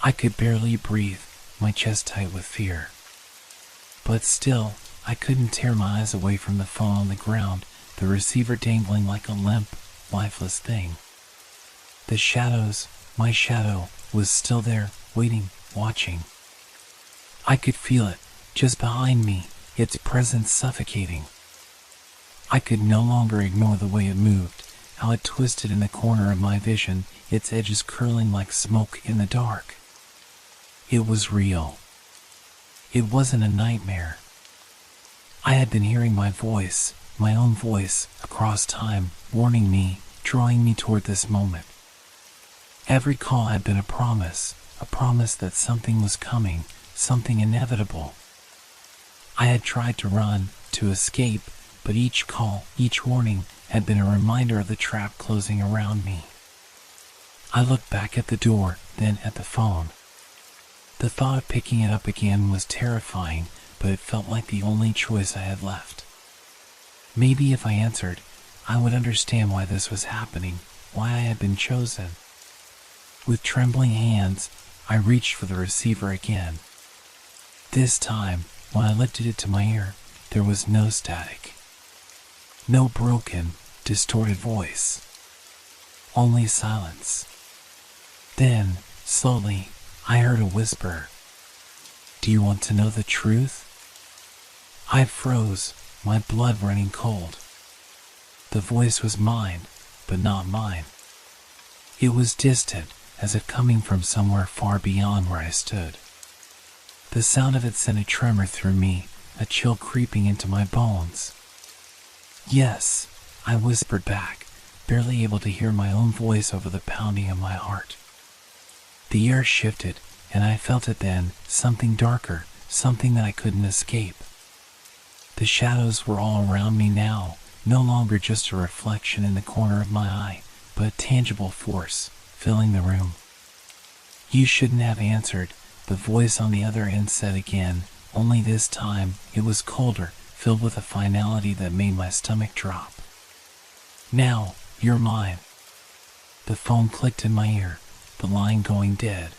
I could barely breathe, my chest tight with fear. But still, I couldn't tear my eyes away from the phone on the ground, the receiver dangling like a limp, lifeless thing. The shadows, my shadow, was still there, waiting, watching. I could feel it, just behind me, its presence suffocating. I could no longer ignore the way it moved, how it twisted in the corner of my vision, its edges curling like smoke in the dark. It was real. It wasn't a nightmare. I had been hearing my voice, my own voice, across time, warning me, drawing me toward this moment. Every call had been a promise that something was coming, something inevitable. I had tried to run, to escape, but each call, each warning, had been a reminder of the trap closing around me. I looked back at the door, then at the phone. The thought of picking it up again was terrifying, but it felt like the only choice I had left. Maybe if I answered, I would understand why this was happening, why I had been chosen. With trembling hands, I reached for the receiver again. This time, when I lifted it to my ear, there was no static. No broken, distorted voice. Only silence. Then, slowly, I heard a whisper. "Do you want to know the truth?" I froze, my blood running cold. The voice was mine, but not mine. It was distant, as if coming from somewhere far beyond where I stood. The sound of it sent a tremor through me, a chill creeping into my bones. "Yes," I whispered back, barely able to hear my own voice over the pounding of my heart. The air shifted, and I felt it then, something darker, something that I couldn't escape. The shadows were all around me now, no longer just a reflection in the corner of my eye, but a tangible force, filling the room. "You shouldn't have answered," the voice on the other end said again, only this time it was colder, filled with a finality that made my stomach drop. "Now, you're mine." The phone clicked in my ear, the line going dead.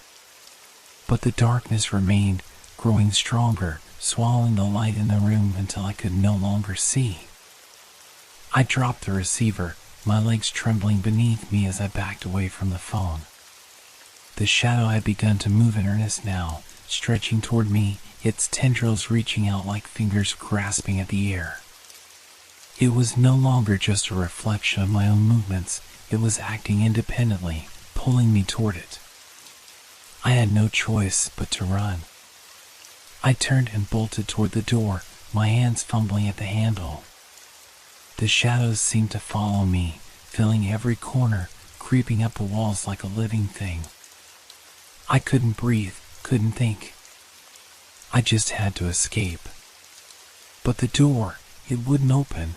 But the darkness remained, growing stronger, swallowing the light in the room until I could no longer see. I dropped the receiver, my legs trembling beneath me as I backed away from the phone. The shadow had begun to move in earnest now, stretching toward me, its tendrils reaching out like fingers grasping at the air. It was no longer just a reflection of my own movements, it was acting independently, pulling me toward it. I had no choice but to run. I turned and bolted toward the door, my hands fumbling at the handle. The shadows seemed to follow me, filling every corner, creeping up the walls like a living thing. I couldn't breathe, couldn't think. I just had to escape. But the door, it wouldn't open.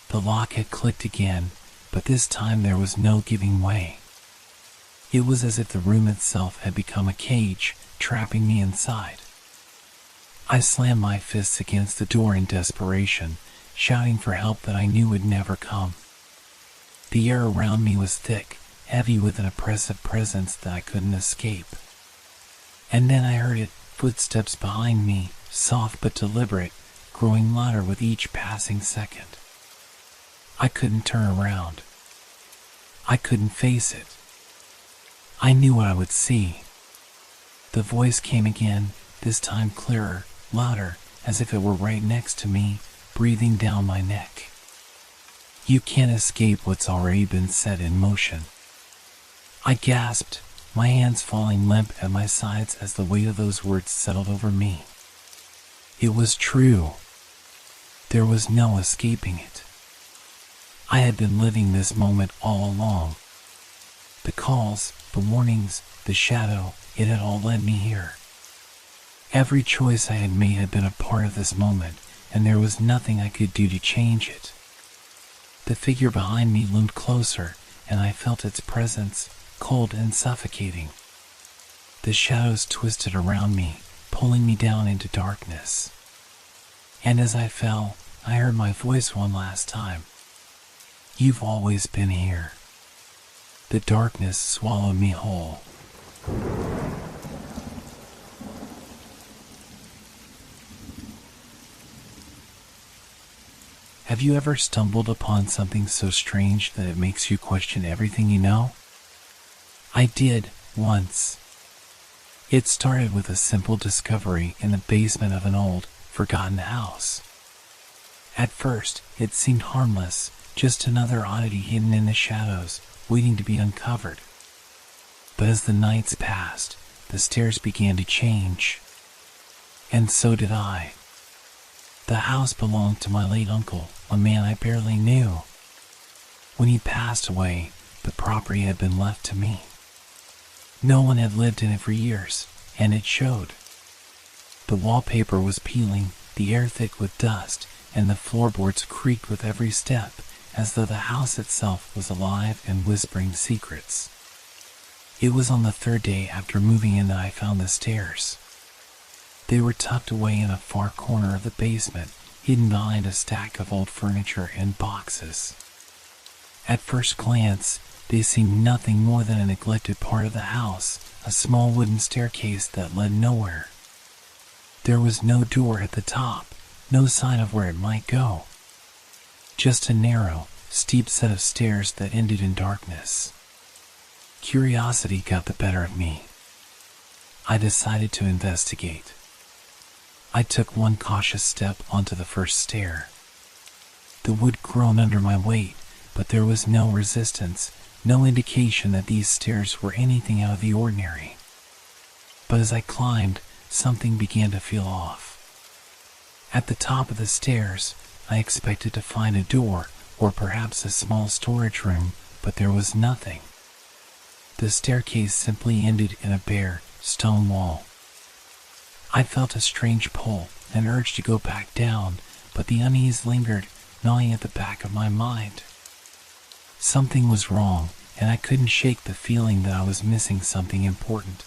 The lock had clicked again, but this time there was no giving way. It was as if the room itself had become a cage, trapping me inside. I slammed my fists against the door in desperation, shouting for help that I knew would never come. The air around me was thick, heavy with an oppressive presence that I couldn't escape. And then I heard it, footsteps behind me, soft but deliberate, growing louder with each passing second. I couldn't turn around. I couldn't face it. I knew what I would see. The voice came again, this time clearer, louder, as if it were right next to me, breathing down my neck. You can't escape what's already been set in motion. I gasped, my hands falling limp at my sides as the weight of those words settled over me. It was true. There was no escaping it. I had been living this moment all along. The calls, the warnings, the shadow, it had all led me here. Every choice I had made had been a part of this moment, and there was nothing I could do to change it. The figure behind me loomed closer, and I felt its presence, cold and suffocating. The shadows twisted around me, pulling me down into darkness. And as I fell, I heard my voice one last time. You've always been here. The darkness swallowed me whole. Have you ever stumbled upon something so strange that it makes you question everything you know? I did, once. It started with a simple discovery in the basement of an old, forgotten house. At first, it seemed harmless, just another oddity hidden in the shadows, waiting to be uncovered. But as the nights passed, the stairs began to change. And so did I. The house belonged to my late uncle, a man I barely knew. When he passed away, the property had been left to me. No one had lived in it for years, and it showed. The wallpaper was peeling, the air thick with dust, and the floorboards creaked with every step, as though the house itself was alive and whispering secrets. It was on the third day after moving in that I found the stairs. They were tucked away in a far corner of the basement, hidden behind a stack of old furniture and boxes. At first glance, they seemed nothing more than a neglected part of the house, a small wooden staircase that led nowhere. There was no door at the top, no sign of where it might go. Just a narrow, steep set of stairs that ended in darkness. Curiosity got the better of me. I decided to investigate. I took one cautious step onto the first stair. The wood groaned under my weight, but there was no resistance, no indication that these stairs were anything out of the ordinary. But as I climbed, something began to feel off. At the top of the stairs, I expected to find a door, or perhaps a small storage room, but there was nothing. The staircase simply ended in a bare, stone wall. I felt a strange pull, an urge to go back down, but the unease lingered, gnawing at the back of my mind. Something was wrong, and I couldn't shake the feeling that I was missing something important.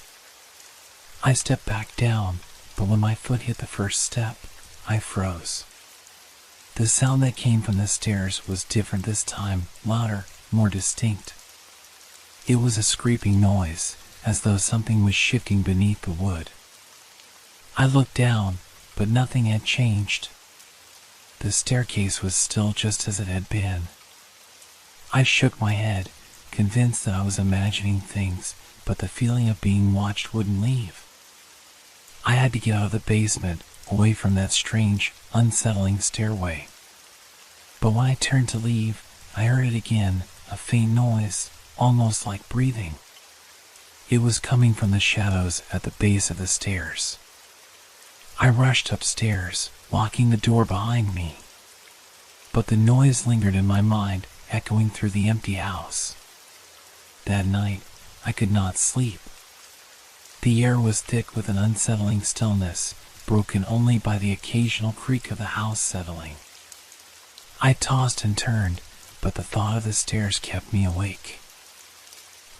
I stepped back down, but when my foot hit the first step, I froze. The sound that came from the stairs was different this time, louder, more distinct. It was a scraping noise, as though something was shifting beneath the wood. I looked down, but nothing had changed. The staircase was still just as it had been. I shook my head, convinced that I was imagining things, but the feeling of being watched wouldn't leave. I had to get out of the basement, away from that strange, unsettling stairway. But when I turned to leave, I heard it again, a faint noise, almost like breathing. It was coming from the shadows at the base of the stairs. I rushed upstairs, locking the door behind me. But the noise lingered in my mind, echoing through the empty house. That night, I could not sleep. The air was thick with an unsettling stillness, broken only by the occasional creak of the house settling. I tossed and turned, but the thought of the stairs kept me awake.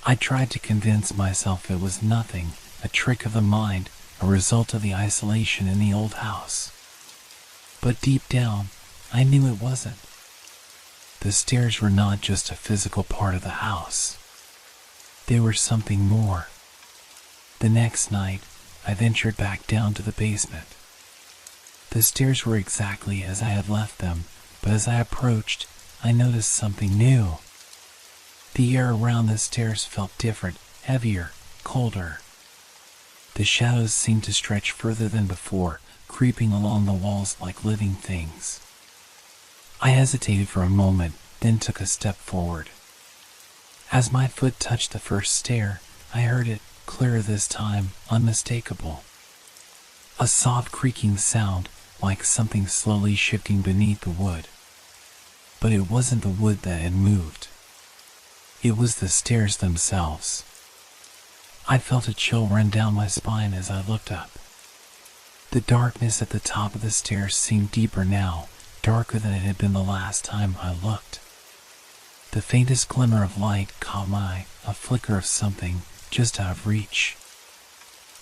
I tried to convince myself it was nothing, a trick of the mind, a result of the isolation in the old house. But deep down, I knew it wasn't. The stairs were not just a physical part of the house. They were something more. The next night, I ventured back down to the basement. The stairs were exactly as I had left them, but as I approached, I noticed something new. The air around the stairs felt different, heavier, colder. The shadows seemed to stretch further than before, creeping along the walls like living things. I hesitated for a moment, then took a step forward. As my foot touched the first stair, I heard it, clearer this time, unmistakable. A soft creaking sound, like something slowly shifting beneath the wood. But it wasn't the wood that had moved. It was the stairs themselves. I felt a chill run down my spine as I looked up. The darkness at the top of the stairs seemed deeper now, darker than it had been the last time I looked. The faintest glimmer of light caught my eye, a flicker of something just out of reach.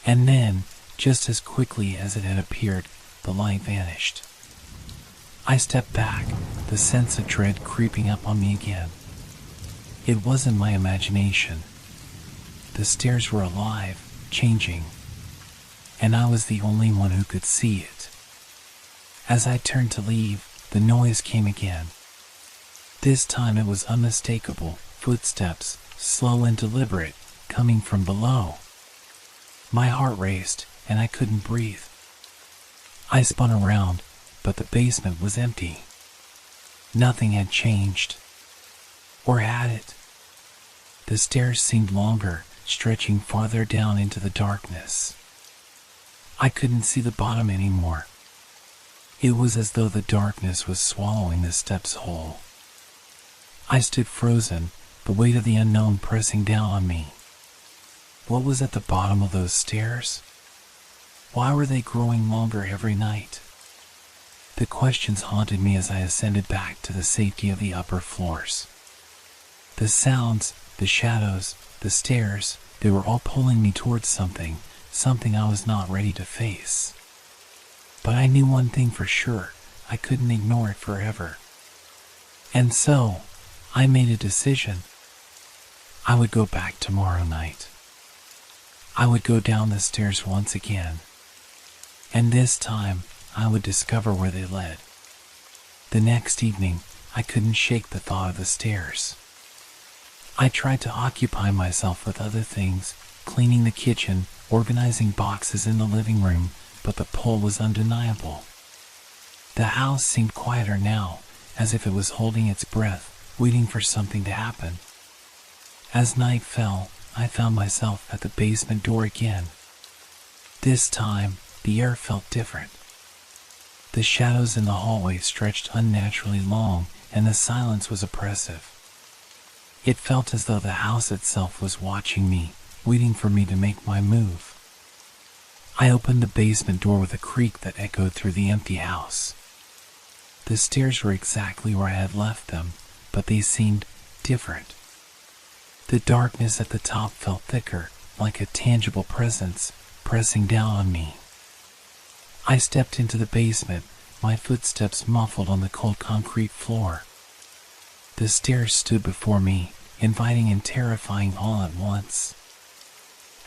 And then, just as quickly as it had appeared, the light vanished. I stepped back, the sense of dread creeping up on me again. It wasn't my imagination. The stairs were alive, changing, and I was the only one who could see it. As I turned to leave, the noise came again. This time it was unmistakable, footsteps, slow and deliberate, coming from below. My heart raced, and I couldn't breathe. I spun around, but the basement was empty. Nothing had changed. Or had it? The stairs seemed longer, stretching farther down into the darkness. I couldn't see the bottom anymore. It was as though the darkness was swallowing the steps whole. I stood frozen, the weight of the unknown pressing down on me. What was at the bottom of those stairs? Why were they growing longer every night? The questions haunted me as I ascended back to the safety of the upper floors. The sounds, the shadows, the stairs, they were all pulling me towards something I was not ready to face. But I knew one thing for sure, I couldn't ignore it forever. And so, I made a decision. I would go back tomorrow night. I would go down the stairs once again. And this time, I would discover where they led. The next evening, I couldn't shake the thought of the stairs. I tried to occupy myself with other things, cleaning the kitchen, organizing boxes in the living room, but the pull was undeniable. The house seemed quieter now, as if it was holding its breath, waiting for something to happen. As night fell, I found myself at the basement door again. This time, the air felt different. The shadows in the hallway stretched unnaturally long, and the silence was oppressive. It felt as though the house itself was watching me, waiting for me to make my move. I opened the basement door with a creak that echoed through the empty house. The stairs were exactly where I had left them, but they seemed different. The darkness at the top felt thicker, like a tangible presence, pressing down on me. I stepped into the basement, my footsteps muffled on the cold concrete floor. The stairs stood before me, inviting and terrifying all at once.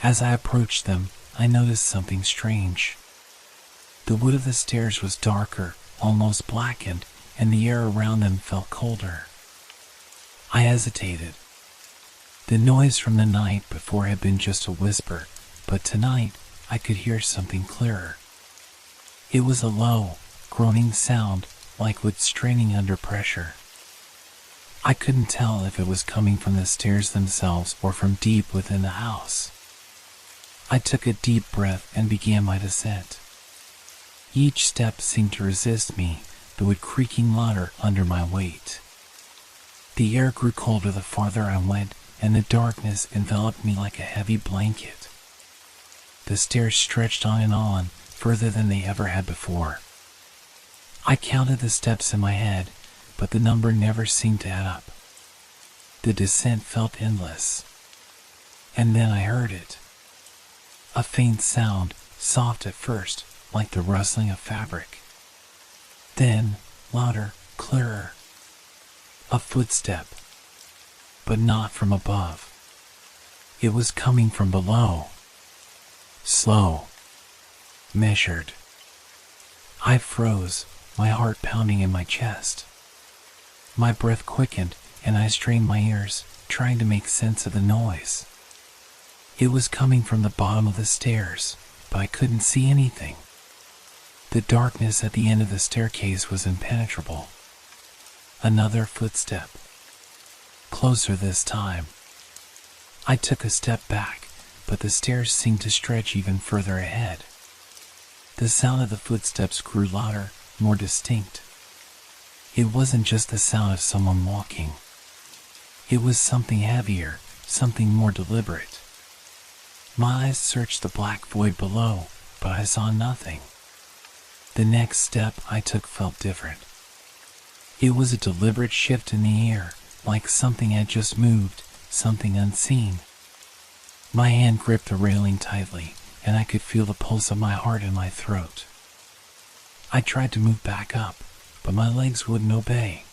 As I approached them, I noticed something strange. The wood of the stairs was darker, almost blackened, and the air around them felt colder. I hesitated. The noise from the night before had been just a whisper, but tonight I could hear something clearer. It was a low, groaning sound, like wood straining under pressure. I couldn't tell if it was coming from the stairs themselves or from deep within the house. I took a deep breath and began my descent. Each step seemed to resist me, the wood creaking louder under my weight. The air grew colder the farther I went, and the darkness enveloped me like a heavy blanket. The stairs stretched on, further than they ever had before. I counted the steps in my head, but the number never seemed to add up. The descent felt endless. And then I heard it. A faint sound, soft at first, like the rustling of fabric. Then, louder, clearer. A footstep. But not from above. It was coming from below. Slow. Measured. I froze, my heart pounding in my chest. My breath quickened, and I strained my ears, trying to make sense of the noise. It was coming from the bottom of the stairs, but I couldn't see anything. The darkness at the end of the staircase was impenetrable. Another footstep. Closer this time. I took a step back, but the stairs seemed to stretch even further ahead. The sound of the footsteps grew louder, more distinct. It wasn't just the sound of someone walking. It was something heavier, something more deliberate. My eyes searched the black void below, but I saw nothing. The next step I took felt different. It was a deliberate shift in the air, like something had just moved, something unseen. My hand gripped the railing tightly, and I could feel the pulse of my heart in my throat. I tried to move back up, but my legs wouldn't obey.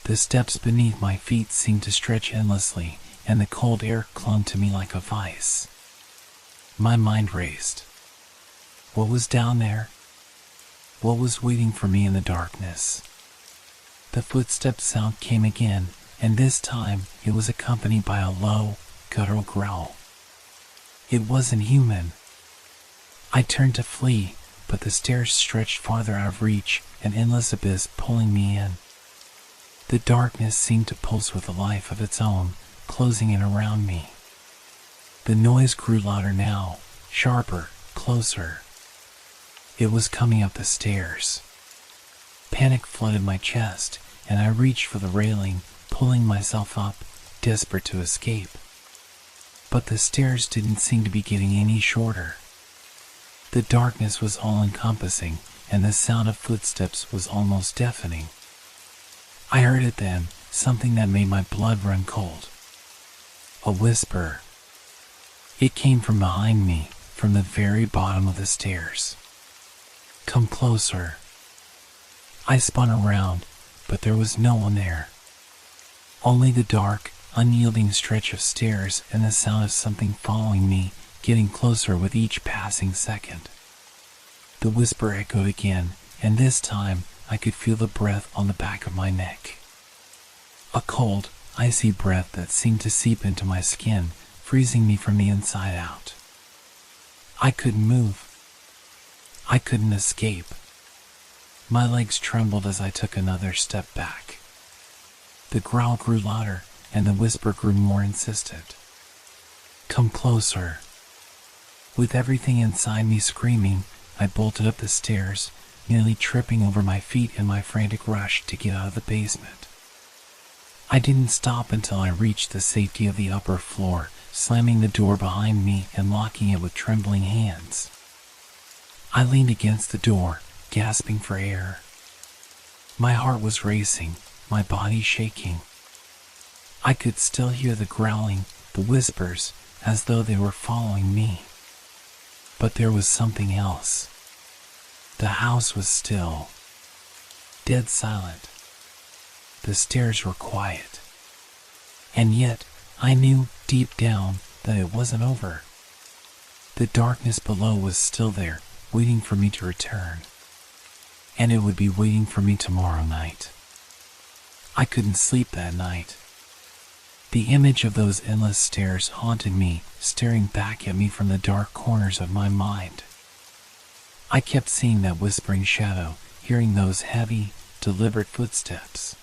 The steps beneath my feet seemed to stretch endlessly, and the cold air clung to me like a vice. My mind raced. What was down there? What was waiting for me in the darkness? The footstep sound came again, and this time it was accompanied by a low, guttural growl. It wasn't human. I turned to flee, but the stairs stretched farther out of reach, an endless abyss pulling me in. The darkness seemed to pulse with a life of its own, closing in around me. The noise grew louder now, sharper, closer. It was coming up the stairs. Panic flooded my chest, and I reached for the railing, pulling myself up, desperate to escape. But the stairs didn't seem to be getting any shorter. The darkness was all-encompassing, and the sound of footsteps was almost deafening. I heard it then, something that made my blood run cold. A whisper. It came from behind me, from the very bottom of the stairs. Come closer. I spun around, but there was no one there. Only the dark, unyielding stretch of stairs and the sound of something following me, getting closer with each passing second. The whisper echoed again, and this time I could feel the breath on the back of my neck. A cold, icy breath that seemed to seep into my skin, freezing me from the inside out. I couldn't move. I couldn't escape. My legs trembled as I took another step back. The growl grew louder, and the whisper grew more insistent. Come closer. With everything inside me screaming, I bolted up the stairs, nearly tripping over my feet in my frantic rush to get out of the basement. I didn't stop until I reached the safety of the upper floor, slamming the door behind me and locking it with trembling hands. I leaned against the door, gasping for air. My heart was racing, my body shaking. I could still hear the growling, the whispers, as though they were following me. But there was something else. The house was still, dead silent. The stairs were quiet. And yet, I knew, deep down, that it wasn't over. The darkness below was still there, waiting for me to return. And it would be waiting for me tomorrow night. I couldn't sleep that night. The image of those endless stairs haunted me, staring back at me from the dark corners of my mind. I kept seeing that whispering shadow, hearing those heavy, deliberate footsteps.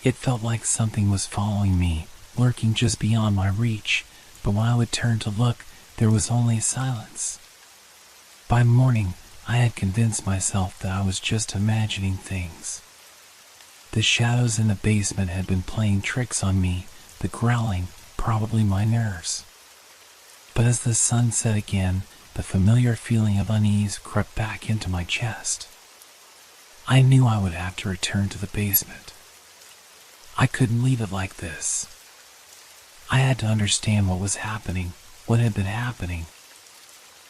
It felt like something was following me, lurking just beyond my reach, but when I would turn to look, there was only silence. By morning, I had convinced myself that I was just imagining things. The shadows in the basement had been playing tricks on me, the growling, probably my nerves. But as the sun set again, the familiar feeling of unease crept back into my chest. I knew I would have to return to the basement. I couldn't leave it like this. I had to understand what was happening, what had been happening.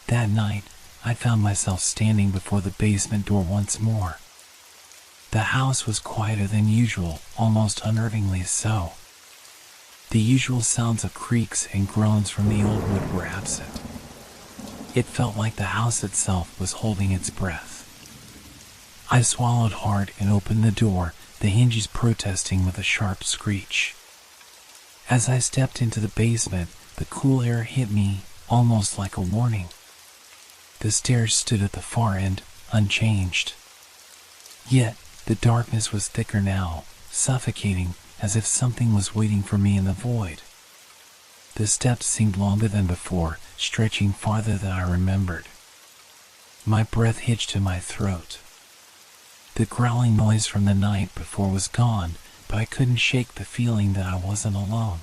That night, I found myself standing before the basement door once more. The house was quieter than usual, almost unnervingly so. The usual sounds of creaks and groans from the old wood were absent. It felt like the house itself was holding its breath. I swallowed hard and opened the door, the hinges protesting with a sharp screech. As I stepped into the basement, the cool air hit me, almost like a warning. The stairs stood at the far end, unchanged. Yet, the darkness was thicker now, suffocating, as if something was waiting for me in the void. The steps seemed longer than before, stretching farther than I remembered. My breath hitched in my throat. The growling noise from the night before was gone, but I couldn't shake the feeling that I wasn't alone.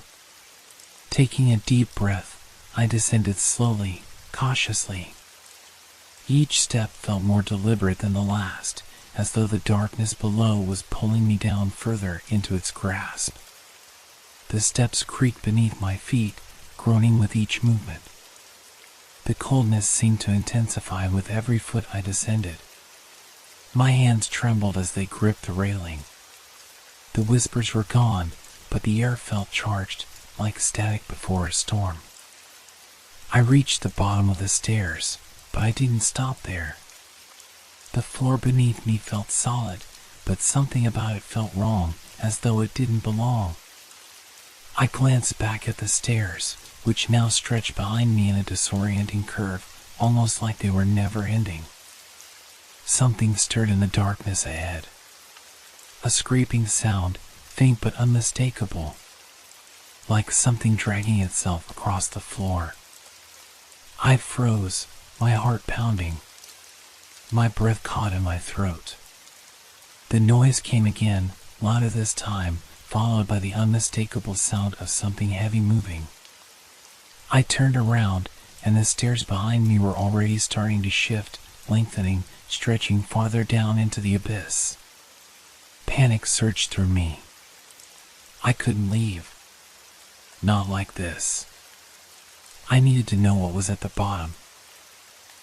Taking a deep breath, I descended slowly, cautiously. Each step felt more deliberate than the last, as though the darkness below was pulling me down further into its grasp. The steps creaked beneath my feet, groaning with each movement. The coldness seemed to intensify with every foot I descended. My hands trembled as they gripped the railing. The whispers were gone, but the air felt charged, like static before a storm. I reached the bottom of the stairs, but I didn't stop there. The floor beneath me felt solid, but something about it felt wrong, as though it didn't belong. I glanced back at the stairs, which now stretched behind me in a disorienting curve, almost like they were never ending. Something stirred in the darkness ahead. A scraping sound, faint but unmistakable, like something dragging itself across the floor. I froze, my heart pounding. My breath caught in my throat. The noise came again, louder this time, followed by the unmistakable sound of something heavy moving. I turned around, and the stairs behind me were already starting to shift, lengthening, stretching farther down into the abyss. Panic surged through me. I couldn't leave. Not like this. I needed to know what was at the bottom.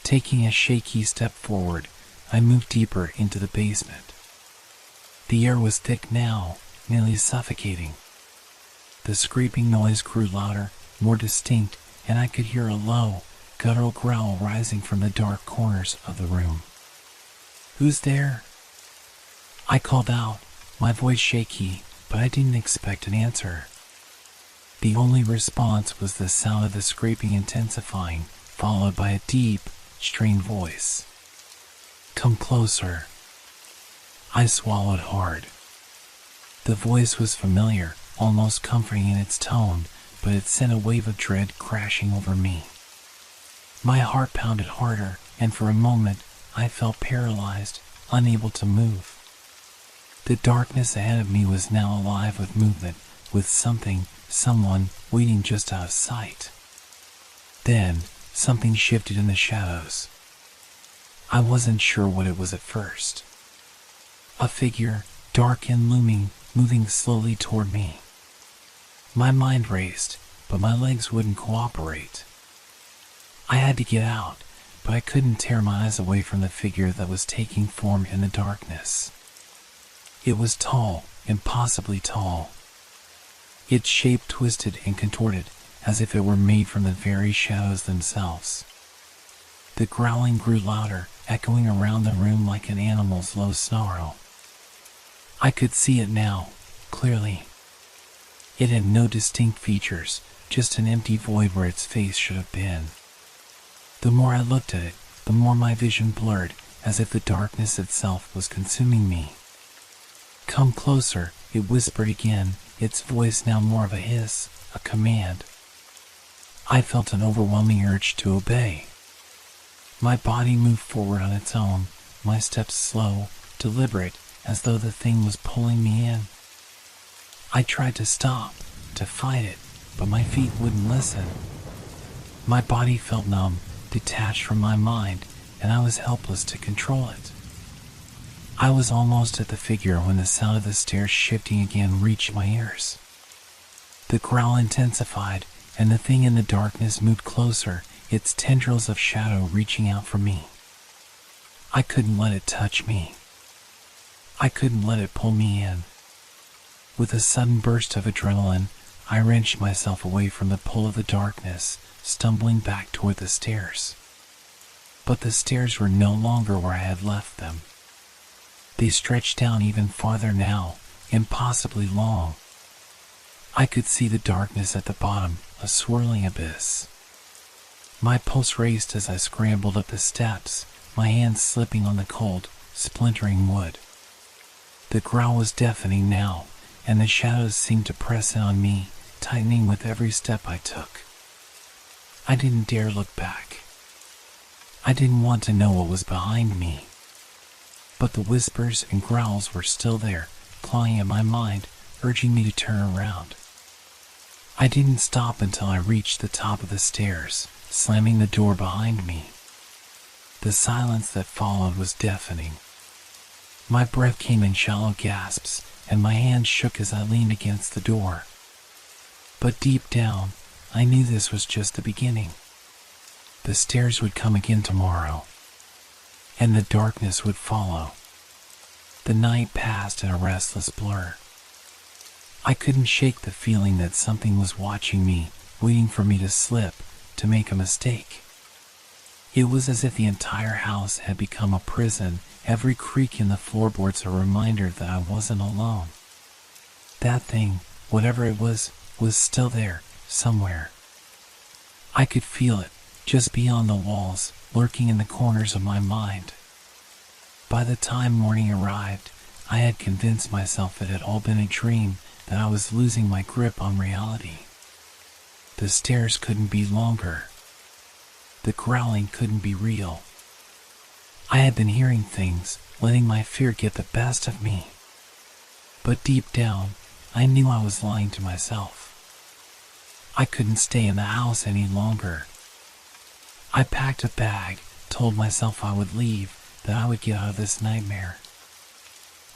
Taking a shaky step forward, I moved deeper into the basement. The air was thick now, nearly suffocating. The scraping noise grew louder, more distinct, and I could hear a low, guttural growl rising from the dark corners of the room. "Who's there?" I called out, my voice shaky, but I didn't expect an answer. The only response was the sound of the scraping intensifying, followed by a deep, strained voice. "Come closer." I swallowed hard. The voice was familiar, almost comforting in its tone, but it sent a wave of dread crashing over me. My heart pounded harder, and for a moment I felt paralyzed, unable to move. The darkness ahead of me was now alive with movement, with someone waiting just out of sight. Then, something shifted in the shadows. I wasn't sure what it was at first. A figure, dark and looming, moving slowly toward me. My mind raced, but my legs wouldn't cooperate. I had to get out, but I couldn't tear my eyes away from the figure that was taking form in the darkness. It was tall, impossibly tall. Its shape twisted and contorted, as if it were made from the very shadows themselves. The growling grew louder, echoing around the room like an animal's low snarl. I could see it now, clearly. It had no distinct features, just an empty void where its face should have been. The more I looked at it, the more my vision blurred, as if the darkness itself was consuming me. "Come closer," it whispered again, its voice now more of a hiss, a command. I felt an overwhelming urge to obey. My body moved forward on its own, my steps slow, deliberate, as though the thing was pulling me in. I tried to stop, to fight it, but my feet wouldn't listen. My body felt numb, detached from my mind, and I was helpless to control it. I was almost at the figure when the sound of the stairs shifting again reached my ears. The growl intensified, and the thing in the darkness moved closer, its tendrils of shadow reaching out for me. I couldn't let it touch me. I couldn't let it pull me in. With a sudden burst of adrenaline, I wrenched myself away from the pull of the darkness, stumbling back toward the stairs. But the stairs were no longer where I had left them. They stretched down even farther now, impossibly long. I could see the darkness at the bottom, a swirling abyss. My pulse raced as I scrambled up the steps, my hands slipping on the cold, splintering wood. The growl was deafening now, and the shadows seemed to press in on me, tightening with every step I took. I didn't dare look back. I didn't want to know what was behind me. But the whispers and growls were still there, clawing at my mind, urging me to turn around. I didn't stop until I reached the top of the stairs, slamming the door behind me. The silence that followed was deafening. My breath came in shallow gasps, and my hands shook as I leaned against the door. But deep down, I knew this was just the beginning. The stairs would come again tomorrow, and the darkness would follow. The night passed in a restless blur. I couldn't shake the feeling that something was watching me, waiting for me to slip, to make a mistake. It was as if the entire house had become a prison, every creak in the floorboards a reminder that I wasn't alone. That thing, whatever it was still there, somewhere. I could feel it, just beyond the walls, lurking in the corners of my mind. By the time morning arrived, I had convinced myself it had all been a dream, that I was losing my grip on reality. The stairs couldn't be longer. The growling couldn't be real. I had been hearing things, letting my fear get the best of me. But deep down, I knew I was lying to myself. I couldn't stay in the house any longer. I packed a bag, told myself I would leave, that I would get out of this nightmare.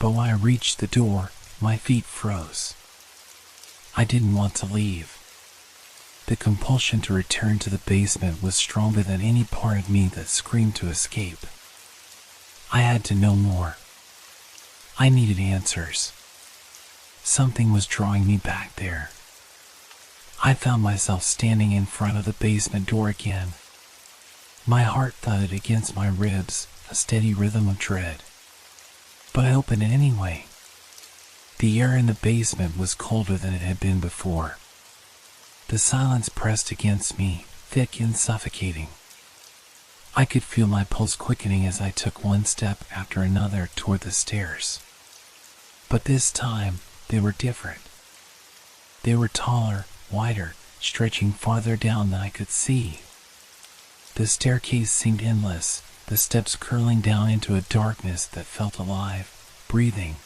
But when I reached the door, my feet froze. I didn't want to leave. The compulsion to return to the basement was stronger than any part of me that screamed to escape. I had to know more. I needed answers. Something was drawing me back there. I found myself standing in front of the basement door again. My heart thudded against my ribs, a steady rhythm of dread. But I opened it anyway. The air in the basement was colder than it had been before. The silence pressed against me, thick and suffocating. I could feel my pulse quickening as I took one step after another toward the stairs. But this time, they were different. They were taller, wider, stretching farther down than I could see. The staircase seemed endless, the steps curling down into a darkness that felt alive, breathing.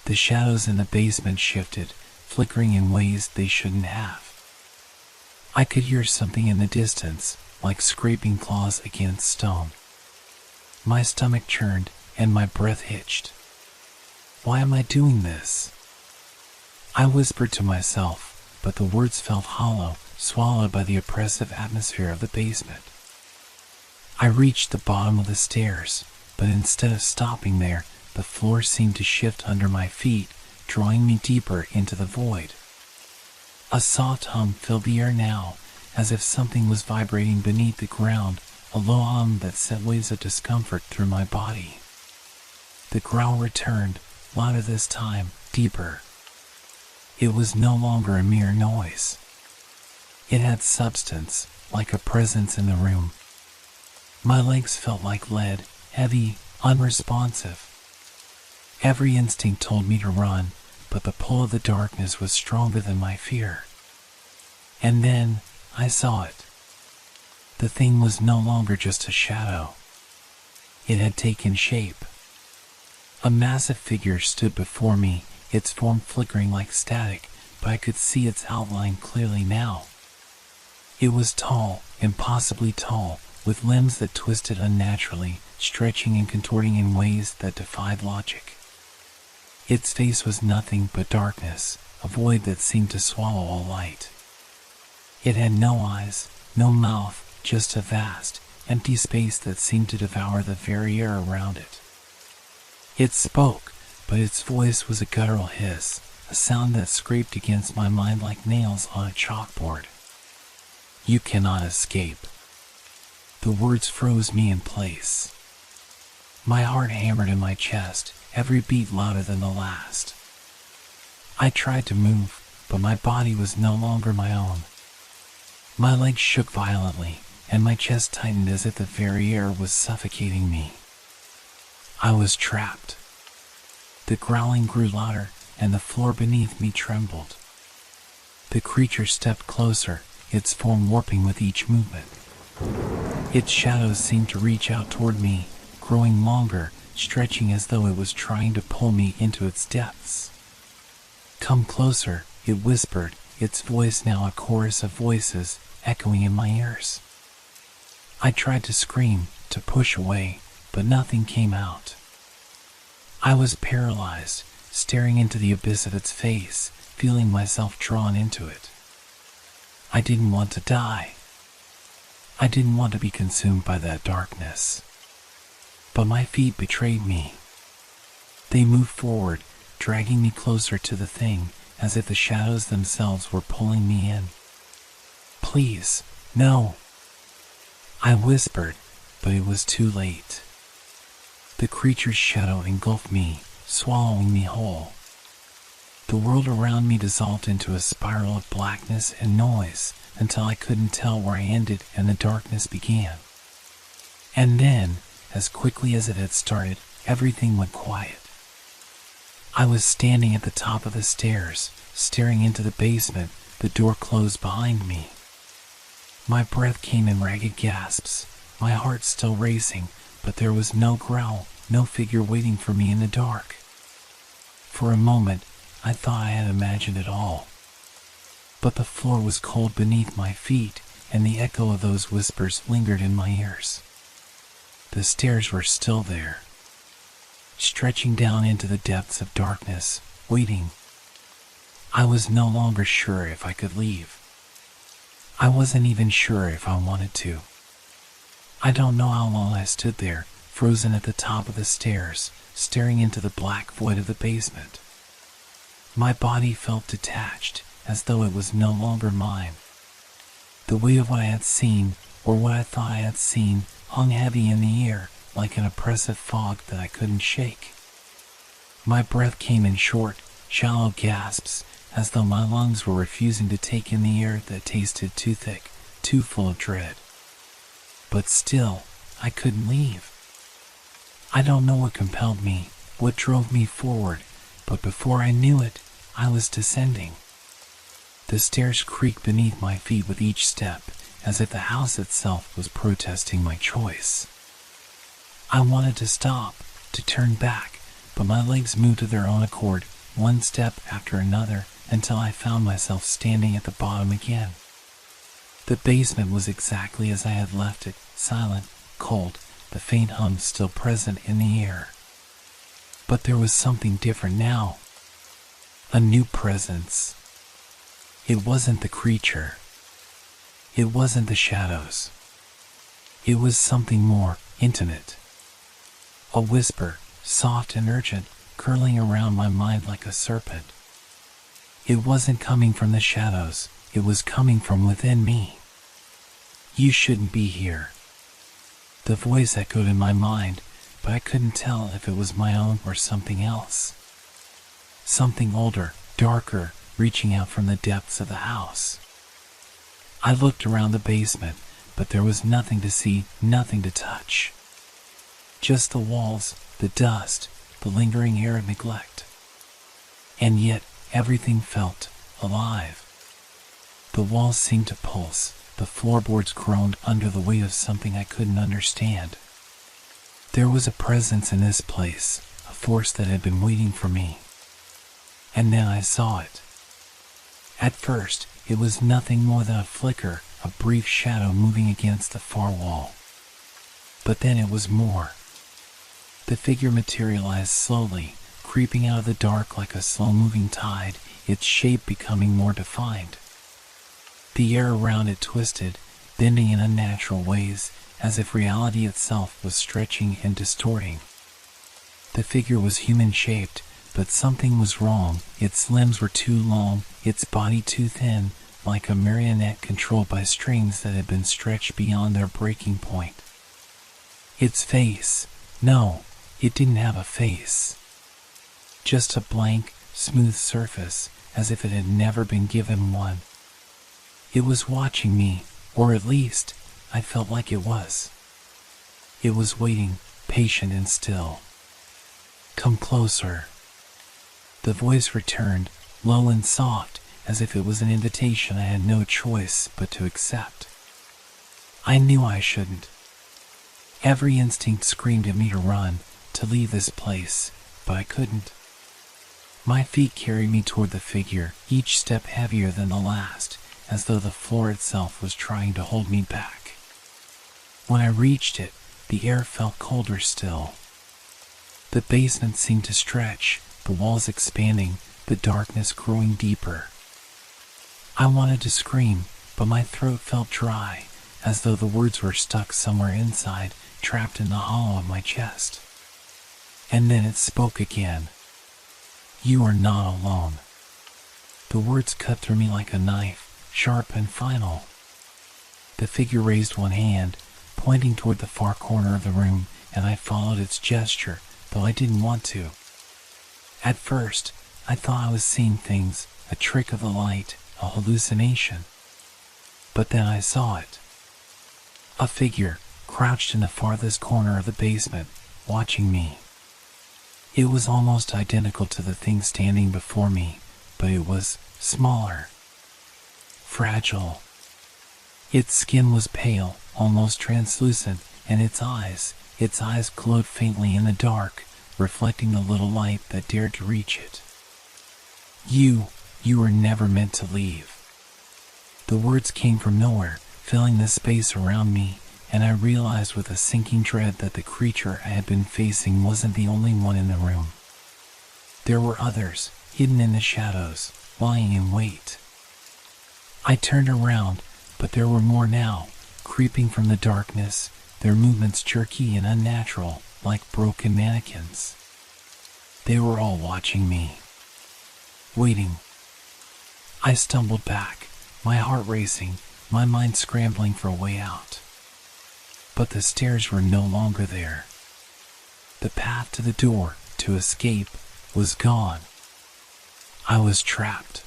The shadows in the basement shifted, flickering in ways they shouldn't have. I could hear something in the distance, like scraping claws against stone. My stomach churned, and my breath hitched. Why am I doing this? I whispered to myself, but the words felt hollow, swallowed by the oppressive atmosphere of the basement. I reached the bottom of the stairs, but instead of stopping there, the floor seemed to shift under my feet, drawing me deeper into the void. A soft hum filled the air now, as if something was vibrating beneath the ground, a low hum that sent waves of discomfort through my body. The growl returned, louder this time, deeper. It was no longer a mere noise. It had substance, like a presence in the room. My legs felt like lead, heavy, unresponsive. Every instinct told me to run, but the pull of the darkness was stronger than my fear. And then, I saw it. The thing was no longer just a shadow. It had taken shape. A massive figure stood before me, its form flickering like static, but I could see its outline clearly now. It was tall, impossibly tall, with limbs that twisted unnaturally, stretching and contorting in ways that defied logic. Its face was nothing but darkness, a void that seemed to swallow all light. It had no eyes, no mouth, just a vast, empty space that seemed to devour the very air around it. It spoke, but its voice was a guttural hiss, a sound that scraped against my mind like nails on a chalkboard. "You cannot escape." The words froze me in place. My heart hammered in my chest, every beat louder than the last. I tried to move, but my body was no longer my own. My legs shook violently, and my chest tightened as if the very air was suffocating me. I was trapped. The growling grew louder, and the floor beneath me trembled. The creature stepped closer, its form warping with each movement. Its shadows seemed to reach out toward me, growing longer, stretching as though it was trying to pull me into its depths. "Come closer," it whispered, its voice now a chorus of voices echoing in my ears. I tried to scream, to push away, but nothing came out. I was paralyzed, staring into the abyss of its face, feeling myself drawn into it. I didn't want to die. I didn't want to be consumed by that darkness. But my feet betrayed me. They moved forward, dragging me closer to the thing, as if the shadows themselves were pulling me in. "Please, no," I whispered, but it was too late. The creature's shadow engulfed me, swallowing me whole. The world around me dissolved into a spiral of blackness and noise, until I couldn't tell where I ended and the darkness began. And then, as quickly as it had started, everything went quiet. I was standing at the top of the stairs, staring into the basement, the door closed behind me. My breath came in ragged gasps, my heart still racing, but there was no growl, no figure waiting for me in the dark. For a moment, I thought I had imagined it all. But the floor was cold beneath my feet, and the echo of those whispers lingered in my ears. The stairs were still there, stretching down into the depths of darkness, waiting. I was no longer sure if I could leave. I wasn't even sure if I wanted to. I don't know how long I stood there, frozen at the top of the stairs, staring into the black void of the basement. My body felt detached, as though it was no longer mine. The weight of what I had seen, or what I thought I had seen, hung heavy in the air, like an oppressive fog that I couldn't shake. My breath came in short, shallow gasps, as though my lungs were refusing to take in the air that tasted too thick, too full of dread. But still, I couldn't leave. I don't know what compelled me, what drove me forward, but before I knew it, I was descending. The stairs creaked beneath my feet with each step, as if the house itself was protesting my choice. I wanted to stop, to turn back, but my legs moved of their own accord, one step after another, until I found myself standing at the bottom again. The basement was exactly as I had left it, silent, cold, the faint hum still present in the air. But there was something different now. A new presence. It wasn't the creature. It wasn't the shadows. It was something more intimate. A whisper, soft and urgent, curling around my mind like a serpent. It wasn't coming from the shadows, it was coming from within me. "You shouldn't be here." The voice echoed in my mind, but I couldn't tell if it was my own or something else. Something older, darker, reaching out from the depths of the house. I looked around the basement, but there was nothing to see, nothing to touch. Just the walls, the dust, the lingering air of neglect. And yet, everything felt alive. The walls seemed to pulse, the floorboards groaned under the weight of something I couldn't understand. There was a presence in this place, a force that had been waiting for me. And then I saw it. At first, it was nothing more than a flicker, a brief shadow moving against the far wall. But then it was more. The figure materialized slowly, creeping out of the dark like a slow-moving tide, its shape becoming more defined. The air around it twisted, bending in unnatural ways, as if reality itself was stretching and distorting. The figure was human-shaped, but something was wrong. Its limbs were too long, its body too thin, like a marionette controlled by strings that had been stretched beyond their breaking point. Its face, no, it didn't have a face. Just a blank, smooth surface, as if it had never been given one. It was watching me, or at least, I felt like it was. It was waiting, patient and still. "Come closer." The voice returned, low and soft, as if it was an invitation I had no choice but to accept. I knew I shouldn't. Every instinct screamed at me to run, to leave this place, but I couldn't. My feet carried me toward the figure, each step heavier than the last, as though the floor itself was trying to hold me back. When I reached it, the air felt colder still. The basement seemed to stretch, the walls expanding, the darkness growing deeper. I wanted to scream, but my throat felt dry, as though the words were stuck somewhere inside, trapped in the hollow of my chest. And then it spoke again. "You are not alone." The words cut through me like a knife, sharp and final. The figure raised one hand, pointing toward the far corner of the room, and I followed its gesture, though I didn't want to. At first, I thought I was seeing things, a trick of the light, a hallucination. But then I saw it. A figure, crouched in the farthest corner of the basement, watching me. It was almost identical to the thing standing before me, but it was smaller. Fragile. Its skin was pale, almost translucent, and its eyes glowed faintly in the dark, reflecting the little light that dared to reach it. You were never meant to leave." The words came from nowhere, filling the space around me, and I realized with a sinking dread that the creature I had been facing wasn't the only one in the room. There were others, hidden in the shadows, lying in wait. I turned around, but there were more now, creeping from the darkness, their movements jerky and unnatural, like broken mannequins. They were all watching me. Waiting. I stumbled back, my heart racing, my mind scrambling for a way out. But the stairs were no longer there. The path to the door, to escape, was gone. I was trapped.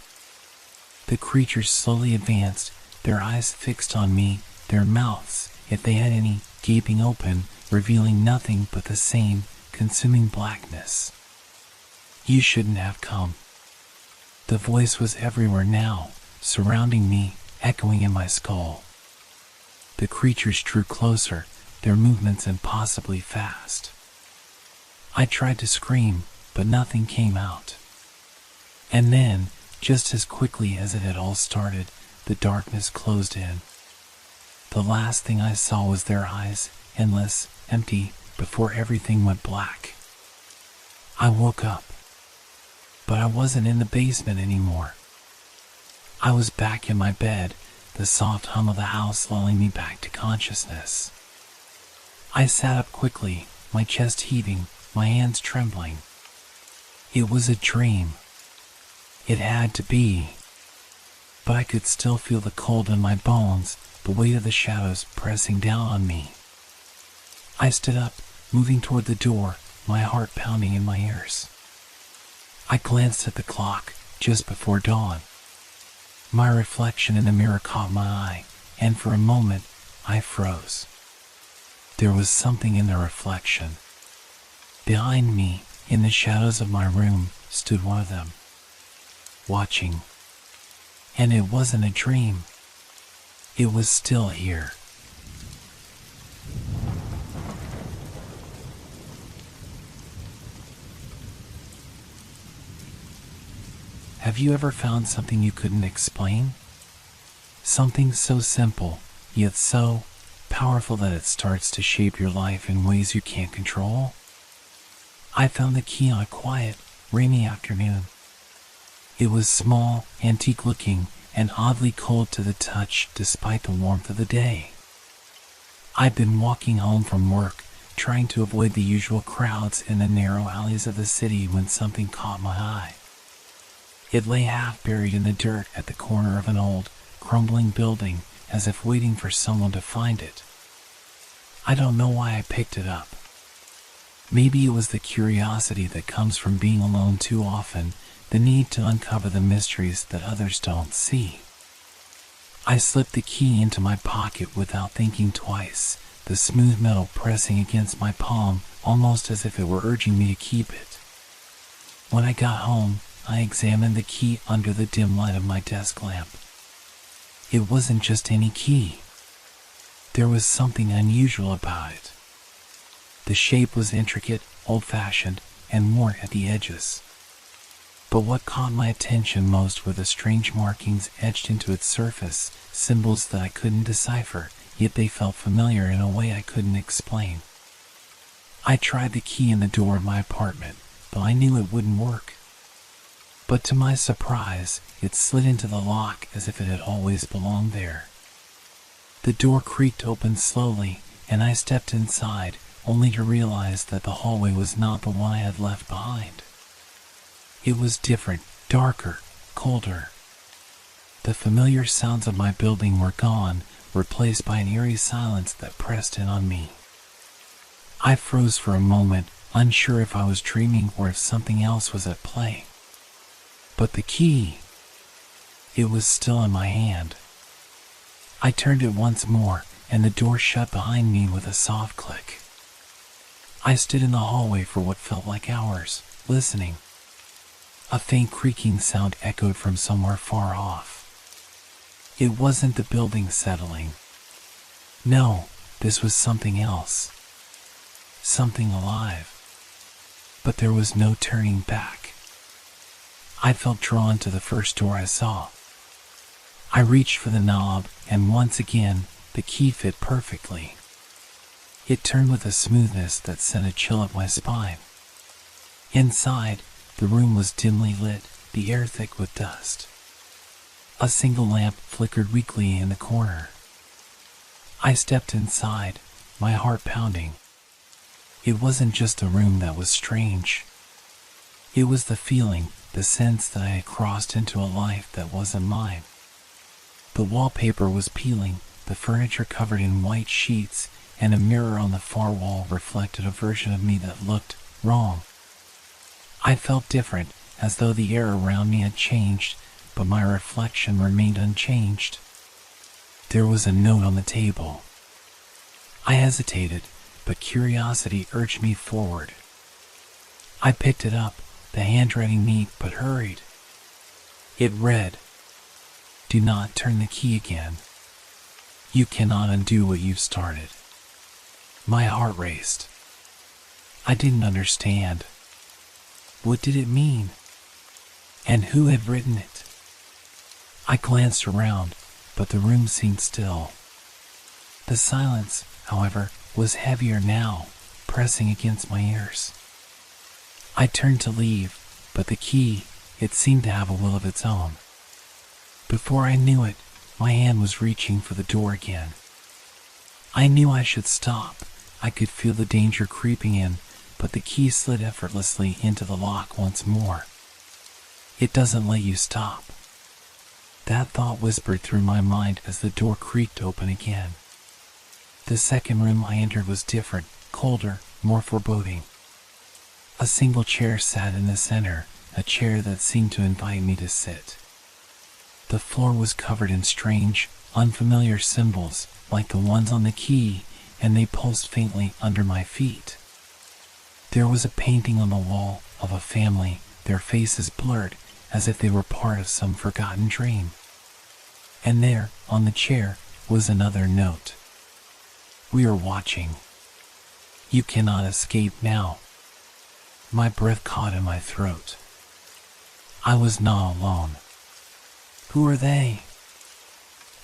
The creatures slowly advanced, their eyes fixed on me, their mouths, if they had any, gaping open, revealing nothing but the same, consuming blackness. "You shouldn't have come." The voice was everywhere now, surrounding me, echoing in my skull. The creatures drew closer, their movements impossibly fast. I tried to scream, but nothing came out. And then, just as quickly as it had all started, the darkness closed in. The last thing I saw was their eyes, endless, empty, before everything went black. I woke up. But I wasn't in the basement anymore. I was back in my bed, the soft hum of the house lulling me back to consciousness. I sat up quickly, my chest heaving, my hands trembling. It was a dream. It had to be. But I could still feel the cold in my bones, the weight of the shadows pressing down on me. I stood up, moving toward the door, my heart pounding in my ears. I glanced at the clock, just before dawn. My reflection in the mirror caught my eye, and for a moment, I froze. There was something in the reflection. Behind me, in the shadows of my room, stood one of them, watching. And it wasn't a dream. It was still here. Have you ever found something you couldn't explain? Something so simple, yet so powerful that it starts to shape your life in ways you can't control? I found the key on a quiet, rainy afternoon. It was small, antique-looking, and oddly cold to the touch despite the warmth of the day. I'd been walking home from work, trying to avoid the usual crowds in the narrow alleys of the city when something caught my eye. It lay half buried in the dirt at the corner of an old, crumbling building, as if waiting for someone to find it. I don't know why I picked it up. Maybe it was the curiosity that comes from being alone too often, the need to uncover the mysteries that others don't see. I slipped the key into my pocket without thinking twice, the smooth metal pressing against my palm, almost as if it were urging me to keep it. When I got home, I examined the key under the dim light of my desk lamp. It wasn't just any key. There was something unusual about it. The shape was intricate, old-fashioned, and worn at the edges. But what caught my attention most were the strange markings etched into its surface, symbols that I couldn't decipher, yet they felt familiar in a way I couldn't explain. I tried the key in the door of my apartment, but I knew it wouldn't work. But to my surprise, it slid into the lock as if it had always belonged there. The door creaked open slowly, and I stepped inside, only to realize that the hallway was not the one I had left behind. It was different, darker, colder. The familiar sounds of my building were gone, replaced by an eerie silence that pressed in on me. I froze for a moment, unsure if I was dreaming or if something else was at play. But the key, it was still in my hand. I turned it once more, and the door shut behind me with a soft click. I stood in the hallway for what felt like hours, listening. A faint creaking sound echoed from somewhere far off. It wasn't the building settling. No, this was something else. Something alive. But there was no turning back. I felt drawn to the first door I saw. I reached for the knob, and once again, the key fit perfectly. It turned with a smoothness that sent a chill up my spine. Inside, the room was dimly lit, the air thick with dust. A single lamp flickered weakly in the corner. I stepped inside, my heart pounding. It wasn't just a room that was strange. It was the feeling, the sense that I had crossed into a life that wasn't mine. The wallpaper was peeling, the furniture covered in white sheets, and a mirror on the far wall reflected a version of me that looked wrong. I felt different, as though the air around me had changed, but my reflection remained unchanged. There was a note on the table. I hesitated, but curiosity urged me forward. I picked it up, the handwriting neat but hurried. It read, "Do not turn the key again. You cannot undo what you've started." My heart raced. I didn't understand. What did it mean? And who had written it? I glanced around, but the room seemed still. The silence, however, was heavier now, pressing against my ears. I turned to leave, but the key, it seemed to have a will of its own. Before I knew it, my hand was reaching for the door again. I knew I should stop. I could feel the danger creeping in, but the key slid effortlessly into the lock once more. It doesn't let you stop. That thought whispered through my mind as the door creaked open again. The second room I entered was different, colder, more foreboding. A single chair sat in the center, a chair that seemed to invite me to sit. The floor was covered in strange, unfamiliar symbols, like the ones on the key, and they pulsed faintly under my feet. There was a painting on the wall of a family, their faces blurred as if they were part of some forgotten dream. And there, on the chair, was another note. We are watching. You cannot escape now. My breath caught in my throat. I was not alone. Who are they?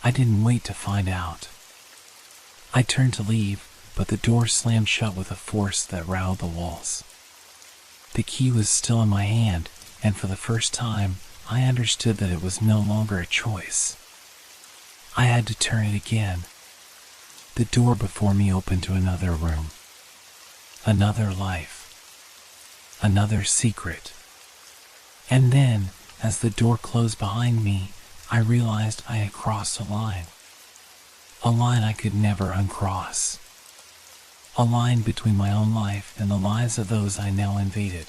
I didn't wait to find out. I turned to leave, but the door slammed shut with a force that rattled the walls. The key was still in my hand, and for the first time, I understood that it was no longer a choice. I had to turn it again. The door before me opened to another room. Another life. Another secret. And then, as the door closed behind me, I realized I had crossed a line. A line I could never uncross. A line between my own life and the lives of those I now invaded.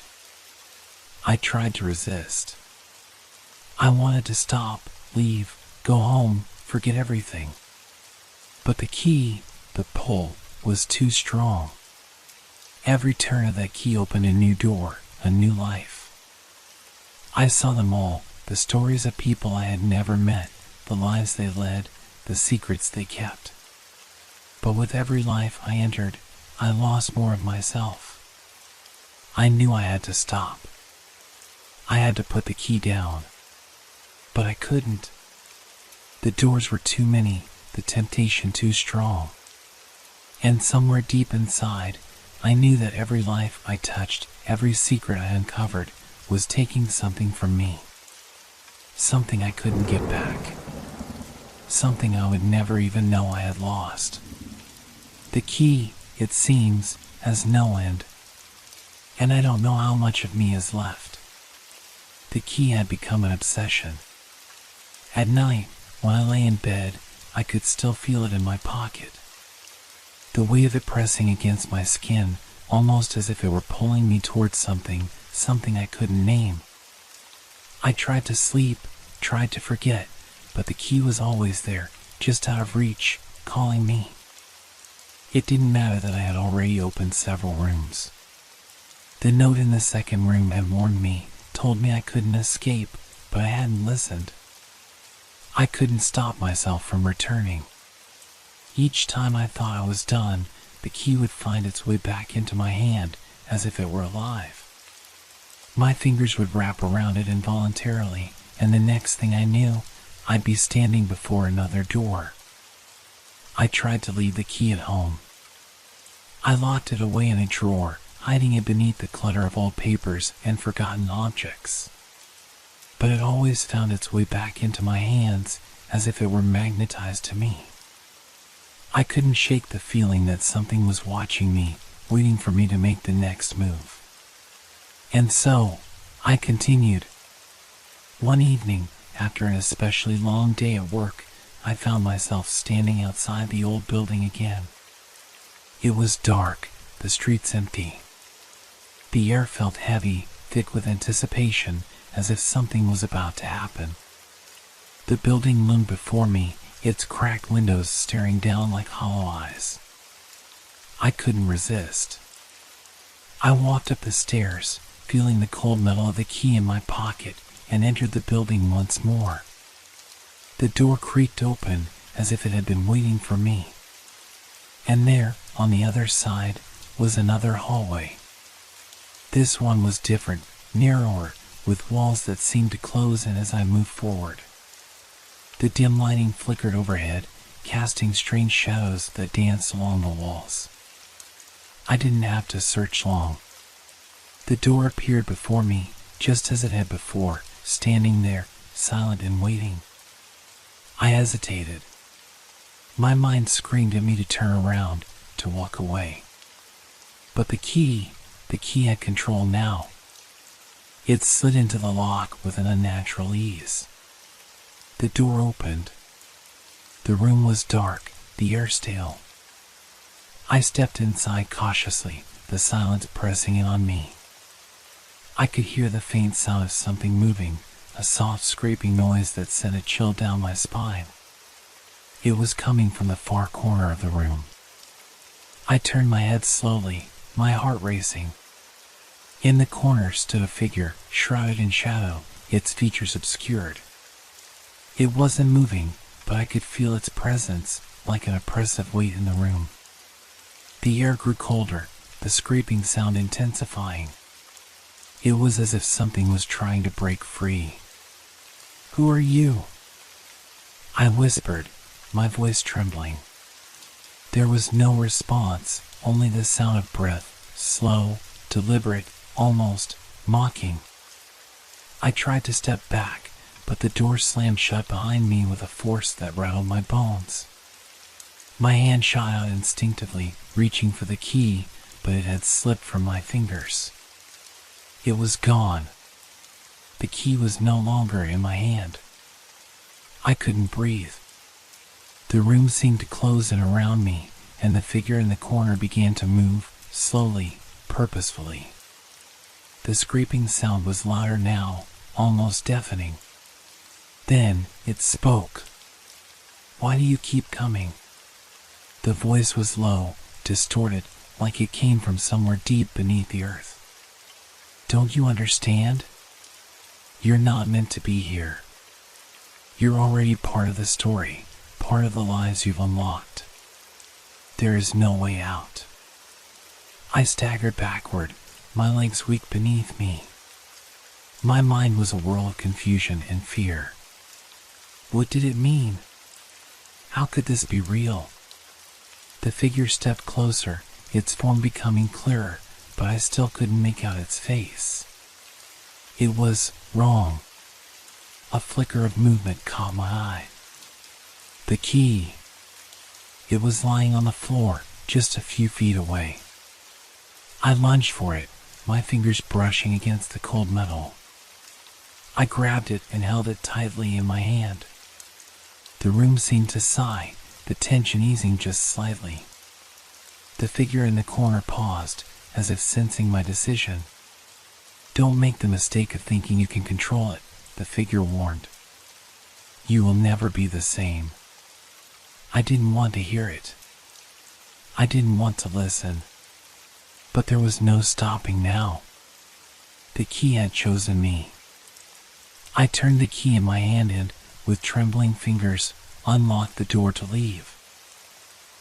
I tried to resist. I wanted to stop, leave, go home, forget everything. But the key, the pull, was too strong. Every turn of that key opened a new door, a new life. I saw them all, the stories of people I had never met, the lives they led, the secrets they kept. But with every life I entered, I lost more of myself. I knew I had to stop. I had to put the key down. But I couldn't. The doors were too many, the temptation too strong. And somewhere deep inside, I knew that every life I touched, every secret I uncovered, was taking something from me. Something I couldn't get back. Something I would never even know I had lost. The key, it seems, has no end. And I don't know how much of me is left. The key had become an obsession. At night, when I lay in bed, I could still feel it in my pocket. The weight of it pressing against my skin, almost as if it were pulling me towards something I couldn't name. I tried to sleep, tried to forget, but the key was always there, just out of reach, calling me. It didn't matter that I had already opened several rooms. The note in the second room had warned me, told me I couldn't escape, but I hadn't listened. I couldn't stop myself from returning. Each time I thought I was done, the key would find its way back into my hand, as if it were alive. My fingers would wrap around it involuntarily, and the next thing I knew, I'd be standing before another door. I tried to leave the key at home. I locked it away in a drawer, hiding it beneath the clutter of old papers and forgotten objects. But it always found its way back into my hands, as if it were magnetized to me. I couldn't shake the feeling that something was watching me, waiting for me to make the next move. And so, I continued. One evening, after an especially long day at work, I found myself standing outside the old building again. It was dark, the streets empty. The air felt heavy, thick with anticipation, as if something was about to happen. The building loomed before me, its cracked windows staring down like hollow eyes. I couldn't resist. I walked up the stairs, feeling the cold metal of the key in my pocket, and entered the building once more. The door creaked open, as if it had been waiting for me. And there, on the other side, was another hallway. This one was different, narrower, with walls that seemed to close in as I moved forward. The dim lighting flickered overhead, casting strange shadows that danced along the walls. I didn't have to search long. The door appeared before me, just as it had before, standing there, silent and waiting. I hesitated. My mind screamed at me to turn around, to walk away. But the key had control now. It slid into the lock with an unnatural ease. The door opened. The room was dark, the air stale. I stepped inside cautiously, the silence pressing in on me. I could hear the faint sound of something moving, a soft scraping noise that sent a chill down my spine. It was coming from the far corner of the room. I turned my head slowly, my heart racing. In the corner stood a figure, shrouded in shadow, its features obscured. It wasn't moving, but I could feel its presence, like an oppressive weight in the room. The air grew colder, the scraping sound intensifying. It was as if something was trying to break free. "Who are you?" I whispered, my voice trembling. There was no response, only the sound of breath, slow, deliberate, almost mocking. I tried to step back, but the door slammed shut behind me with a force that rattled my bones. My hand shot out instinctively, reaching for the key, but it had slipped from my fingers. It was gone. The key was no longer in my hand. I couldn't breathe. The room seemed to close in around me, and the figure in the corner began to move, slowly, purposefully. The scraping sound was louder now, almost deafening. Then it spoke. "Why do you keep coming?" The voice was low, distorted, like it came from somewhere deep beneath the earth. "Don't you understand? You're not meant to be here. You're already part of the story, part of the lives you've unlocked. There is no way out." I staggered backward, my legs weak beneath me. My mind was a whirl of confusion and fear. What did it mean? How could this be real? The figure stepped closer, its form becoming clearer, but I still couldn't make out its face. It was wrong. A flicker of movement caught my eye. The key. It was lying on the floor, just a few feet away. I lunged for it, my fingers brushing against the cold metal. I grabbed it and held it tightly in my hand. The room seemed to sigh, the tension easing just slightly. The figure in the corner paused, as if sensing my decision. "Don't make the mistake of thinking you can control it," the figure warned. "You will never be the same." I didn't want to hear it. I didn't want to listen. But there was no stopping now. The key had chosen me. I turned the key in my hand and, with trembling fingers, unlocked the door to leave.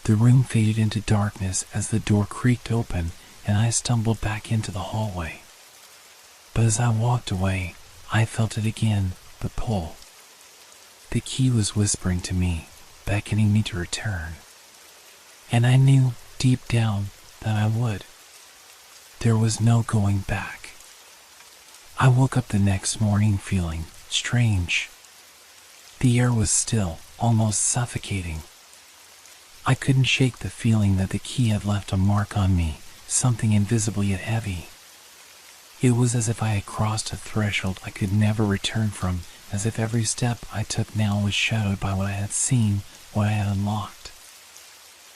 The room faded into darkness as the door creaked open and I stumbled back into the hallway. But as I walked away, I felt it again, the pull. The key was whispering to me, beckoning me to return. And I knew, deep down, that I would. There was no going back. I woke up the next morning feeling strange. The air was still, almost suffocating. I couldn't shake the feeling that the key had left a mark on me, something invisible yet heavy. It was as if I had crossed a threshold I could never return from, as if every step I took now was shadowed by what I had seen, what I had unlocked.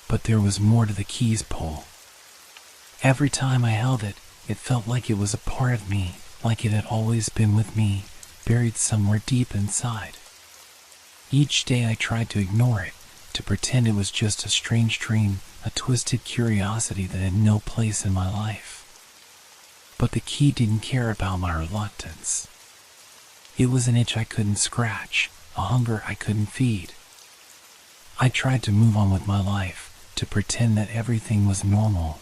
But there was more to the key's pull. Every time I held it, it felt like it was a part of me, like it had always been with me, buried somewhere deep inside. Each day I tried to ignore it, to pretend it was just a strange dream, a twisted curiosity that had no place in my life. But the key didn't care about my reluctance. It was an itch I couldn't scratch, a hunger I couldn't feed. I tried to move on with my life, to pretend that everything was normal.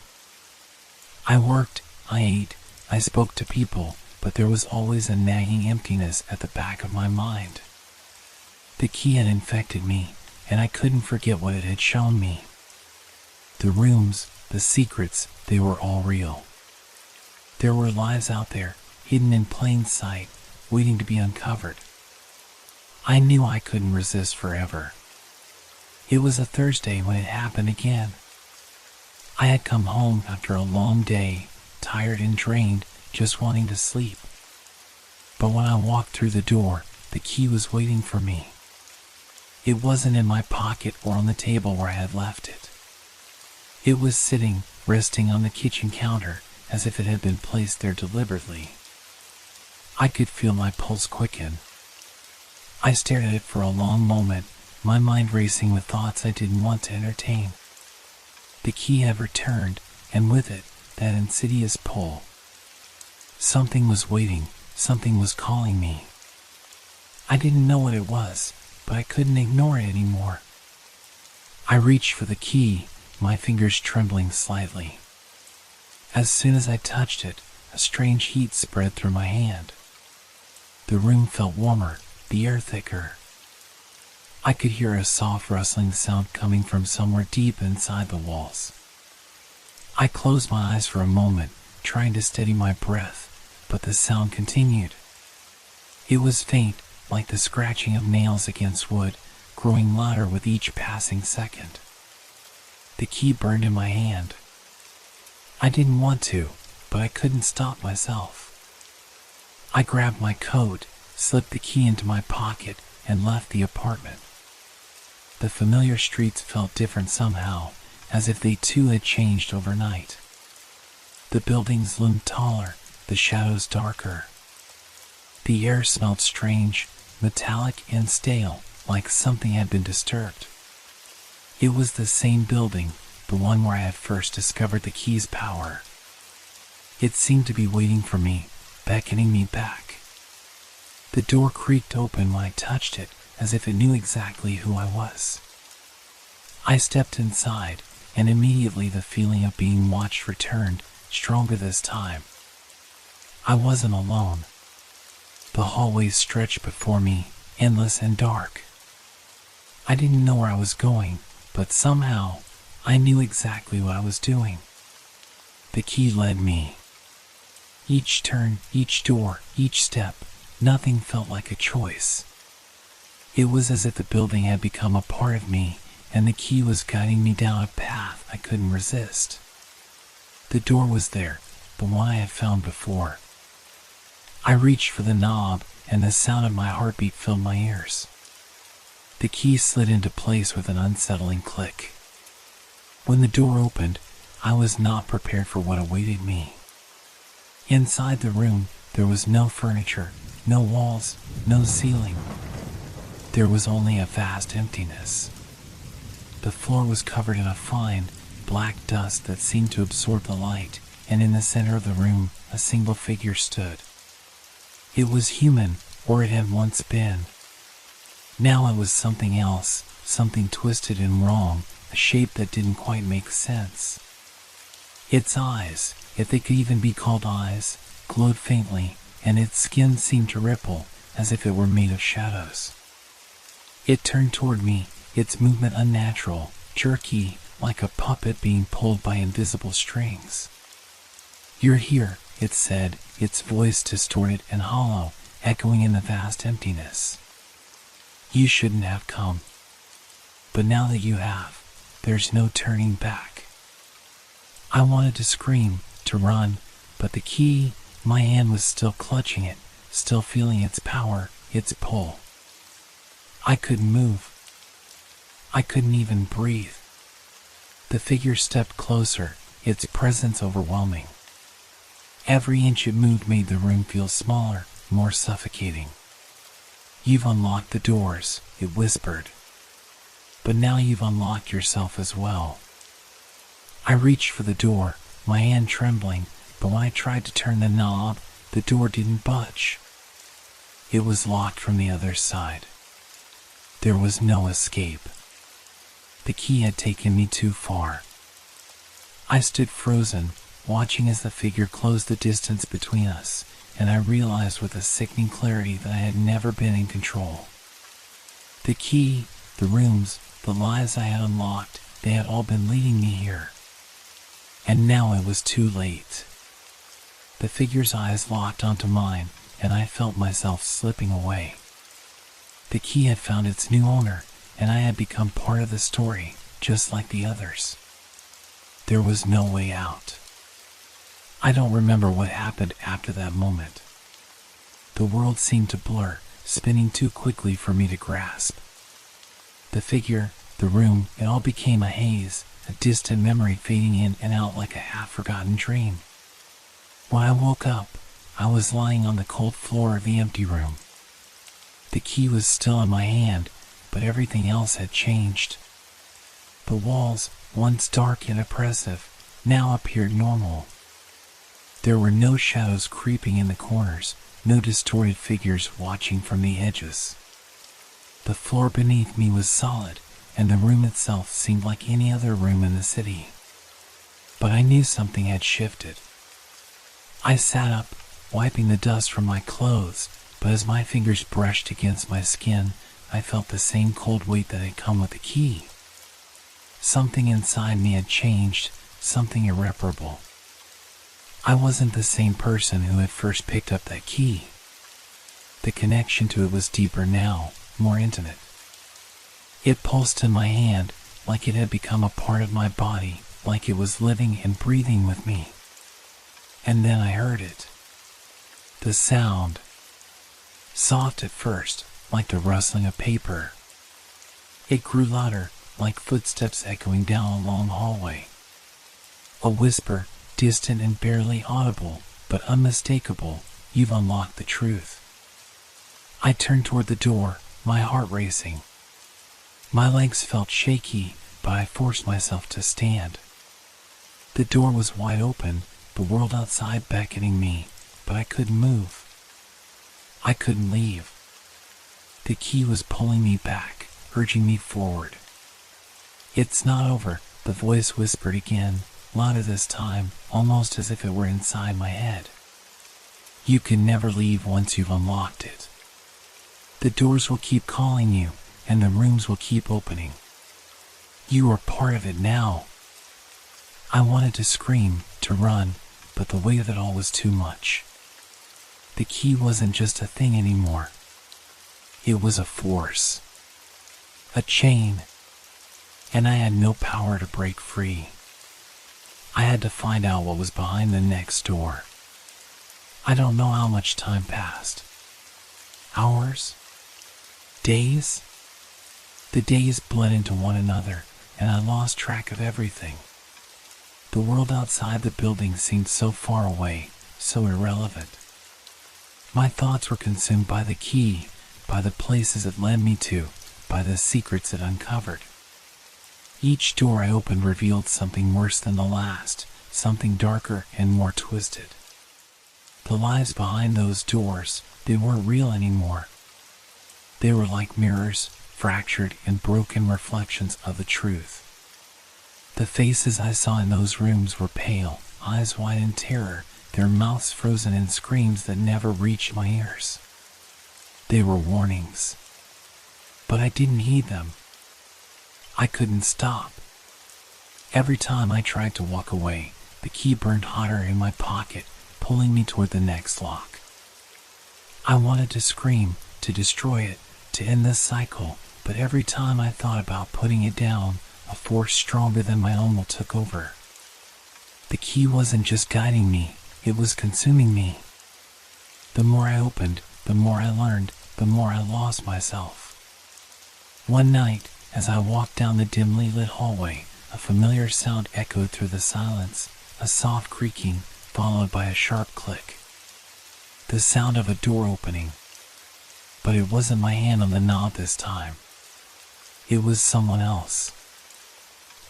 I worked, I ate, I spoke to people, but there was always a nagging emptiness at the back of my mind. The key had infected me, and I couldn't forget what it had shown me. The rooms, the secrets, they were all real. There were lives out there, hidden in plain sight, waiting to be uncovered. I knew I couldn't resist forever. It was a Thursday when it happened again. I had come home after a long day, tired and drained, just wanting to sleep. But when I walked through the door, the key was waiting for me. It wasn't in my pocket or on the table where I had left it. It was sitting, resting on the kitchen counter, as if it had been placed there deliberately. I could feel my pulse quicken. I stared at it for a long moment, my mind racing with thoughts I didn't want to entertain. The key had returned, and with it, that insidious pull. Something was waiting, something was calling me. I didn't know what it was, but I couldn't ignore it anymore. I reached for the key, my fingers trembling slightly. As soon as I touched it, a strange heat spread through my hand. The room felt warmer, the air thicker. I could hear a soft rustling sound coming from somewhere deep inside the walls. I closed my eyes for a moment, trying to steady my breath, but the sound continued. It was faint, like the scratching of nails against wood, growing louder with each passing second. The key burned in my hand. I didn't want to, but I couldn't stop myself. I grabbed my coat, slipped the key into my pocket, and left the apartment. The familiar streets felt different somehow, as if they too had changed overnight. The buildings loomed taller, the shadows darker. The air smelled strange, metallic and stale, like something had been disturbed. It was the same building, the one where I had first discovered the key's power. It seemed to be waiting for me, beckoning me back. The door creaked open when I touched it, as if it knew exactly who I was. I stepped inside, and immediately the feeling of being watched returned, stronger this time. I wasn't alone. The hallways stretched before me, endless and dark. I didn't know where I was going, but somehow, I knew exactly what I was doing. The key led me. Each turn, each door, each step, nothing felt like a choice. It was as if the building had become a part of me, and the key was guiding me down a path I couldn't resist. The door was there, the one I had found before. I reached for the knob, and the sound of my heartbeat filled my ears. The key slid into place with an unsettling click. When the door opened, I was not prepared for what awaited me. Inside the room, there was no furniture, no walls, no ceiling. There was only a vast emptiness. The floor was covered in a fine, black dust that seemed to absorb the light, and in the center of the room, a single figure stood. It was human, or it had once been. Now it was something else, something twisted and wrong, a shape that didn't quite make sense. Its eyes, if they could even be called eyes, glowed faintly, and its skin seemed to ripple, as if it were made of shadows. It turned toward me, its movement unnatural, jerky, like a puppet being pulled by invisible strings. "You're here," it said, its voice distorted and hollow, echoing in the vast emptiness. "You shouldn't have come. But now that you have, there's no turning back." I wanted to scream, to run, but the key, my hand was still clutching it, still feeling its power, its pull. I couldn't move. I couldn't even breathe. The figure stepped closer, its presence overwhelming. Every inch it moved made the room feel smaller, more suffocating. "You've unlocked the doors," it whispered. "But now you've unlocked yourself as well." I reached for the door, my hand trembling, but when I tried to turn the knob, the door didn't budge. It was locked from the other side. There was no escape. The key had taken me too far. I stood frozen, watching as the figure closed the distance between us, and I realized with a sickening clarity that I had never been in control. The key, the rooms, the lives I had unlocked, they had all been leading me here. And now it was too late. The figure's eyes locked onto mine, and I felt myself slipping away. The key had found its new owner, and I had become part of the story, just like the others. There was no way out. I don't remember what happened after that moment. The world seemed to blur, spinning too quickly for me to grasp. The figure, the room, it all became a haze, a distant memory fading in and out like a half-forgotten dream. When I woke up, I was lying on the cold floor of the empty room. The key was still in my hand, but everything else had changed. The walls, once dark and oppressive, now appeared normal. There were no shadows creeping in the corners, no distorted figures watching from the edges. The floor beneath me was solid, and the room itself seemed like any other room in the city. But I knew something had shifted. I sat up, wiping the dust from my clothes, but as my fingers brushed against my skin, I felt the same cold weight that had come with the key. Something inside me had changed, something irreparable. I wasn't the same person who had first picked up that key. The connection to it was deeper now, more intimate. It pulsed in my hand, like it had become a part of my body, like it was living and breathing with me. And then I heard it. The sound. Soft at first, like the rustling of paper. It grew louder, like footsteps echoing down a long hallway. A whisper, distant and barely audible, but unmistakable, "You've unlocked the truth." I turned toward the door, my heart racing. My legs felt shaky, but I forced myself to stand. The door was wide open, the world outside beckoning me, but I couldn't move. I couldn't leave. The key was pulling me back, urging me forward. "It's not over," the voice whispered again, louder this time, almost as if it were inside my head. "You can never leave once you've unlocked it. The doors will keep calling you, and the rooms will keep opening. You are part of it now." I wanted to scream, to run, but the weight of it all was too much. The key wasn't just a thing anymore. It was a force. A chain. And I had no power to break free. I had to find out what was behind the next door. I don't know how much time passed. Hours? Days? The days bled into one another, and I lost track of everything. The world outside the building seemed so far away, so irrelevant. My thoughts were consumed by the key, by the places it led me to, by the secrets it uncovered. Each door I opened revealed something worse than the last, something darker and more twisted. The lives behind those doors, they weren't real anymore. They were like mirrors, fractured and broken reflections of the truth. The faces I saw in those rooms were pale, eyes wide in terror, their mouths frozen in screams that never reached my ears. They were warnings. But I didn't heed them. I couldn't stop. Every time I tried to walk away, the key burned hotter in my pocket, pulling me toward the next lock. I wanted to scream, to destroy it, to end this cycle, but every time I thought about putting it down, a force stronger than my own took over. The key wasn't just guiding me, it was consuming me. The more I opened, the more I learned, the more I lost myself. One night, as I walked down the dimly lit hallway, a familiar sound echoed through the silence, a soft creaking, followed by a sharp click. The sound of a door opening. But it wasn't my hand on the knob this time. It was someone else.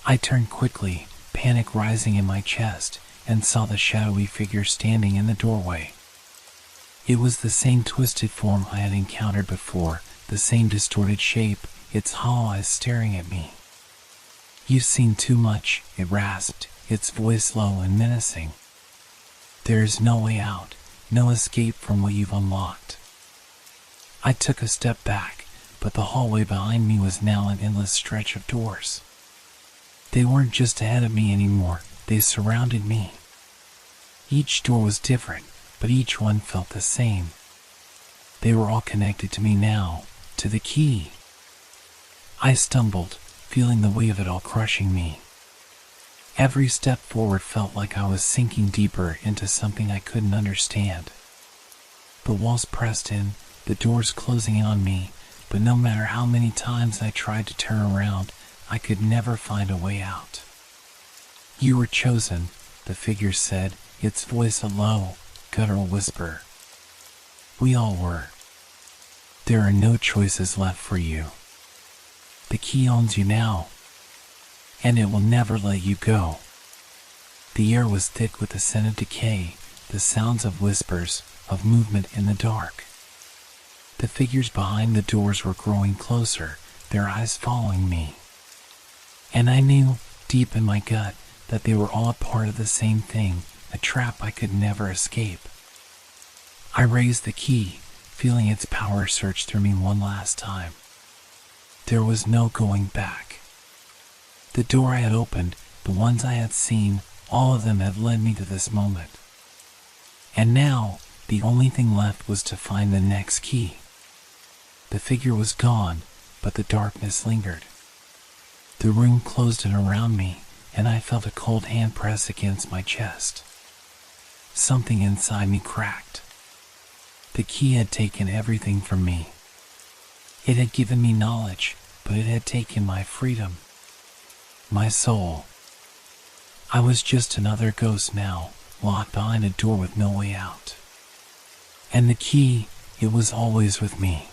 I turned quickly, panic rising in my chest, and saw the shadowy figure standing in the doorway. It was the same twisted form I had encountered before, the same distorted shape, its hollow eyes staring at me. "You've seen too much," it rasped, its voice low and menacing. "There is no way out, no escape from what you've unlocked." I took a step back, but the hallway behind me was now an endless stretch of doors. They weren't just ahead of me anymore, they surrounded me. Each door was different, but each one felt the same. They were all connected to me now, to the key. I stumbled, feeling the weight of it all crushing me. Every step forward felt like I was sinking deeper into something I couldn't understand. The walls pressed in, the doors closing in on me, but no matter how many times I tried to turn around, I could never find a way out. "You were chosen," the figure said, its voice a low, guttural whisper. "We all were. There are no choices left for you. The key owns you now. and it will never let you go. The air was thick with the scent of decay, the sounds of whispers, of movement in the dark. The figures behind the doors were growing closer, their eyes following me. And I knew, deep in my gut, that they were all a part of the same thing, a trap I could never escape. I raised the key, feeling its power surge through me one last time. There was no going back. The door I had opened, the ones I had seen, all of them had led me to this moment. And now, the only thing left was to find the next key. The figure was gone, but the darkness lingered. The room closed in around me, and I felt a cold hand press against my chest. Something inside me cracked. The key had taken everything from me. It had given me knowledge, but it had taken my freedom, my soul. I was just another ghost now, locked behind a door with no way out. And the key, it was always with me.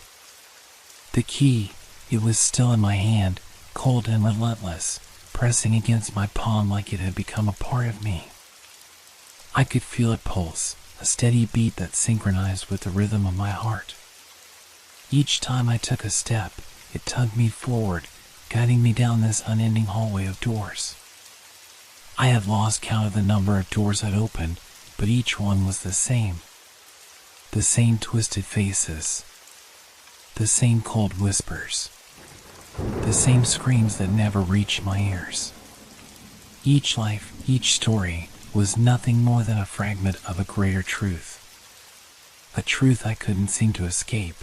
The key, it was still in my hand, cold and relentless, pressing against my palm like it had become a part of me. I could feel it pulse, a steady beat that synchronized with the rhythm of my heart. Each time I took a step, it tugged me forward, guiding me down this unending hallway of doors. I had lost count of the number of doors I'd opened, but each one was the same. The same twisted faces. The same cold whispers. The same screams that never reached my ears. Each life, each story, was nothing more than a fragment of a greater truth. A truth I couldn't seem to escape.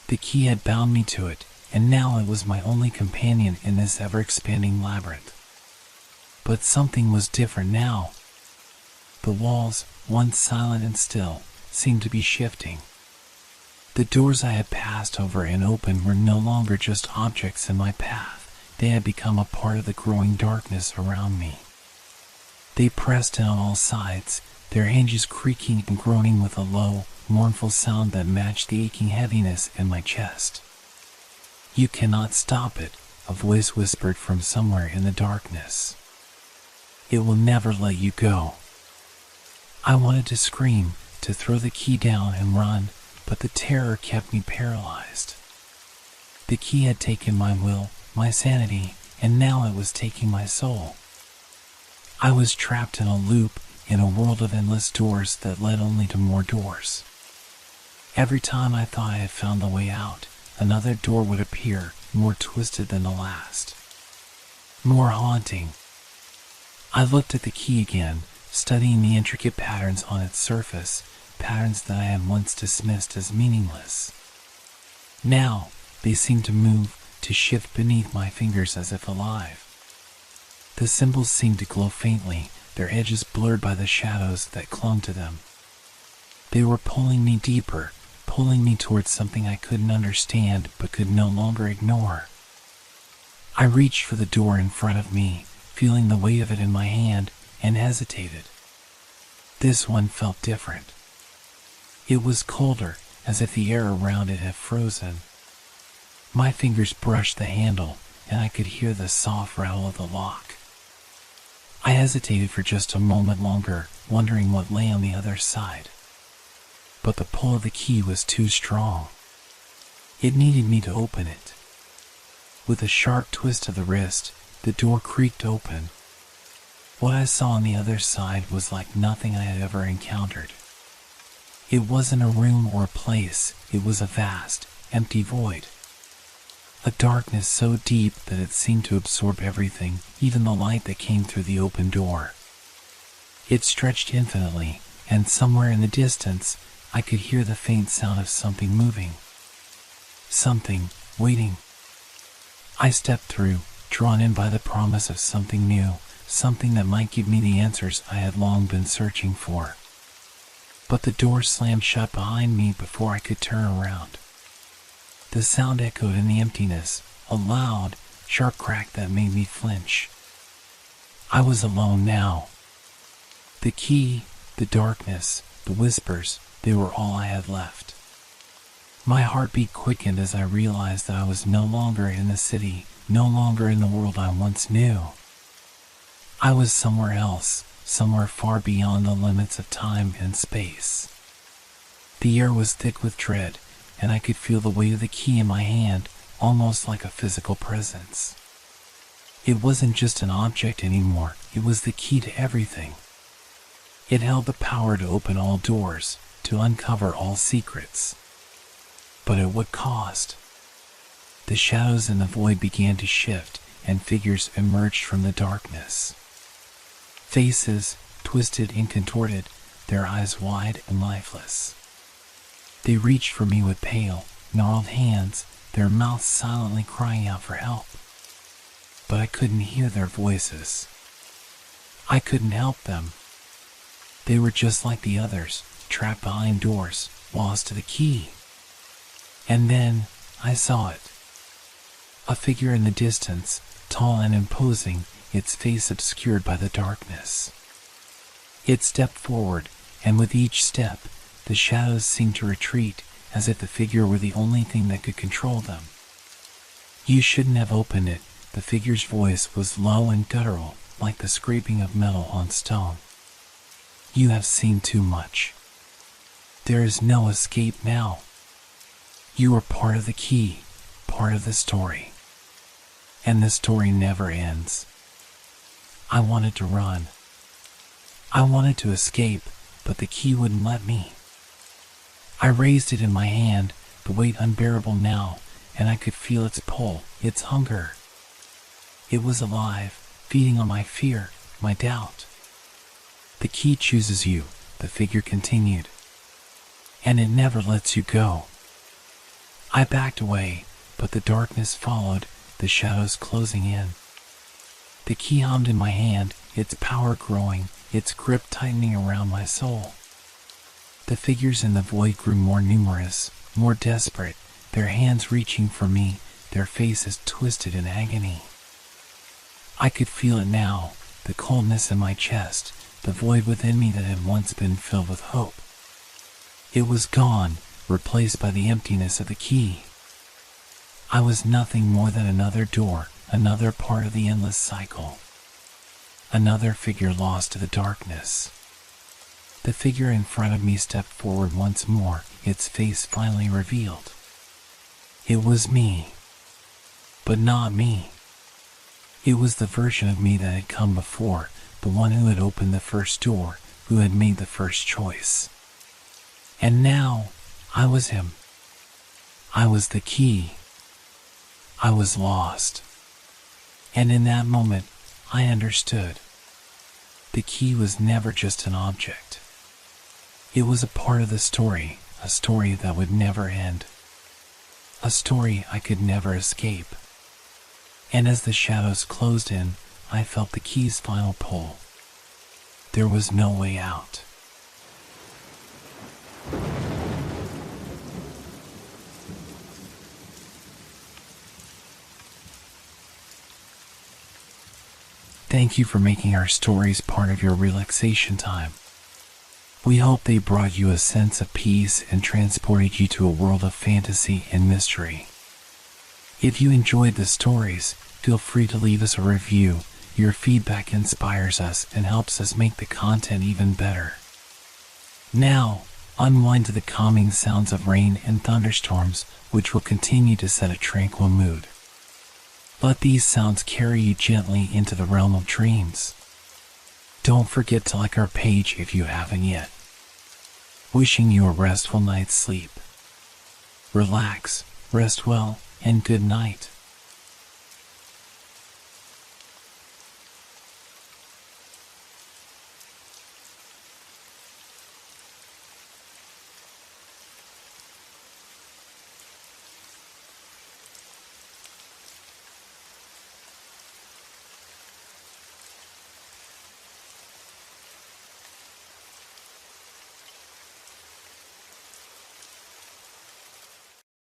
The key had bound me to it, and now it was my only companion in this ever-expanding labyrinth. But something was different now. The walls, once silent and still, seemed to be shifting. The doors I had passed over and opened were no longer just objects in my path. They had become a part of the growing darkness around me. They pressed in on all sides, their hinges creaking and groaning with a low, mournful sound that matched the aching heaviness in my chest. "You cannot stop it," a voice whispered from somewhere in the darkness. "It will never let you go." I wanted to scream, to throw the key down and run, but the terror kept me paralyzed. The key had taken my will, my sanity, and now it was taking my soul. I was trapped in a loop, in a world of endless doors that led only to more doors. Every time I thought I had found the way out, another door would appear, more twisted than the last. More haunting. I looked at the key again, studying the intricate patterns on its surface, patterns that I had once dismissed as meaningless. Now, they seemed to move, to shift beneath my fingers as if alive. The symbols seemed to glow faintly, their edges blurred by the shadows that clung to them. They were pulling me deeper, pulling me towards something I couldn't understand but could no longer ignore. I reached for the door in front of me, feeling the weight of it in my hand, and hesitated. This one felt different. It was colder, as if the air around it had frozen. My fingers brushed the handle, and I could hear the soft rattle of the lock. I hesitated for just a moment longer, wondering what lay on the other side. But the pull of the key was too strong. It needed me to open it. With a sharp twist of the wrist, the door creaked open. What I saw on the other side was like nothing I had ever encountered. It wasn't a room or a place, it was a vast, empty void. A darkness so deep that it seemed to absorb everything, even the light that came through the open door. It stretched infinitely, and somewhere in the distance, I could hear the faint sound of something moving. Something, waiting. I stepped through, drawn in by the promise of something new, something that might give me the answers I had long been searching for. But the door slammed shut behind me before I could turn around. The sound echoed in the emptiness, a loud, sharp crack that made me flinch. I was alone now. The key, the darkness, the whispers, they were all I had left. My heartbeat quickened as I realized that I was no longer in the city, no longer in the world I once knew. I was somewhere else, somewhere far beyond the limits of time and space. The air was thick with dread, and I could feel the weight of the key in my hand, almost like a physical presence. It wasn't just an object anymore, it was the key to everything. It held the power to open all doors, to uncover all secrets. But at what cost? The shadows in the void began to shift, and figures emerged from the darkness. Faces, twisted and contorted, their eyes wide and lifeless. They reached for me with pale, gnarled hands, their mouths silently crying out for help. But I couldn't hear their voices. I couldn't help them. They were just like the others, trapped behind doors, lost to the key. And then I saw it. A figure in the distance, tall and imposing, its face obscured by the darkness. It stepped forward, and with each step, the shadows seemed to retreat, as if the figure were the only thing that could control them. "You shouldn't have opened it," the figure's voice was low and guttural, like the scraping of metal on stone. "You have seen too much. There is no escape now. You are part of the key, part of the story. And the story never ends." I wanted to run. I wanted to escape, but the key wouldn't let me. I raised it in my hand, the weight unbearable now, and I could feel its pull, its hunger. It was alive, feeding on my fear, my doubt. "The key chooses you," the figure continued, "and it never lets you go." I backed away, but the darkness followed, the shadows closing in. The key hummed in my hand, its power growing, its grip tightening around my soul. The figures in the void grew more numerous, more desperate, their hands reaching for me, their faces twisted in agony. I could feel it now, the coldness in my chest, the void within me that had once been filled with hope. It was gone, replaced by the emptiness of the key. I was nothing more than another door, another part of the endless cycle. Another figure lost to the darkness. The figure in front of me stepped forward once more, its face finally revealed. It was me. But not me. It was the version of me that had come before, the one who had opened the first door, who had made the first choice. And now, I was him. I was the key. I was lost. And in that moment, I understood. The key was never just an object. It was a part of the story, a story that would never end. A story I could never escape. And as the shadows closed in, I felt the key's final pull. There was no way out. Thank you for making our stories part of your relaxation time. We hope they brought you a sense of peace and transported you to a world of fantasy and mystery. If you enjoyed the stories, feel free to leave us a review. Your feedback inspires us and helps us make the content even better. Now, unwind to the calming sounds of rain and thunderstorms, which will continue to set a tranquil mood. Let these sounds carry you gently into the realm of dreams. Don't forget to like our page if you haven't yet. Wishing you a restful night's sleep. Relax, rest well, and good night.